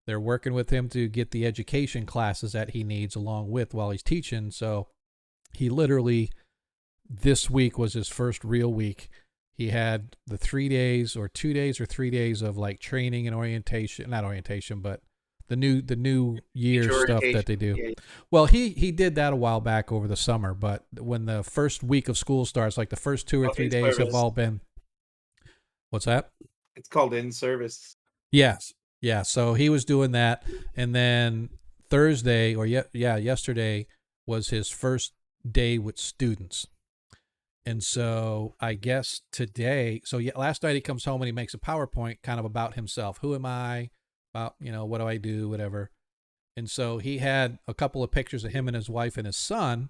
They're working with him to get the education classes that he needs along with while he's teaching. So he literally, this week was his first real week. He had the 3 days or 2 days or 3 days of like training and orientation, not orientation, but the new year stuff that they do. Yeah. Well, he did that a while back over the summer, but when the first week of school starts, like the first 2 or 3 days have all been. What's that? It's called in service. Yes. Yeah. So he was doing that, and then Thursday yesterday was his first day with students. And so I guess today, last night he comes home and he makes a PowerPoint kind of about himself. Who am I? About, what do I do, whatever. And so he had a couple of pictures of him and his wife and his son.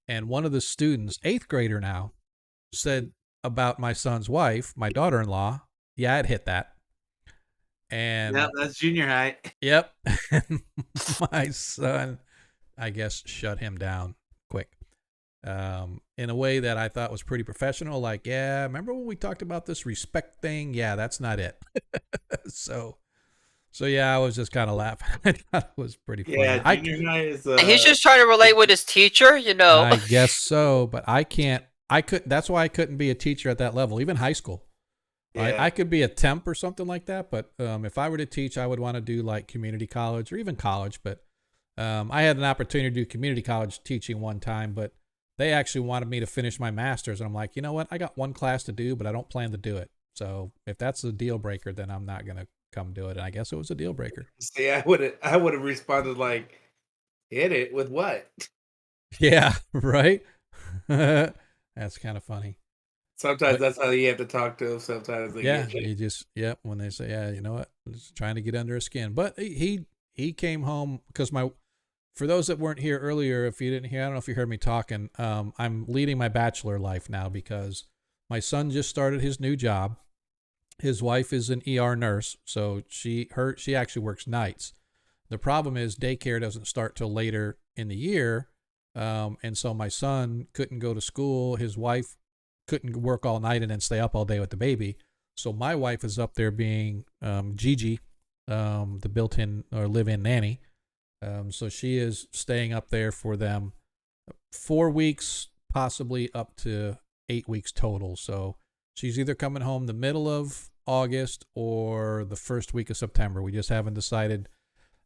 And one of the students, 8th grader now, said about my son's wife, my daughter-in-law, yeah, I'd hit that. And yep, that's junior high. Yep. My son, I guess, shut him down quick. In a way that I thought was pretty professional. Like, yeah, remember when we talked about this respect thing? Yeah, that's not it. So So yeah, I was just kind of laughing. I thought it was pretty funny. Yeah, junior high is. He's just trying to relate with his teacher, you know. I guess so, but I can't. I couldn't. That's why I couldn't be a teacher at that level, even high school. Right? Yeah. I could be a temp or something like that, but if I were to teach, I would want to do like community college or even college. But I had an opportunity to do community college teaching one time, but they actually wanted me to finish my master's, and I'm like, you know what? I got one class to do, but I don't plan to do it. So if that's a deal breaker, then I'm not gonna come do it. And I guess it was a deal breaker. See, I would have responded like, hit it with what? Yeah, right. That's kind of funny. Sometimes that's how you have to talk to them. Sometimes they Yeah, get you. you just when they say, yeah, you know what, just trying to get under his skin. But he came home because for those that weren't here earlier, if you didn't hear, I don't know if you heard me talking. I'm leading my bachelor life now because my son just started his new job. His wife is an ER nurse, so she actually works nights. The problem is daycare doesn't start till later in the year, and so my son couldn't go to school. His wife couldn't work all night and then stay up all day with the baby. So my wife is up there being Gigi, the built-in or live-in nanny. So she is staying up there for them 4 weeks, possibly up to 8 weeks total. So she's either coming home the middle of August or the first week of September. We just haven't decided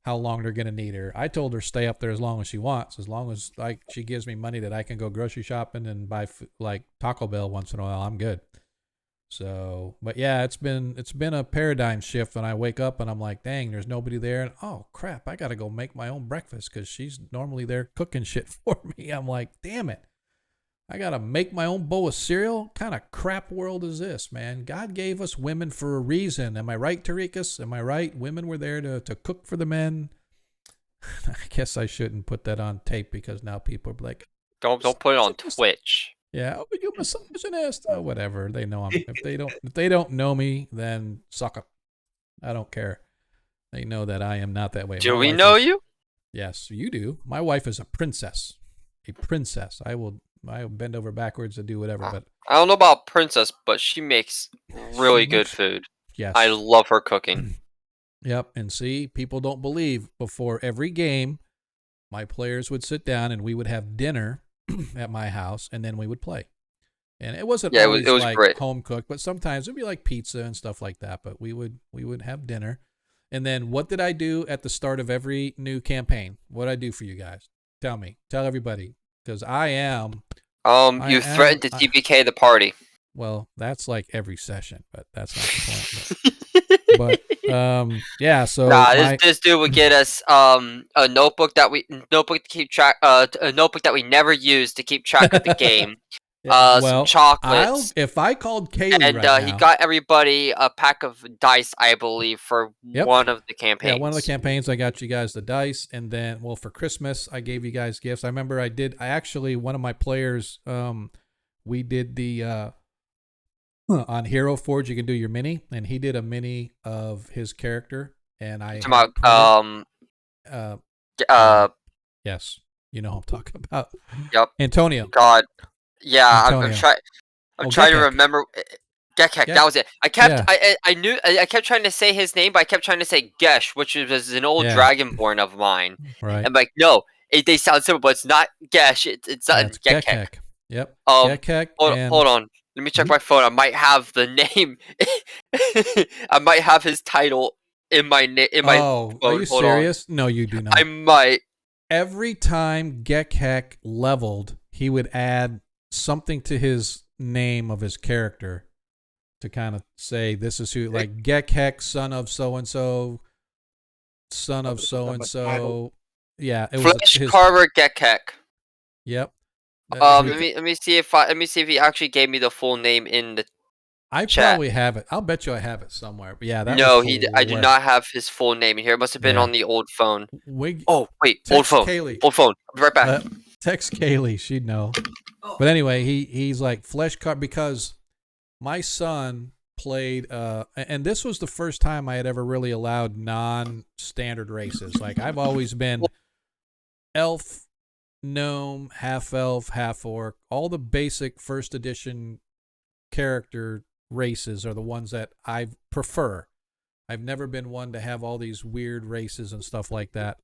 how long they're going to need her. I told her stay up there as long as she wants, as long as like she gives me money that I can go grocery shopping and buy like Taco Bell once in a while. I'm good. So, but yeah, it's been a paradigm shift when I wake up and I'm like, dang, there's nobody there. And oh crap, I got to go make my own breakfast because she's normally there cooking shit for me. I'm like, damn it. I got to make my own bowl of cereal? What kind of crap world is this, man? God gave us women for a reason. Am I right, Tarikas? Am I right? Women were there to cook for the men. I guess I shouldn't put that on tape because now people are like, Don't put it on Twitch. yeah, oh, you misogynist. Oh, whatever. They know I'm. If they don't know me, then suck up. I don't care. They know that I am not that way. Do we know you? Yes, you do. My wife is a princess. A princess. I will bend over backwards to do whatever, but I don't know about Princess, but she makes really good food. Yes. I love her cooking. Yep, and see, people don't believe before every game, my players would sit down and we would have dinner at my house and then we would play. And it wasn't always it was like great. home cooked, but sometimes it'd be like pizza and stuff like that, but we would have dinner. And then what did I do at the start of every new campaign? What did I do for you guys? Tell me. Tell everybody. Because I am. You threatened to TPK the party. Well, that's like every session, but that's not the point. But yeah, so this dude would get us a notebook that we never use to keep track of the game. Some chocolates. If I called Kaylee and right now, he got everybody a pack of dice, I believe, for one of the campaigns. Yeah, one of the campaigns I got you guys the dice, and then for Christmas I gave you guys gifts. I remember I actually one of my players we did the on Hero Forge you can do your mini, and he did a mini of his character, and I yes, you know who I'm talking about. Yep. Antonio. God. Yeah, I'm trying to remember. Gekek, that was it. I kept trying to say his name, but I kept trying to say Gesh, which was an old Dragonborn of mine. Right. I'm like, no, they sound similar, but it's not Gesh. It's Gekek. Yep. Gekek. Hold on. Let me check my phone. I might have the name. I might have his title in my phone. Are you serious? No, you do not. I might. Every time Gekek leveled, he would add something to his name of his character to kind of say this is who, like Gekek, son of so and so, son of so and so. Yeah, it was Flesh Carver Gekek. Yep. Let me see if he actually gave me the full name in the chat. Probably have it. I'll bet you I have it somewhere. But yeah, I do not have his full name in here. It must have been on the old phone. Old phone. Kaylee. Old phone. I'll be right back. Text Kaylee, she'd know. But anyway, he's like flesh cut because my son played and this was the first time I had ever really allowed non-standard races. Like I've always been elf, gnome, half elf, half orc. All the basic first edition character races are the ones that I prefer. I've never been one to have all these weird races and stuff like that.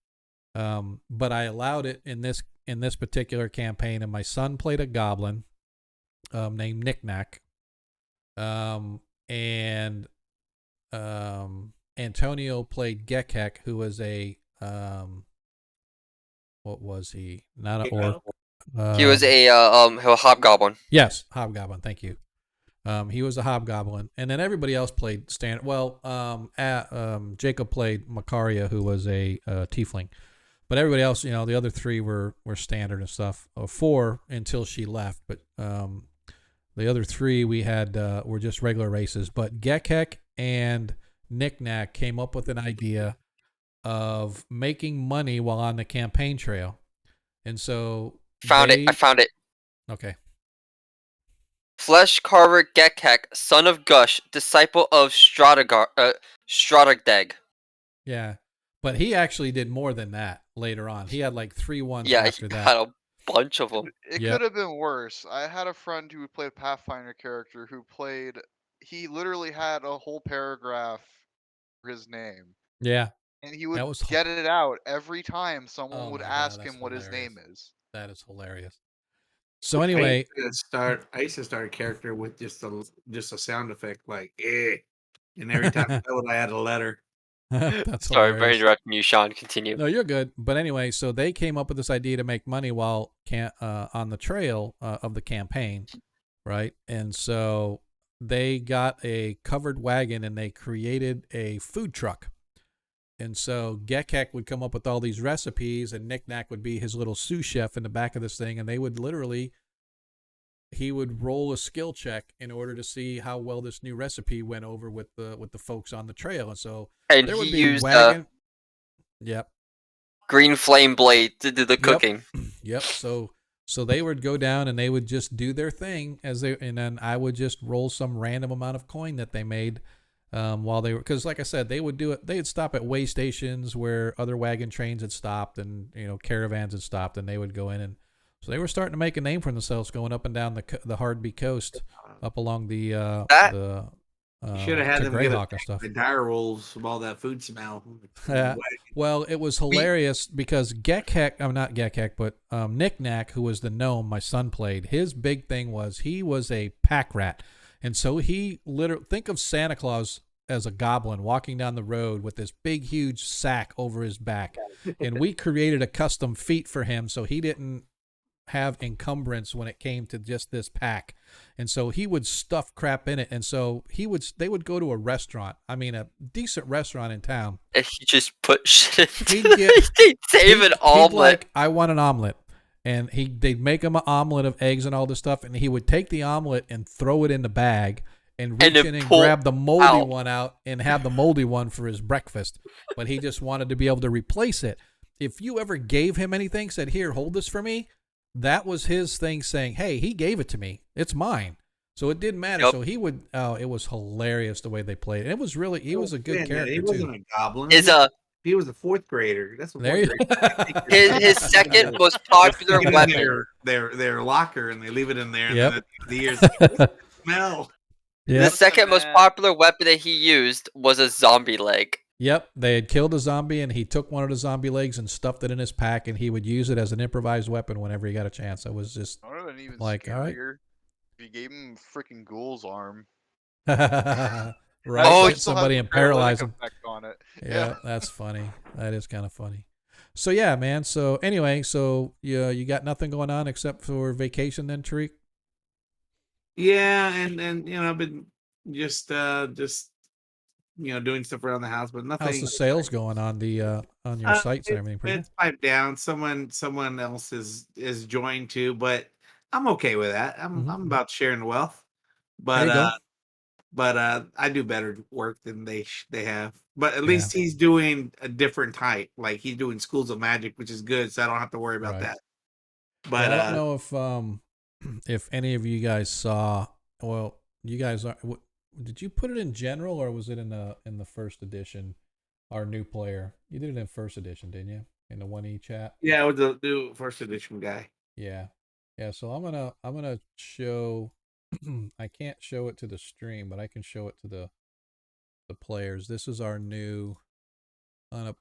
But I allowed it in this particular campaign, and my son played a goblin named Knick-Knack. And Antonio played Gekek, who was a what was he? Not an orc. He was a hobgoblin. Yes, hobgoblin. Thank you. He was a hobgoblin, and then everybody else played standard. Well, Jacob played Macaria, who was a tiefling, but everybody else, the other three were standard and stuff. 4 until she left, but the other 3 we had were just regular races. But Gekek and Knick-Knack came up with an idea of making money while on the campaign trail, and so I found it. Okay. Flesh carver Gekek, son of Gush, disciple of Stratagdeg. Yeah, but he actually did more than that later on. He had like 3 ones after that. Yeah, he had a bunch of them. It could have been worse. I had a friend who played a Pathfinder character he literally had a whole paragraph for his name. Yeah. And he would get it out every time someone would ask him what hilarious. his name is. That is hilarious. So anyway, I used to start a character with just a sound effect like eh, and every time I add a letter. That's Sorry hilarious. for interrupting you, Sean. Continue. No, you're good. But anyway, so they came up with this idea to make money while on the trail of the campaign, right? And so they got a covered wagon and they created a food truck. And so Gekek would come up with all these recipes, and Knick-Knack would be his little sous chef in the back of this thing, and they would he would roll a skill check in order to see how well this new recipe went over with the folks on the trail. And so there would be used wagon. Yep. Green flame blade to do the cooking. Yep. So they would go down and they would just do their thing and then I would just roll some random amount of coin that they made. While they were, because like I said, they would do it. They'd stop at way stations where other wagon trains had stopped and caravans had stopped, and they would go in, and so they were starting to make a name for themselves going up and down the Hardby coast, up along the you should have had them get the dire rolls from all that food smell. Yeah. Well, it was hilarious because not Gekek, but Knick-Knack, who was the gnome my son played, his big thing was he was a pack rat. And so he literally, think of Santa Claus as a goblin walking down the road with this big, huge sack over his back. And we created a custom feat for him so he didn't have encumbrance when it came to just this pack. And so he would stuff crap in it. And so they would go to a restaurant. I mean, a decent restaurant in town. And he just put shit He'd save an omelet. I want an omelet. And they'd make him an omelet of eggs and all this stuff, and he would take the omelet and throw it in the bag and reach in and grab the moldy one out and have the moldy one for his breakfast. But he just wanted to be able to replace it. If you ever gave him anything, said, "Here, hold this for me," that was his thing saying, "Hey, he gave it to me. It's mine." So it didn't matter. Yep. So he would. It was hilarious the way they played. It was really. He was a good character he wasn't too. A goblin. He was a 4th grader. That's what his second most popular weapon. Their locker, and they leave it in there. And yep. The years smell. Yep. The second most popular weapon that he used was a zombie leg. Yep, they had killed a zombie, and he took one of the zombie legs and stuffed it in his pack, and he would use it as an improvised weapon whenever he got a chance. It was just even like, scarier. All right. If you gave him freaking Ghoul's arm. Right, hit somebody and paralyze them. On it. Yeah, that's funny. That is kind of funny. So yeah, man. So anyway, you got nothing going on except for vacation then, Tariq? Yeah, and I've been just doing stuff around the house, but nothing. How's the sales going on your sites and everything? It's piped down. Someone else is joined too, but I'm okay with that. I'm about sharing the wealth, but I do better work than they have. But at least he's doing a different type. Like he's doing Schools of Magic, which is good, so I don't have to worry about that. But I don't know if any of you guys saw. Well, you guys are. Did you put it in general or was it in the first edition? Our new player, you did it in first edition, didn't you? In the 1E chat. Yeah, I was the new first edition guy. Yeah. So I'm gonna show. I can't show it to the stream, but I can show it to the players. This is our new. I'm gonna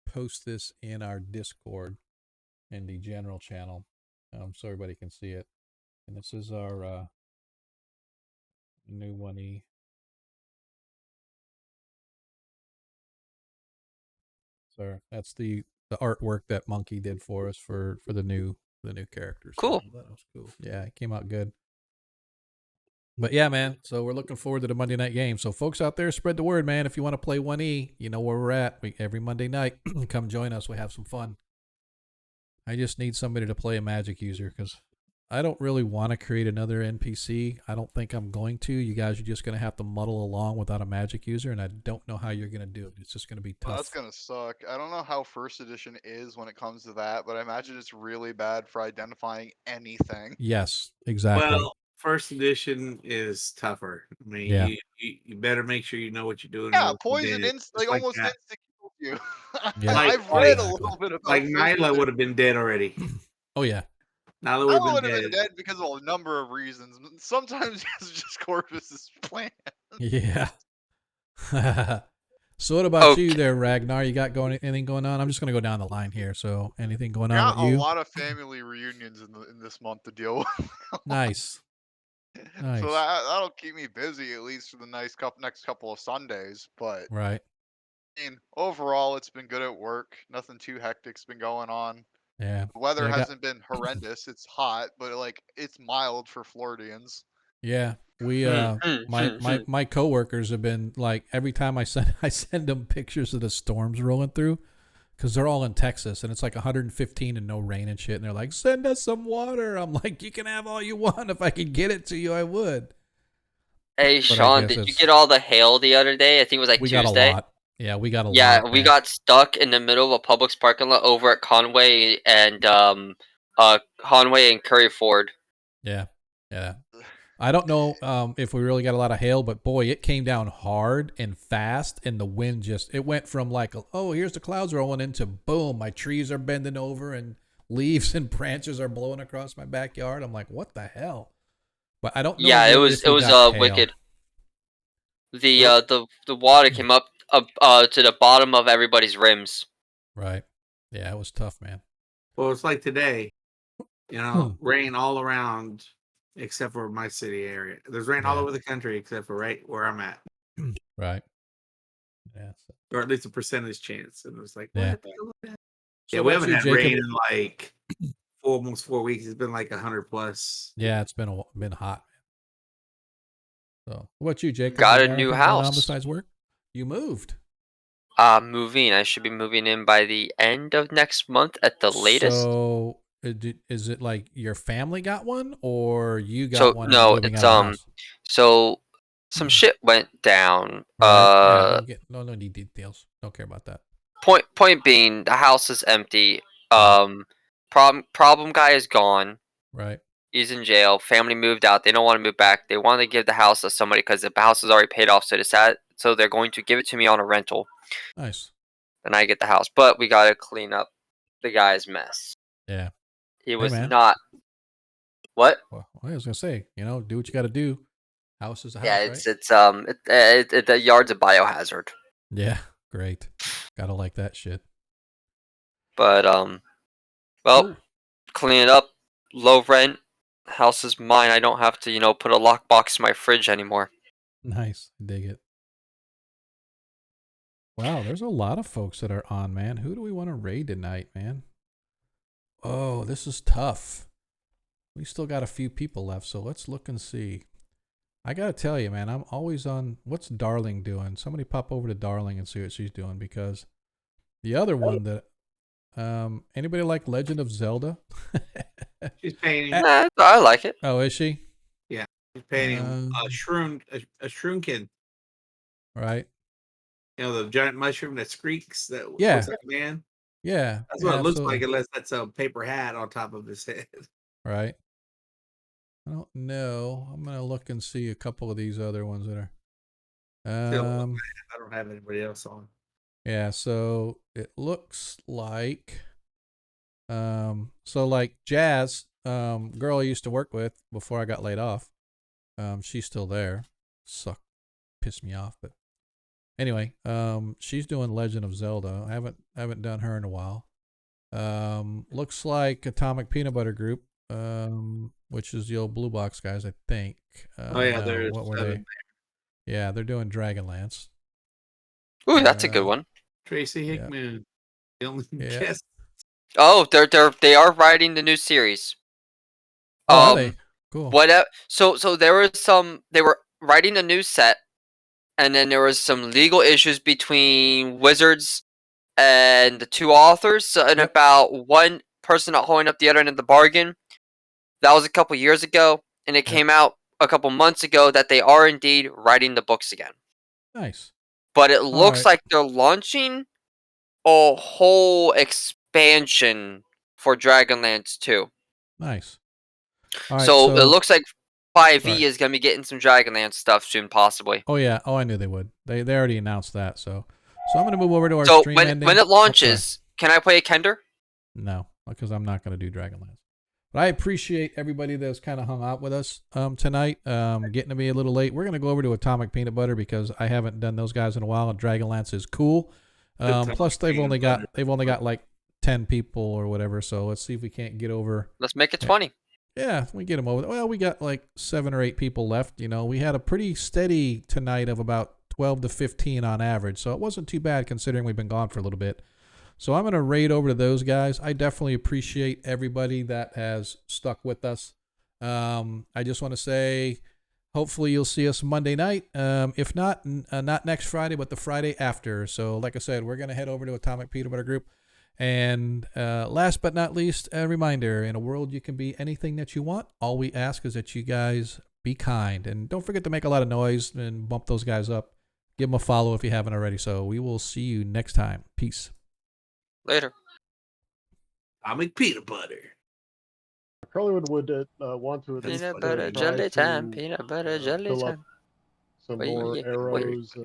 post this in our Discord in the general channel, so everybody can see it. And this is our new 1E. So that's the artwork that Monkey did for us for the new characters. Cool. So that was cool. Yeah, it came out good. But yeah, man. So we're looking forward to the Monday night game. So folks out there, spread the word, man. If you want to play 1E, you know where we're at. Every Monday night, come join us. We have some fun. I just need somebody to play a magic user because I don't really want to create another NPC. I don't think I'm going to. You guys are just going to have to muddle along without a magic user, and I don't know how you're going to do it. It's just going to be tough. Well, that's going to suck. I don't know how first edition is when it comes to that, but I imagine it's really bad for identifying anything. Yes, exactly. Well, first edition is tougher. I mean, Yeah. you better make sure you know what you're doing. Yeah, poison like almost that. instant kills you. Yeah, I've read a little bit about like Nyla would have been dead already. Oh yeah. Nyla would have been dead because of a number of reasons. Sometimes it's just Corvus's plan. Yeah. So what about you there, Ragnar? You got anything going on? I'm just going to go down the line here. So anything going on with you? A lot of family reunions in this month to deal with. Nice. Nice. So that'll keep me busy at least for the next couple of Sundays. But right. I mean, overall, it's been good at work. Nothing too hectic's been going on. Yeah. The weather hasn't been horrendous. It's hot, but like it's mild for Floridians. Yeah. We my coworkers have been like every time I send them pictures of the storms rolling through because they're all in Texas and it's like 115 and no rain and shit, and they're like, send us some water. I'm like, you can have all you want. If I could get it to you, I would. Hey, Sean, did you get all the hail the other day? I think it was like Tuesday. Got a lot. Yeah, we got a lot. Yeah, we got stuck in the middle of a Publix parking lot over at Conway and Curry Ford. Yeah. Yeah. I don't know if we really got a lot of hail, but boy, it came down hard and fast, and the wind it went from like, oh, here's the clouds rolling into boom, my trees are bending over and leaves and branches are blowing across my backyard. I'm like, what the hell? But I don't know. Yeah, it was wicked. The water came up to the bottom of everybody's rims. Right. Yeah, it was tough, man. Well, it's like today, rain all around. Except for my city area. There's rain all over the country except for right where I'm at. Right. Yeah. Or at least a percentage chance. And it was like, yeah. So we haven't had rain in like almost 4 weeks. It's been like 100 plus. Yeah, it's been hot. So what about you, Jacob? Got a new house. Besides work? You moved. Moving. I should be moving in by the end of next month at the latest. So is it like your family got one or you got one? No, it's so some shit went down. Right. No need details. Don't care about that. Point being, the house is empty. Problem guy is gone. Right. He's in jail. Family moved out. They don't want to move back. They want to give the house to somebody because the house is already paid off. So they're going to give it to me on a rental. Nice. And I get the house, but we gotta clean up the guy's mess. Yeah. He was not. What? Well, I was gonna say, do what you got to do. House is a house. Yeah, it's the yard's a biohazard. Yeah, great. Gotta like that shit. But clean it up. Low rent. House is mine. I don't have to, put a lockbox in my fridge anymore. Nice, dig it. Wow, there's a lot of folks that are on, man. Who do we want to raid tonight, man? Oh, this is tough. We still got a few people left, so let's look and see. I gotta tell you, man, I'm always on. What's Darling doing? Somebody pop over to Darling and see what she's doing, because the other one that anybody like Legend of Zelda? She's painting. I like it. Oh, is she? Yeah, she's painting a shroomkin. Right. The giant mushroom that squeaks. That looks like a man. Yeah, that's what it looks like, unless that's a paper hat on top of his head. Right. I don't know. I'm gonna look and see a couple of these other ones that are. I don't have anybody else on. Yeah, so it looks like, so like Jazz, girl I used to work with before I got laid off, she's still there. Pissed me off, but Anyway, she's doing Legend of Zelda. I haven't done her in a while. Looks like Atomic Peanut Butter Group, which is the old Blue Box guys, I think. Oh yeah, no, there's what were 7. they? Yeah, they're doing Dragonlance. Ooh, that's a good one. Tracy Yeah. Hickman, the only Yeah. guest. Oh, they are writing the new series. Oh, are they? Cool. So there was some. They were writing a new set, and then there was some legal issues between Wizards and the two authors, and Yep. about one person not holding up the other end of the bargain. That was a couple years ago, and it came out a couple months ago that they are indeed writing the books again. Nice. But it looks right. like they're launching a whole expansion for Dragonlance 2. Nice. All right, so it looks like 5e Sorry. is going to be getting some Dragonlance stuff soon, possibly. Oh yeah. Oh, I knew they would. They already announced that. So I'm gonna move over to our So stream when ending. it launches, can I play a Kender? No, because I'm not gonna do Dragonlance. But I appreciate everybody that's kind of hung out with us tonight. Getting to be a little late. We're gonna go over to Atomic Peanut Butter because I haven't done those guys in a while, and Dragonlance is cool. Plus they've only got like 10 people or whatever. So let's see if we can't get over. Let's make it 20. Yeah, we get them over. Well, we got like 7 or 8 people left. You know, we had a pretty steady tonight of about 12 to 15 on average. So it wasn't too bad considering we've been gone for a little bit. So I'm going to raid over to those guys. I definitely appreciate everybody that has stuck with us. I just want to say, hopefully you'll see us Monday night. If not, not next Friday, but the Friday after. So like I said, we're going to head over to Atomic Peanut Butter Group. And last but not least, a reminder, in a world you can be anything that you want. All we ask is that you guys be kind. And don't forget to make a lot of noise and bump those guys up. Give them a follow if you haven't already. So we will see you next time. Peace. Later. Atomic Peanut Butter. I probably would want to at least Peanut butter try jelly time. to Peanut butter jelly fill up time. some Wait, more yeah, wait. arrows.